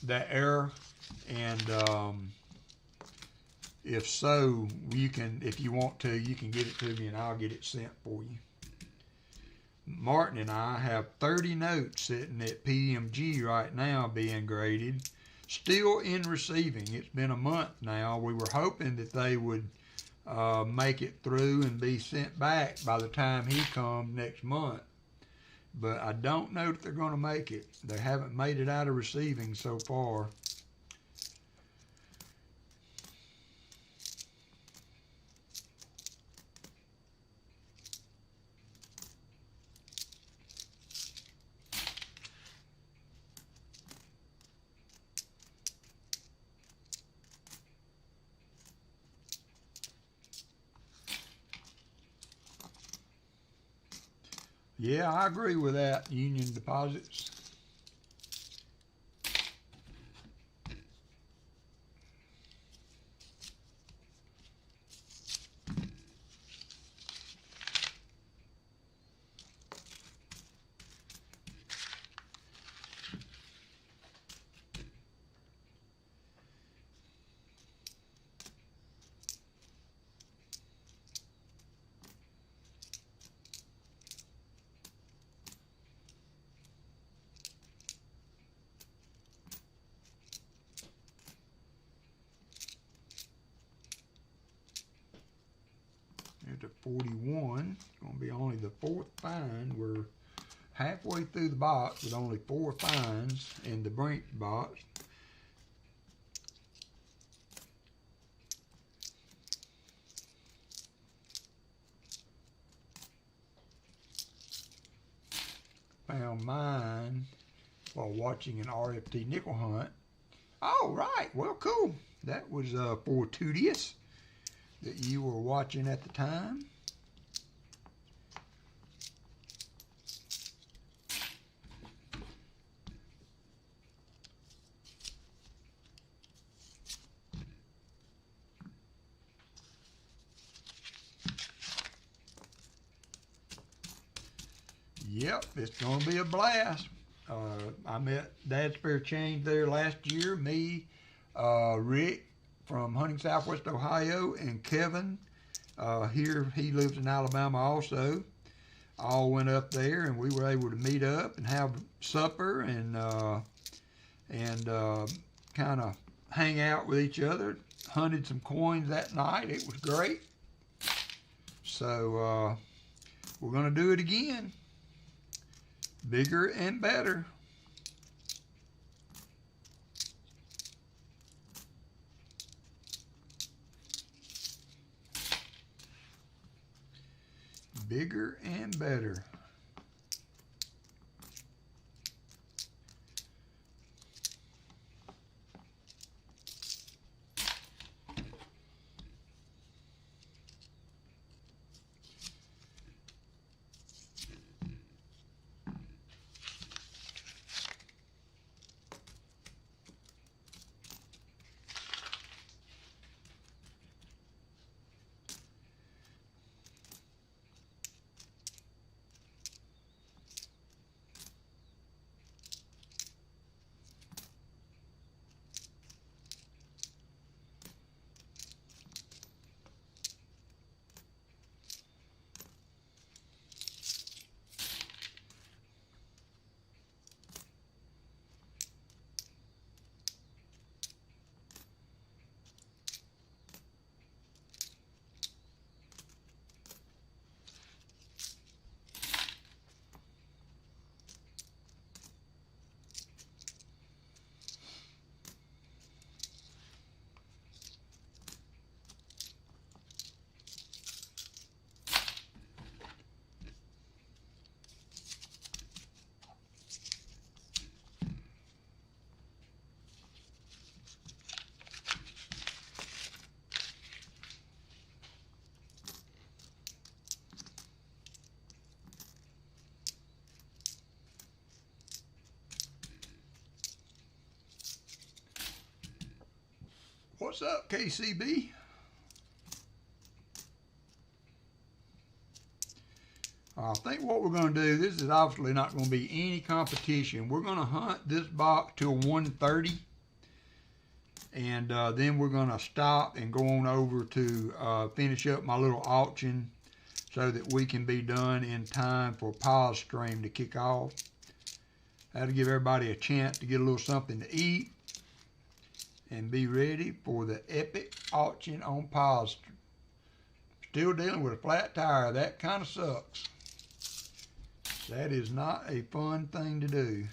that error, and if so, you can, if you want to, you can get it to me and I'll get it sent for you. Martin and I have 30 notes sitting at PMG right now being graded, still in receiving. It's been a month now. We were hoping that they would make it through and be sent back by the time he comes next month. But I don't know if they're going to make it. They haven't made it out of receiving so far. Yeah, I agree with that, Union Deposits. At the 41, it's going to be only the fourth find. We're halfway through the box with only 4 finds in the Brink box. Found mine while watching an RFT nickel hunt. Oh, right. Well, cool. That was fortuitous that you were watching at the time. Yep, it's going to be a blast. I met Dad's Fair Change there last year. Me, Rick from Hunting Southwest Ohio, and Kevin here, he lives in Alabama also. All went up there, and we were able to meet up and have supper and kind of hang out with each other. Hunted some coins that night. It was great. So we're going to do it again. Bigger and better. Bigger and better. What's up, KCB? I think what we're going to do, this is obviously not going to be any competition. We're going to hunt this box till 1:30, and then we're going to stop and go on over to finish up my little auction so that we can be done in time for pause stream to kick off. That'll give everybody a chance to get a little something to eat and be ready for the epic auction on pause. Still dealing with a flat tire. That kind of sucks. That is not a fun thing to do.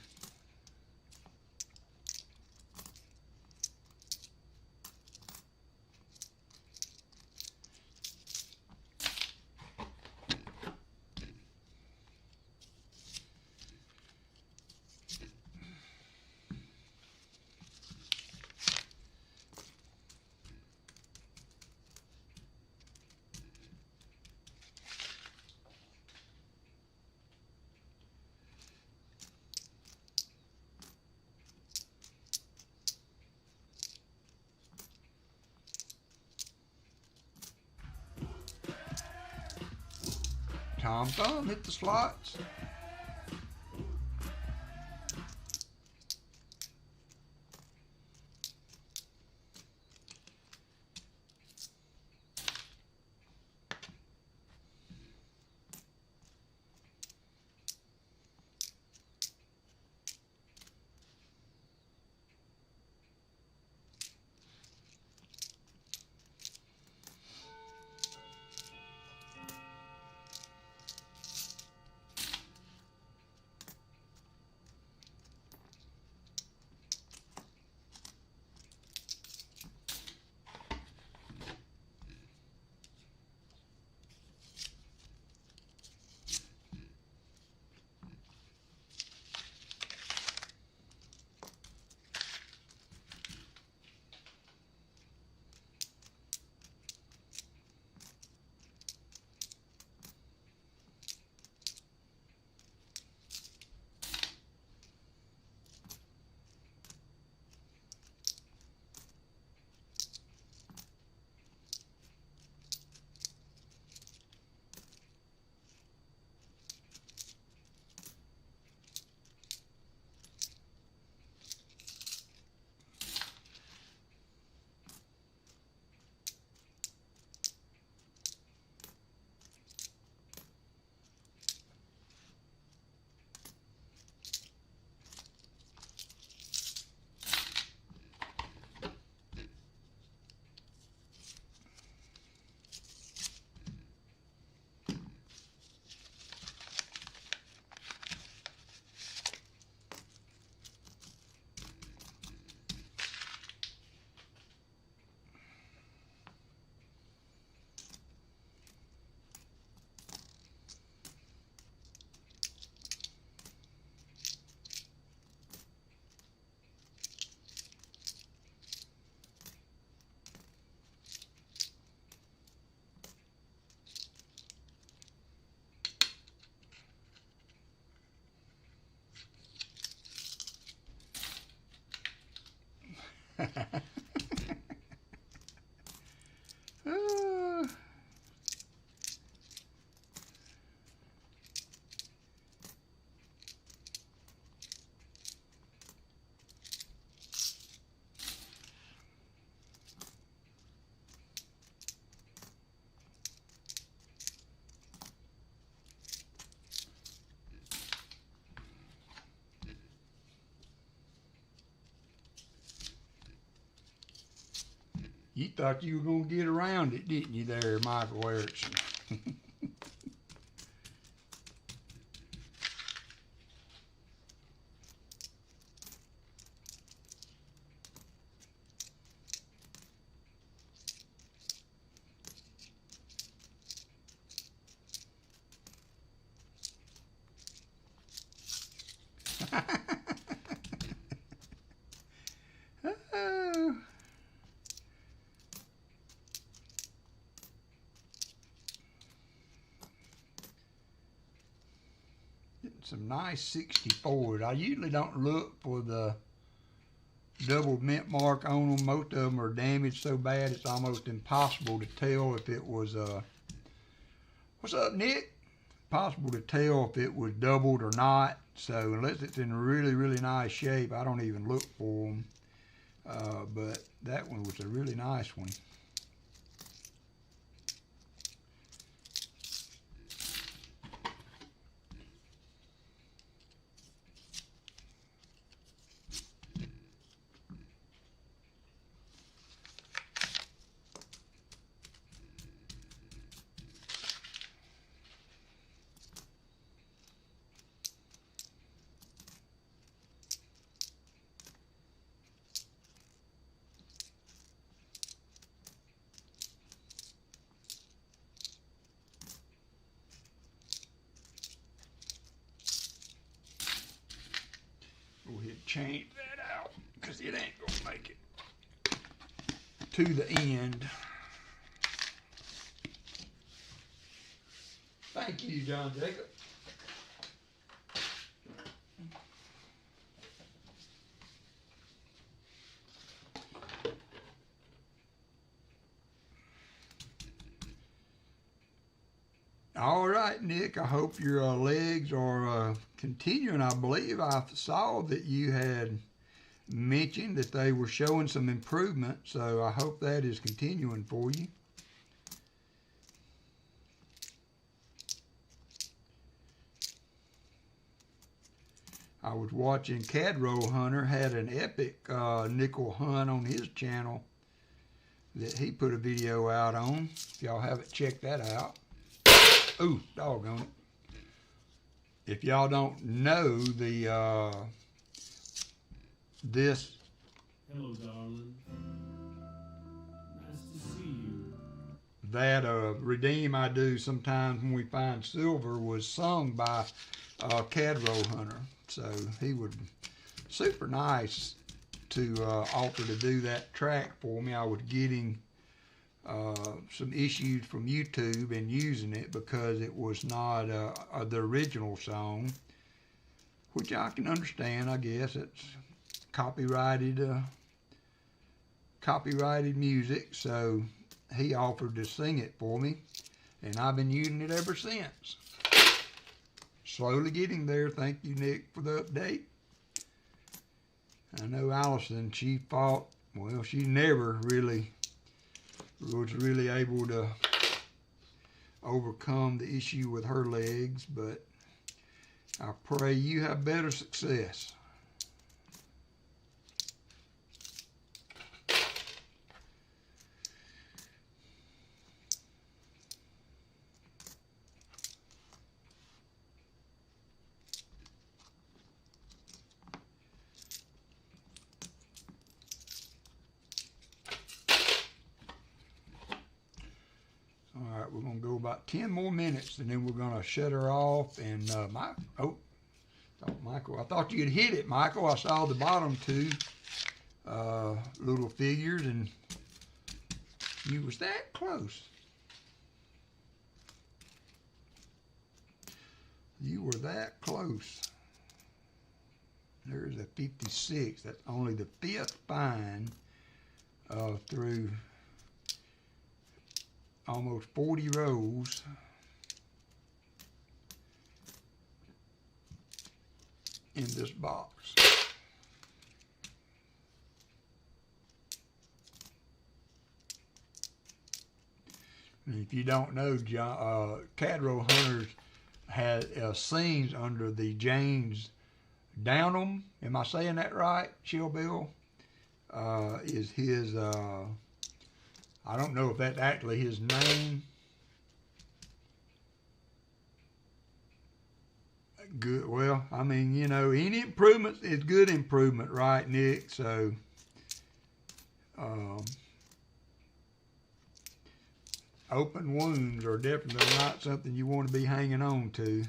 Tom Thumb hit the slots. You thought you were going to get around it, didn't you there, Michael Erickson? Some nice 64s. I usually don't look for the double mint mark on them. Most of them are damaged so bad it's almost impossible to tell if it was, what's up, Nick? Possible to tell if it was doubled or not. So unless it's in really, really nice shape, I don't even look for them. But that one was a really nice one. Go ahead and change that out because it ain't gonna make it to the end. Thank you, John Jacob. All right, Nick, I hope your legs are continuing. I believe I saw that you had mentioned that they were showing some improvement, so I hope that is continuing for you. I was watching Cadro Hunter had an epic nickel hunt on his channel that he put a video out on. If y'all haven't checked that out. Ooh, doggone it. If y'all don't know the this. Hello, darling. Nice to see you. That Redeem I Do Sometimes When We Find Silver was sung by Cadro Hunter. So he was super nice to offer to do that track for me. I was getting some issues from YouTube and using it because it was not the original song, which I can understand. I guess it's copyrighted music, so he offered to sing it for me, and I've been using it ever since. Slowly getting there. Thank you, Nick, for the update. I know Allison, she fought, well, she never really was really able to overcome the issue with her legs, but I pray you have better success. All right, we're going to go about 10 more minutes, and then we're going to shut her off. And Michael, I thought you'd hit it, Michael. I saw the bottom two little figures, and you was that close. You were that close. There's a 56. That's only the 5th find through almost 40 rows. In this box. And if you don't know, Cadro Hunters had scenes under the James Downham. Am I saying that right? Chill Bill is his. I don't know if that's actually his name. Good. Well, I mean, you know, any improvement is good improvement, right, Nick? So, open wounds are definitely not something you want to be hanging on to.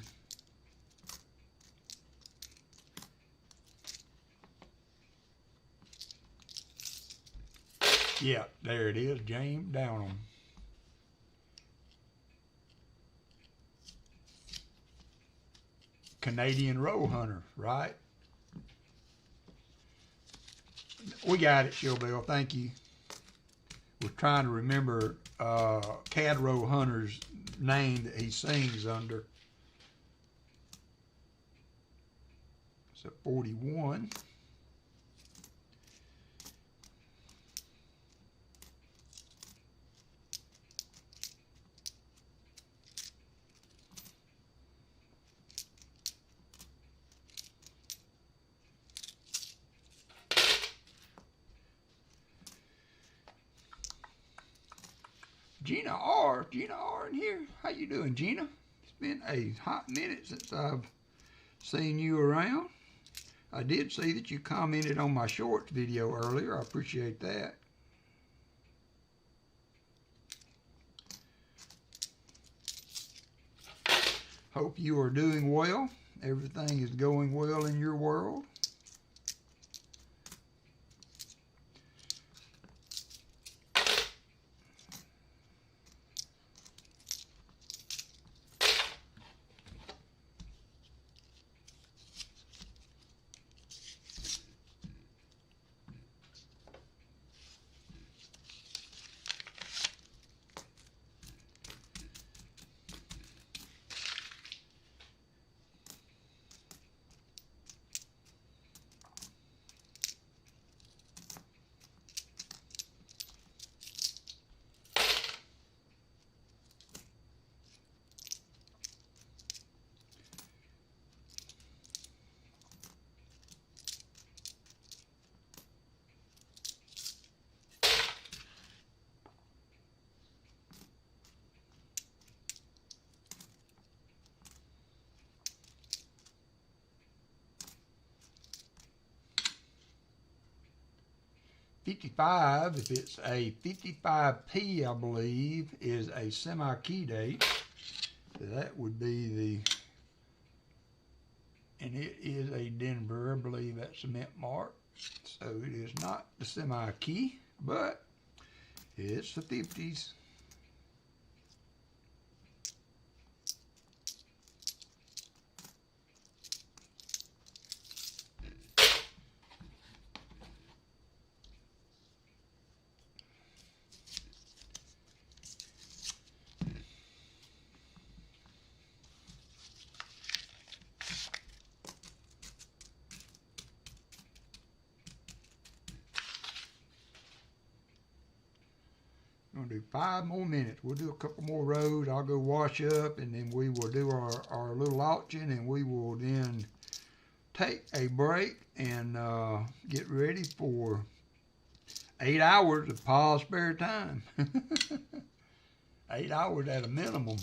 Yeah, there it is, James Downham. Canadian roe hunter, right? We got it, Showbell. Thank you. We're trying to remember Cadro Hunter's name that he sings under. So 41. Gina R in here. How you doing, Gina? It's been a hot minute since I've seen you around. I did see that you commented on my shorts video earlier. I appreciate that. Hope you are doing well. Everything is going well in your world. $55, if it's a 55p, I believe, is a semi-key date. So that would be the, and it is a Denver, I believe that's a mint mark. So it is not the semi-key, but it's the 50s. We're going to do 5 more minutes. We'll do a couple more rows. I'll go wash up, and then we will do our little auction, and we will then take a break and get ready for 8 hours of Pa's spare time. 8 hours at a minimum.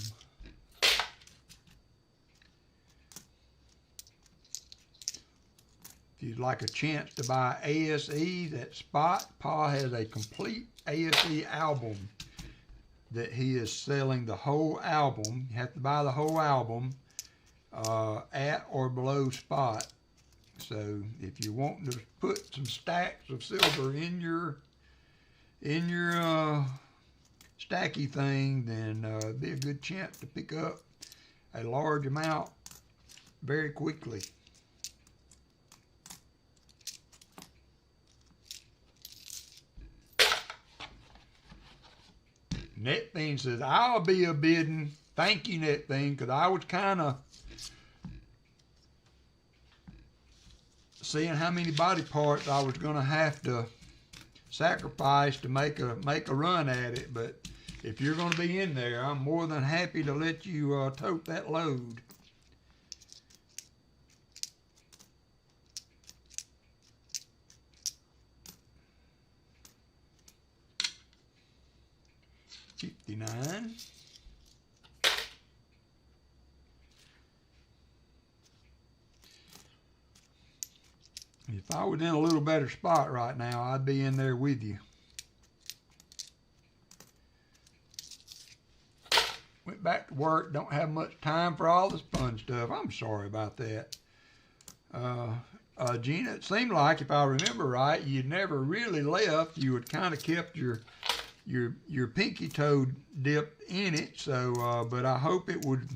If you'd like a chance to buy ASEs at Spot, Pa has a complete ASE album that he is selling, the whole album. You have to buy the whole album at or below Spot. So if you want to put some stacks of silver in your stacky thing, then it'd be a good chance to pick up a large amount very quickly. NetThing says, I'll be a bidding. Thank you, NetThing, because I was kind of seeing how many body parts I was going to have to sacrifice to make a run at it. But if you're going to be in there, I'm more than happy to let you tote that load. $59. If I was in a little better spot right now, I'd be in there with you. Went back to work, don't have much time for all this fun stuff. I'm sorry about that. Gina, it seemed like, if I remember right, you'd never really left. You had kind of kept your pinky toe dipped in it. So, but I hope it would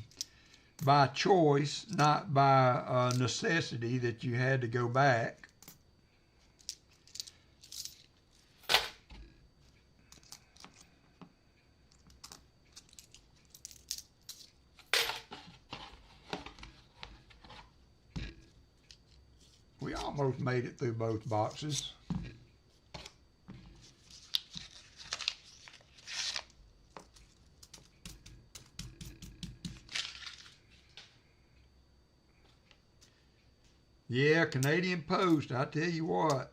by choice, not by necessity, that you had to go back. almost made it through both boxes. Yeah, Canadian Post, I tell you what.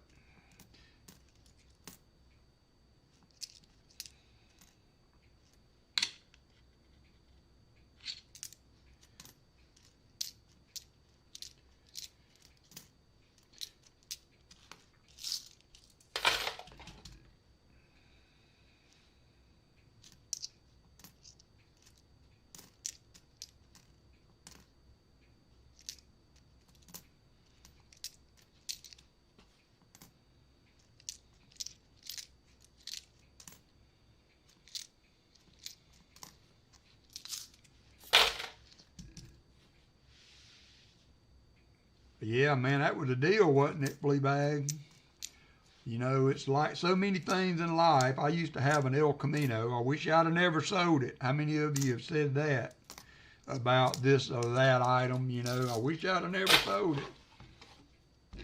Yeah, man, that was a deal, wasn't it, Fleabag? You know, it's like so many things in life. I used to have an El Camino. I wish I'd have never sold it. How many of you have said that about this or that item? You know, I wish I'd have never sold it.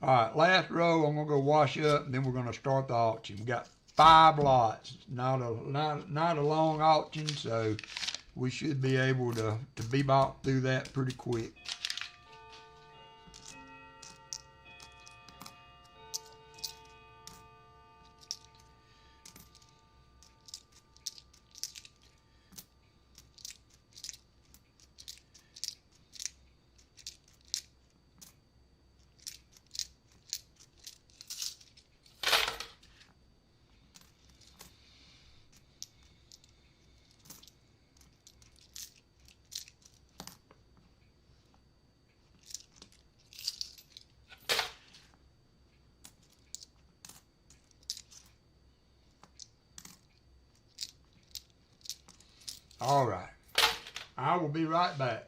All right, last row, I'm going to go wash up, and then we're going to start the auction. We got 5 lots. Not a long auction, so we should be able to bebop through that pretty quick. All right. I will be right back.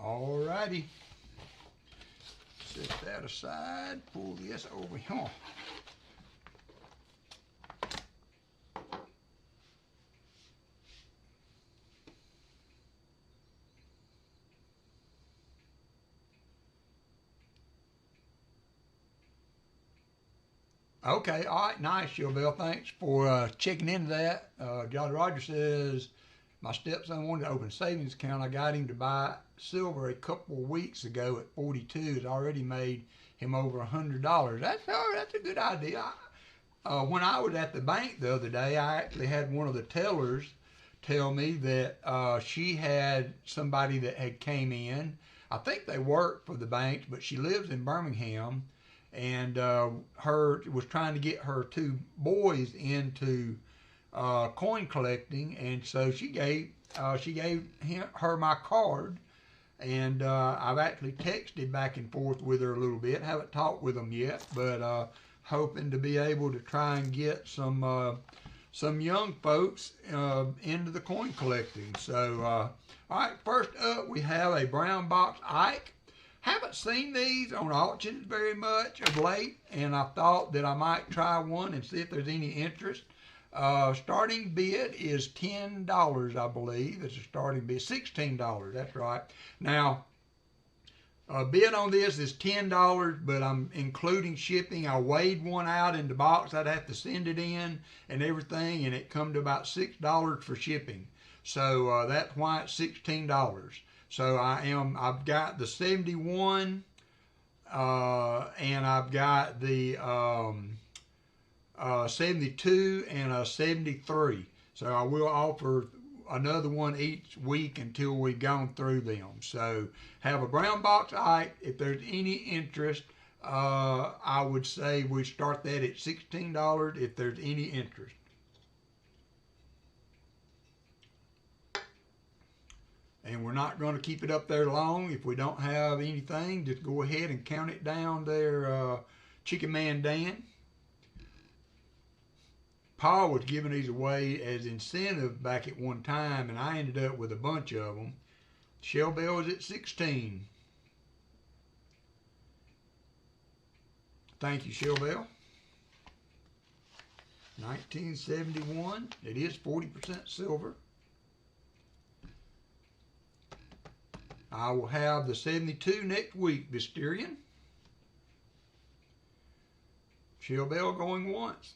All righty. Set that aside. Pull this over here. Okay, all right, nice, Bill. Thanks for checking into that. Jolly Roger says, my stepson wanted to open a savings account. I got him to buy silver a couple of weeks ago at 42. It's already made him over $100. That's a good idea. When I was at the bank the other day, I actually had one of the tellers tell me that she had somebody that had came in. I think they worked for the bank, but she lives in Birmingham, and her was trying to get her two boys into coin collecting, and so she gave her my card, and I've actually texted back and forth with her a little bit. Haven't talked with them yet, but hoping to be able to try and get some young folks into the coin collecting. So, all right, first up we have a brown box Ike. Haven't seen these on auctions very much of late, and I thought that I might try one and see if there's any interest. Starting bid is $10, I believe. It's a starting bid, $16. That's right. Now, bid on this is $10, but I'm including shipping. I weighed one out in the box. I'd have to send it in and everything, and it come to about $6 for shipping. So that's why it's $16. So I've got the 71, and I've got the 72 and a 73. So I will offer another one each week until we've gone through them. So have a brown box Ike. If there's any interest, I would say we start that at $16 if there's any interest. And we're not going to keep it up there long. If we don't have anything, just go ahead and count it down there, Chicken Man Dan. Paul was giving these away as incentive back at one time, and I ended up with a bunch of them. Shell Bell was at 16. Thank you, Shell Bell. 1971. It is 40% silver. I will have the 72 next week, Visterian. Shell Bell going once.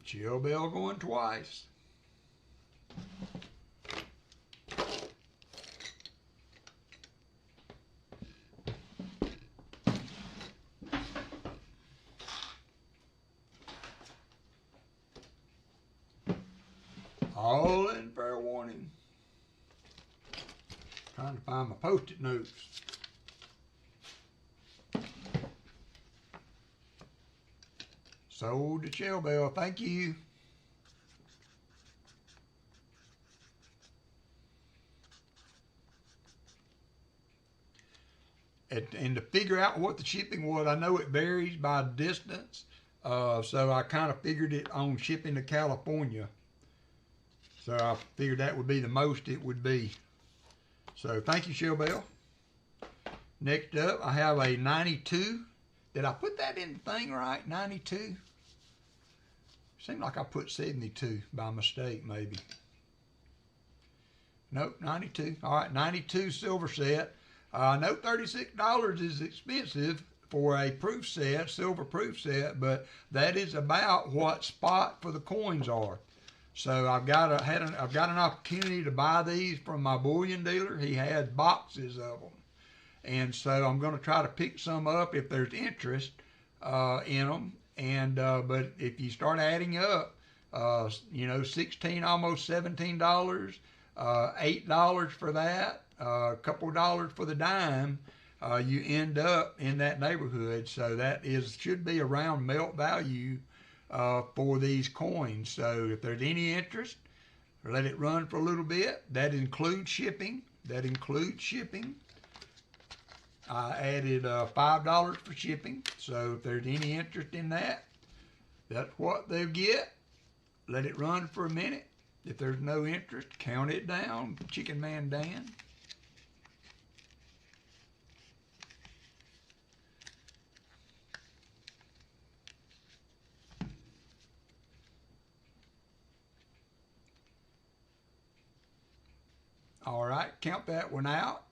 Shell Bell going twice. All in fair warning. Trying to find my post-it notes. Sold to Shell Bell. Thank you. And to figure out what the shipping was, I know it varies by distance. So I kind of figured it on shipping to California. So I figured that would be the most it would be. So thank you, Shell Bell. Next up, I have a 92. Did I put that in the thing right? 92? Seemed like I put 72 by mistake, maybe. Nope, 92. All right, 92 silver set. I know $36 is expensive for a proof set, silver proof set, but that is about what spot for the coins are. So I've got an opportunity to buy these from my bullion dealer. He had boxes of them, and so I'm going to try to pick some up if there's interest in them. And but if you start adding up, you know, $16, almost $17, $8 for that, a couple dollars for the dime, you end up in that neighborhood. So that should be around melt value for these coins. So if there's any interest, let it run for a little bit. That includes shipping. I added $5 for shipping. So if there's any interest in that, that's what they'll get. Let it run for a minute. If there's no interest, count it down. Chicken Man Dan. All right, count that one out.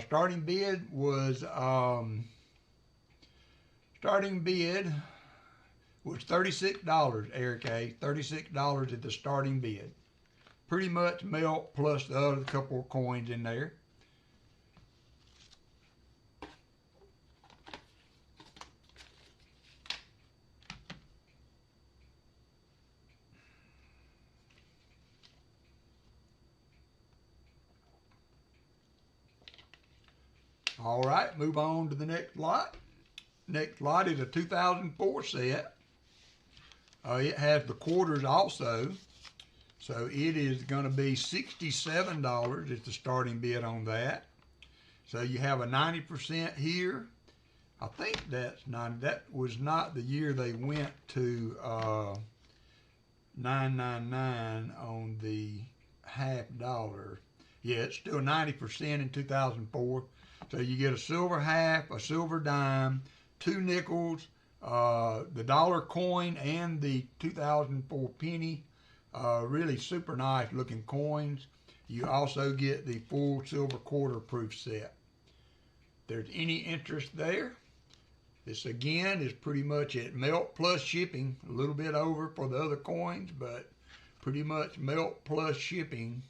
Starting bid was $36, Eric A. $36 at the starting bid. pretty much melt plus the other couple of coins in there. All right, move on to the next lot. Next lot is a 2004 set. It has the quarters also. So it is going to be $67 is the starting bid on that. So you have a 90% here. I think that's 90. That was not the year they went to $9.99 on the $50. Yeah, it's still 90% in 2004. So you get a silver half, a silver dime, 2 nickels, the dollar coin, and the 2004 penny. Really super nice looking coins. You also get the full silver quarter proof set. If there's any interest there, this again is pretty much at melt plus shipping, a little bit over for the other coins, but pretty much melt plus shipping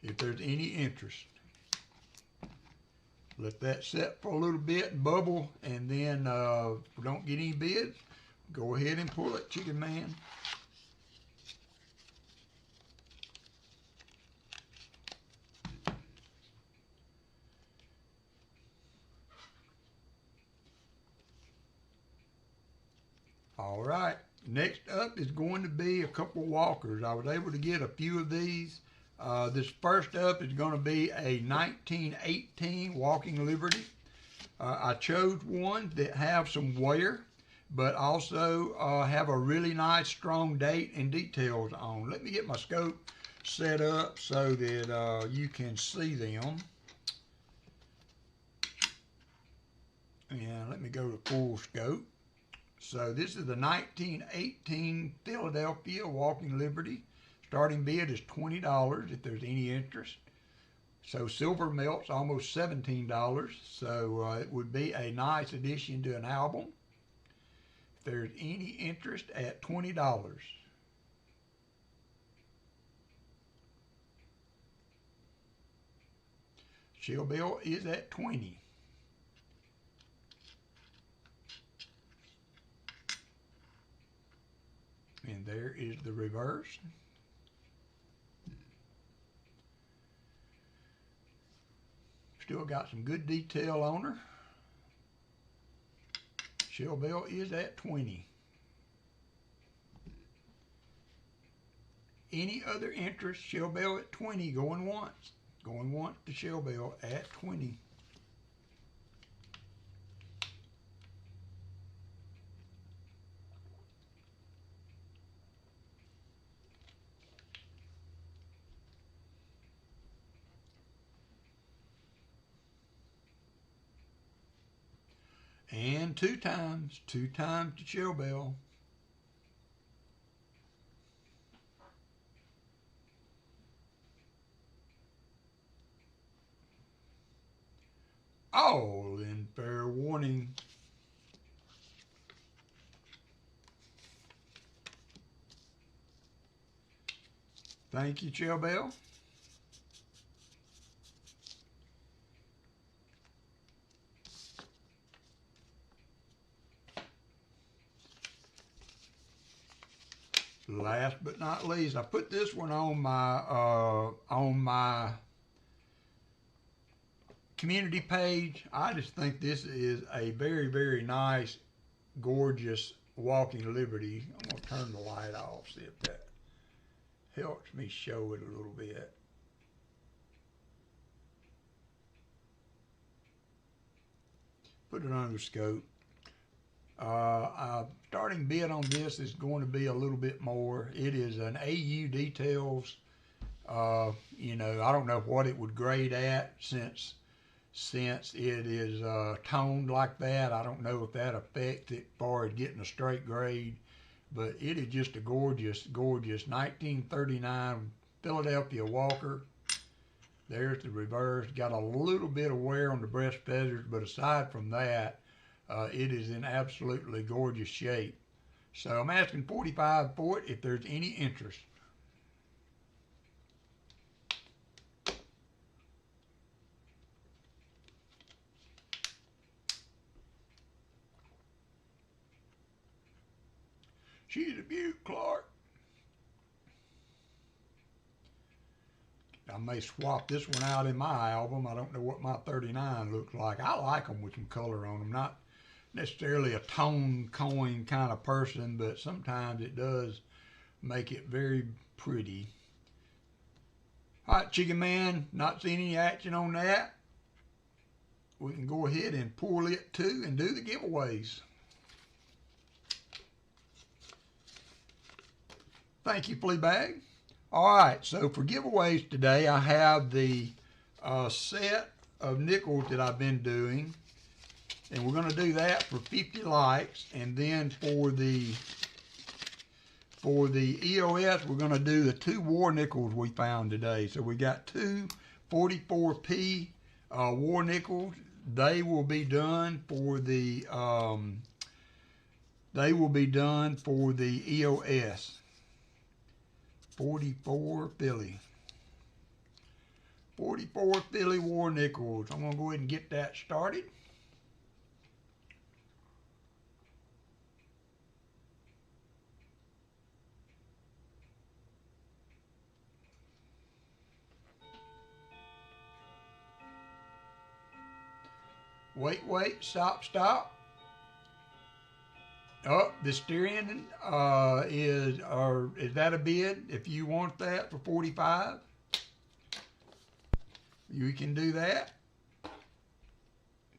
if there's any interest. Let that set for a little bit and bubble, and then if we don't get any bids, go ahead and pull it, Chicken Man. All right, next up is going to be a couple walkers. I was able to get a few of these. This first up is going to be a 1918 Walking Liberty. I chose ones that have some wear, but also have a really nice strong date and details on. Let me get my scope set up so that you can see them. And let me go to full scope. So this is the 1918 Philadelphia Walking Liberty. Starting bid is $20 if there's any interest. So silver melts almost $17. So it would be a nice addition to an album. If there's any interest at $20. Shield bill is at $20. And there is the reverse. Still got some good detail on her. Shell bell is at $20. Any other interest, shell bell at $20, going once. Going once to shell bell at $20. And two times to shell bell. All in fair warning. Thank you, shell bell. Last but not least, I put this one on my community page. I just think this is a very, very nice, gorgeous Walking Liberty. I'm going to turn the light off, see if that helps me show it a little bit. Put it under scope. Starting bid on this is going to be a little bit more. It is an AU details. You know, I don't know what it would grade at since it is toned like that. I don't know if that affects it as far as getting a straight grade, but it is just a gorgeous, gorgeous 1939 Philadelphia Walker. There's the reverse. Got a little bit of wear on the breast feathers, but aside from that, it is in absolutely gorgeous shape. So I'm asking $45 for it if there's any interest. She's a beaut, Clark. I may swap this one out in my album. I don't know what my 39 looks like. I like them with some color on them. Not necessarily a tone coin kind of person, but sometimes it does make it very pretty. All right, Chicken Man, not seeing any action on that. We can go ahead and pull it too and do the giveaways. Thank you, Fleabag. All right, so for giveaways today, I have the set of nickels that I've been doing, and we're going to do that for 50 likes. And then for the EOS, we're going to do the 2 war nickels we found today. So we got 2 44p war nickels. They will be done for the EOS. 44 Philly. 44 Philly war nickels. I'm going to go ahead and get that started. Wait, stop. Oh, the steering is that a bid? If you want that for 45, you can do that.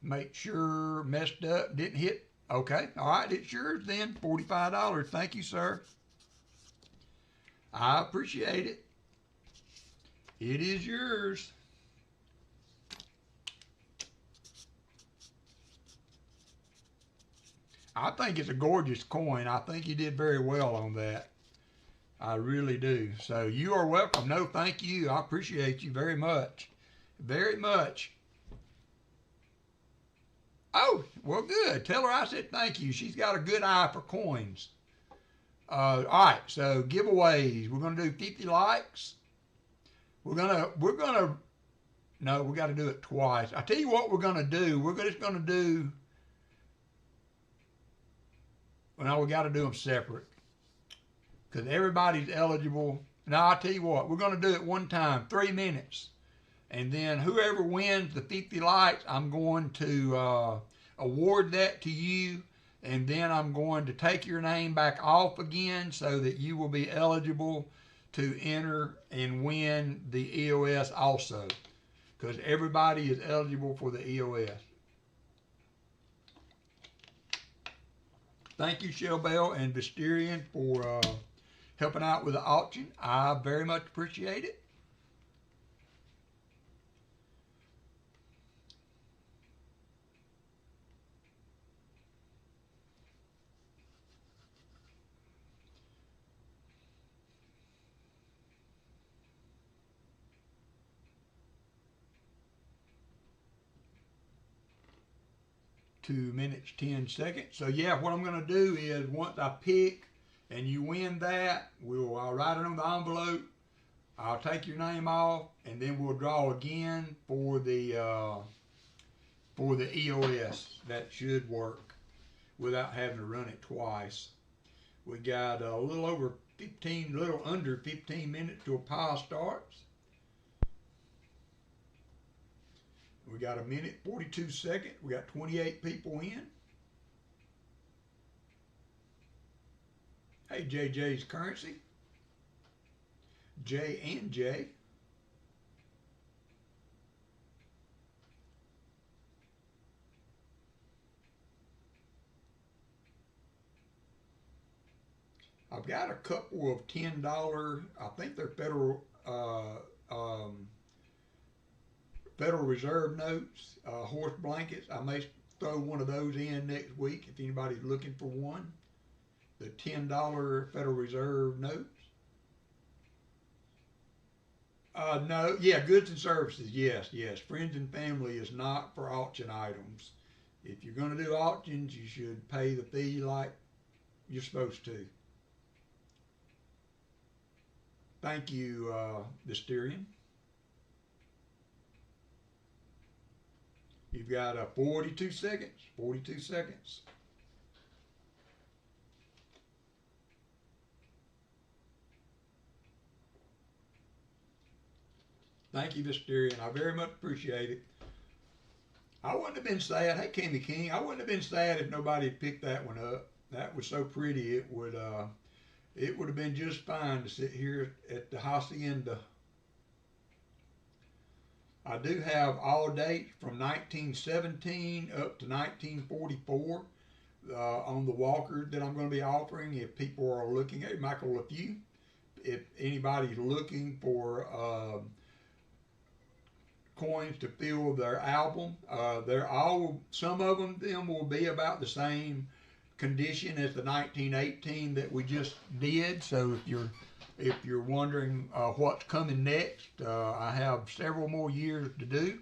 Make sure messed up, didn't hit. Okay, all right, it's yours then. $45. Thank you, sir. I appreciate it. It is yours. I think it's a gorgeous coin. I think you did very well on that. I really do. So you are welcome. No, thank you. I appreciate you very much. Very much. Oh, well, good. Tell her I said thank you. She's got a good eye for coins. All right, so giveaways. We're going to do 50 likes. No, we got to do it twice. I tell you what we're going to do. We're just going to do, well, we got to do them separate because everybody's eligible. Now, I'll tell you what, we're going to do it one time, 3 minutes. And then whoever wins the 50 likes, I'm going to award that to you. And then I'm going to take your name back off again so that you will be eligible to enter and win the EOS also. Because everybody is eligible for the EOS. Thank you, Shell Bell and Visterian, for helping out with the auction. I very much appreciate it. Two minutes, 10 seconds. So yeah, what I'm going to do is once I pick and you win that, I'll write it on the envelope. I'll take your name off, and then we'll draw again for the EOS. That should work without having to run it twice. We got a little under 15 minutes till pile starts. We got 1 minute, 42 seconds. We got 28 people in. Hey, JJ's Currency. J and J. I've got a couple of $10, I think they're Federal Reserve notes, horse blankets. I may throw one of those in next week if anybody's looking for one. The $10 Federal Reserve notes. No, yeah, goods and services, yes. Friends and family is not for auction items. If you're going to do auctions, you should pay the fee like you're supposed to. Thank you, Visterian. You've got 42 seconds. 42 seconds. Thank you, Mysterian. I very much appreciate it. I wouldn't have been sad. Hey, Kimmy King, I wouldn't have been sad if nobody had picked that one up. That was so pretty. It would have been just fine to sit here at the hacienda. I do have all dates from 1917 up to 1944 on the walkers that I'm going to be offering. If people are looking at Michael, if anybody's looking for coins to fill their album, some of them will be about the same condition as the 1918 that we just did. So if you're wondering what's coming next, I have several more years to do,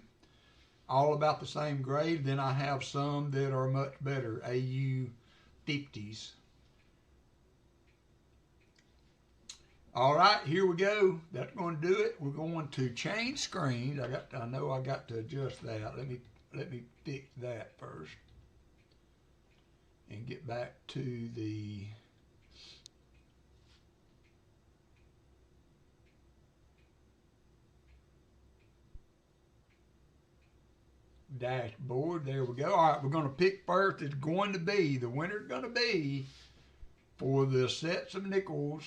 all about the same grade. Then I have some that are much better, AU 50s. All right, here we go. That's going to do it. We're going to change screens. I know I got to adjust that. Let me fix that first and get back to the dashboard. There we go. All right, we're going to pick first. It's going to be, the winner's going to be for the sets of nickels.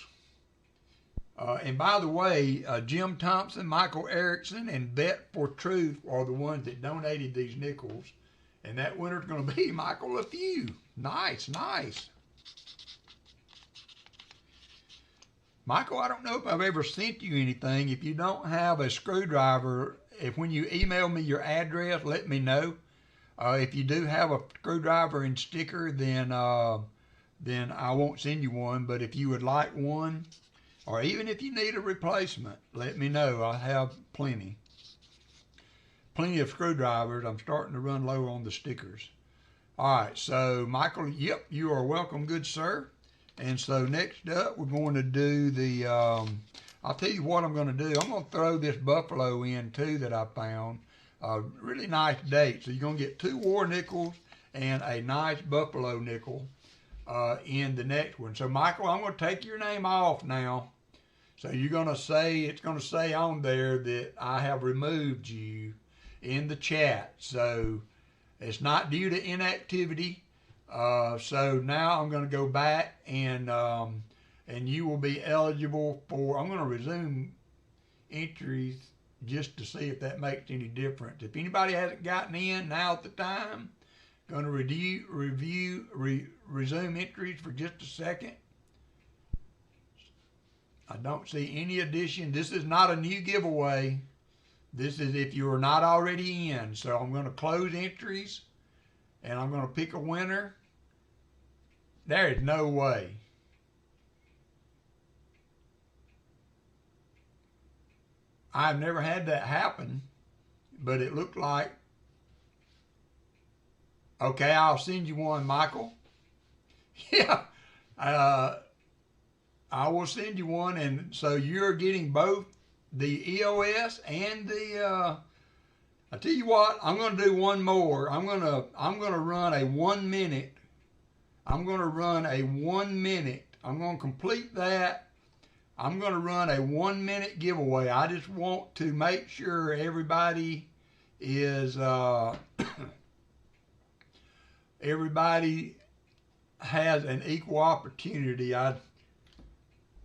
And by the way, Jim Thompson, Michael Erickson, and Bet for Truth are the ones that donated these nickels. And that winner's going to be Michael LaFew. Nice, nice. Michael, I don't know if I've ever sent you anything. If you don't have a screwdriver, when you email me your address, let me know. If you do have a screwdriver and sticker, then I won't send you one. But if you would like one, or even if you need a replacement, let me know. I have plenty of screwdrivers. I'm starting to run low on the stickers. All right, so Michael, yep, you are welcome, good sir. And so next up, we're going to do the, I'll tell you what I'm going to do. I'm going to throw this buffalo in too that I found. Really nice date. So you're going to get 2 war nickels and a nice buffalo nickel in the next one. So Michael, I'm going to take your name off now. So you're going to say, it's going to say on there that I have removed you in the chat. So it's not due to inactivity. So now I'm going to go back and you will be eligible for, I'm going to resume entries just to see if that makes any difference. If anybody hasn't gotten in, now's the time. Going to resume entries for just a second. I don't see any addition. This is not a new giveaway. This is if you are not already in. So I'm going to close entries and I'm going to pick a winner. There is no way. I've never had that happen, but it looked like, okay, I'll send you one, Michael. Yeah, I will send you one, and so you're getting both the EOS and the, I tell you what, I'm going to do one more. I'm going to run a 1 minute. I'm going to run a 1 minute. I'm going to complete that. I'm going to run a 1 minute giveaway. I just want to make sure everybody is, everybody has an equal opportunity.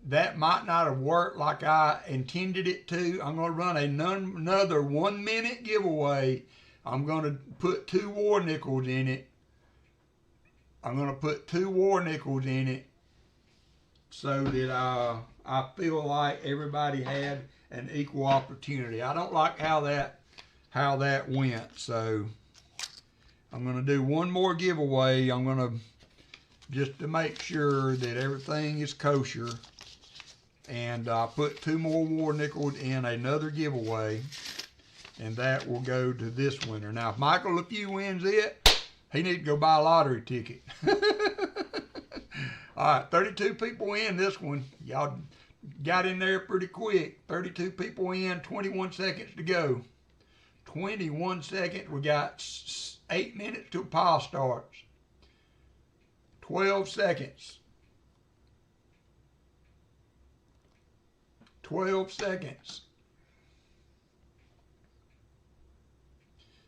That might not have worked like I intended it to. I'm going to run another 1 minute giveaway. I'm going to put 2 war nickels in it. I'm going to put 2 war nickels in it so that I feel like everybody had an equal opportunity. I don't like how that went. So I'm going to do one more giveaway. I'm going to, just to make sure that everything is kosher. And I put 2 more war nickels in another giveaway, and that will go to this winner. Now, if Michael LaFew wins it, he needs to go buy a lottery ticket. All right, 32 people in this one. Y'all got in there pretty quick. 32 people in, 21 seconds to go. 21 seconds. We got 8 minutes till pile starts. 12 seconds. 12 seconds.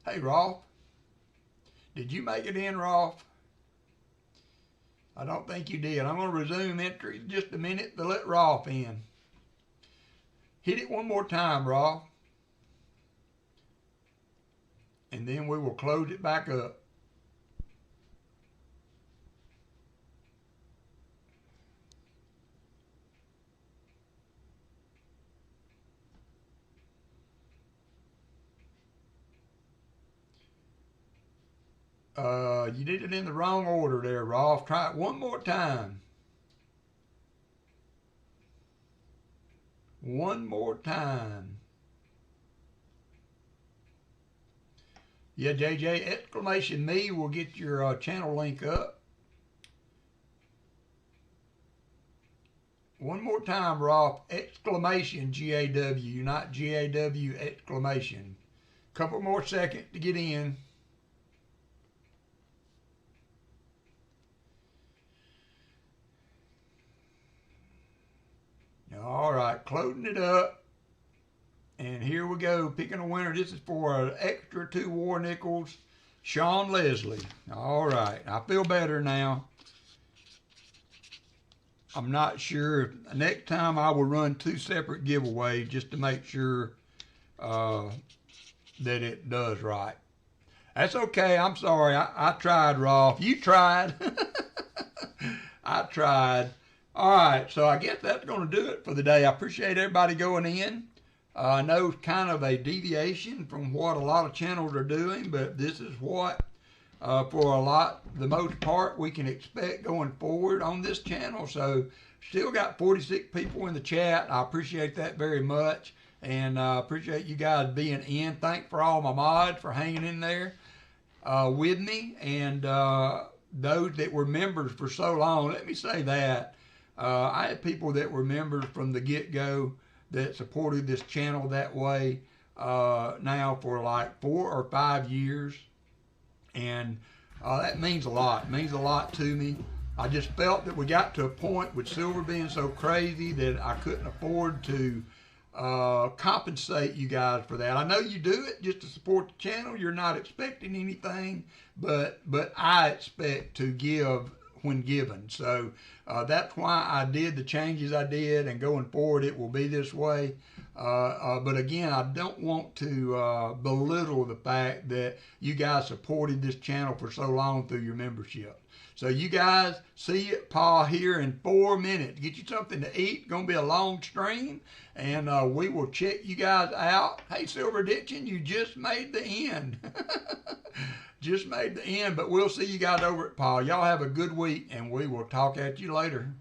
Hey, Rolf. Did you make it in, Rolf? I don't think you did. I'm going to resume entry in just a minute to let Rolf in. Hit it one more time, Rolf. And then we will close it back up. You did it in the wrong order there, Rolf. Try it one more time. One more time. Yeah, JJ, exclamation me will get your channel link up. One more time, Rolf. Exclamation GAW, not GAW, exclamation. Couple more seconds to get in. All right, closing it up. And here we go, picking a winner. This is for an extra 2 war nickels, Sean Leslie. All right, I feel better now. I'm not sure. Next time I will run 2 separate giveaways just to make sure that it does right. That's okay. I'm sorry. I tried, Rolf. You tried. I tried. All right, so I guess that's going to do it for the day. I appreciate everybody going in. I know it's kind of a deviation from what a lot of channels are doing, but this is what, for the most part, we can expect going forward on this channel. So, still got 46 people in the chat. I appreciate that very much, and I appreciate you guys being in. Thanks for all my mods for hanging in there with me, and those that were members for so long. Let me say that. I had people that were members from the get-go that supported this channel that way now for like 4 or 5 years. And that means a lot. It means a lot to me. I just felt that we got to a point with silver being so crazy that I couldn't afford to compensate you guys for that. I know you do it just to support the channel. You're not expecting anything, but I expect to give when given. So that's why I did the changes I did, and going forward it will be this way. But again, I don't want to belittle the fact that you guys supported this channel for so long through your membership. So you guys, see you, Pa, here in 4 minutes. Get you something to eat. Going to be a long stream, and we will check you guys out. Hey, Silver Ditchin, you just made the end. Just made the end, but we'll see you guys over at Pa. Y'all have a good week, and we will talk at you later.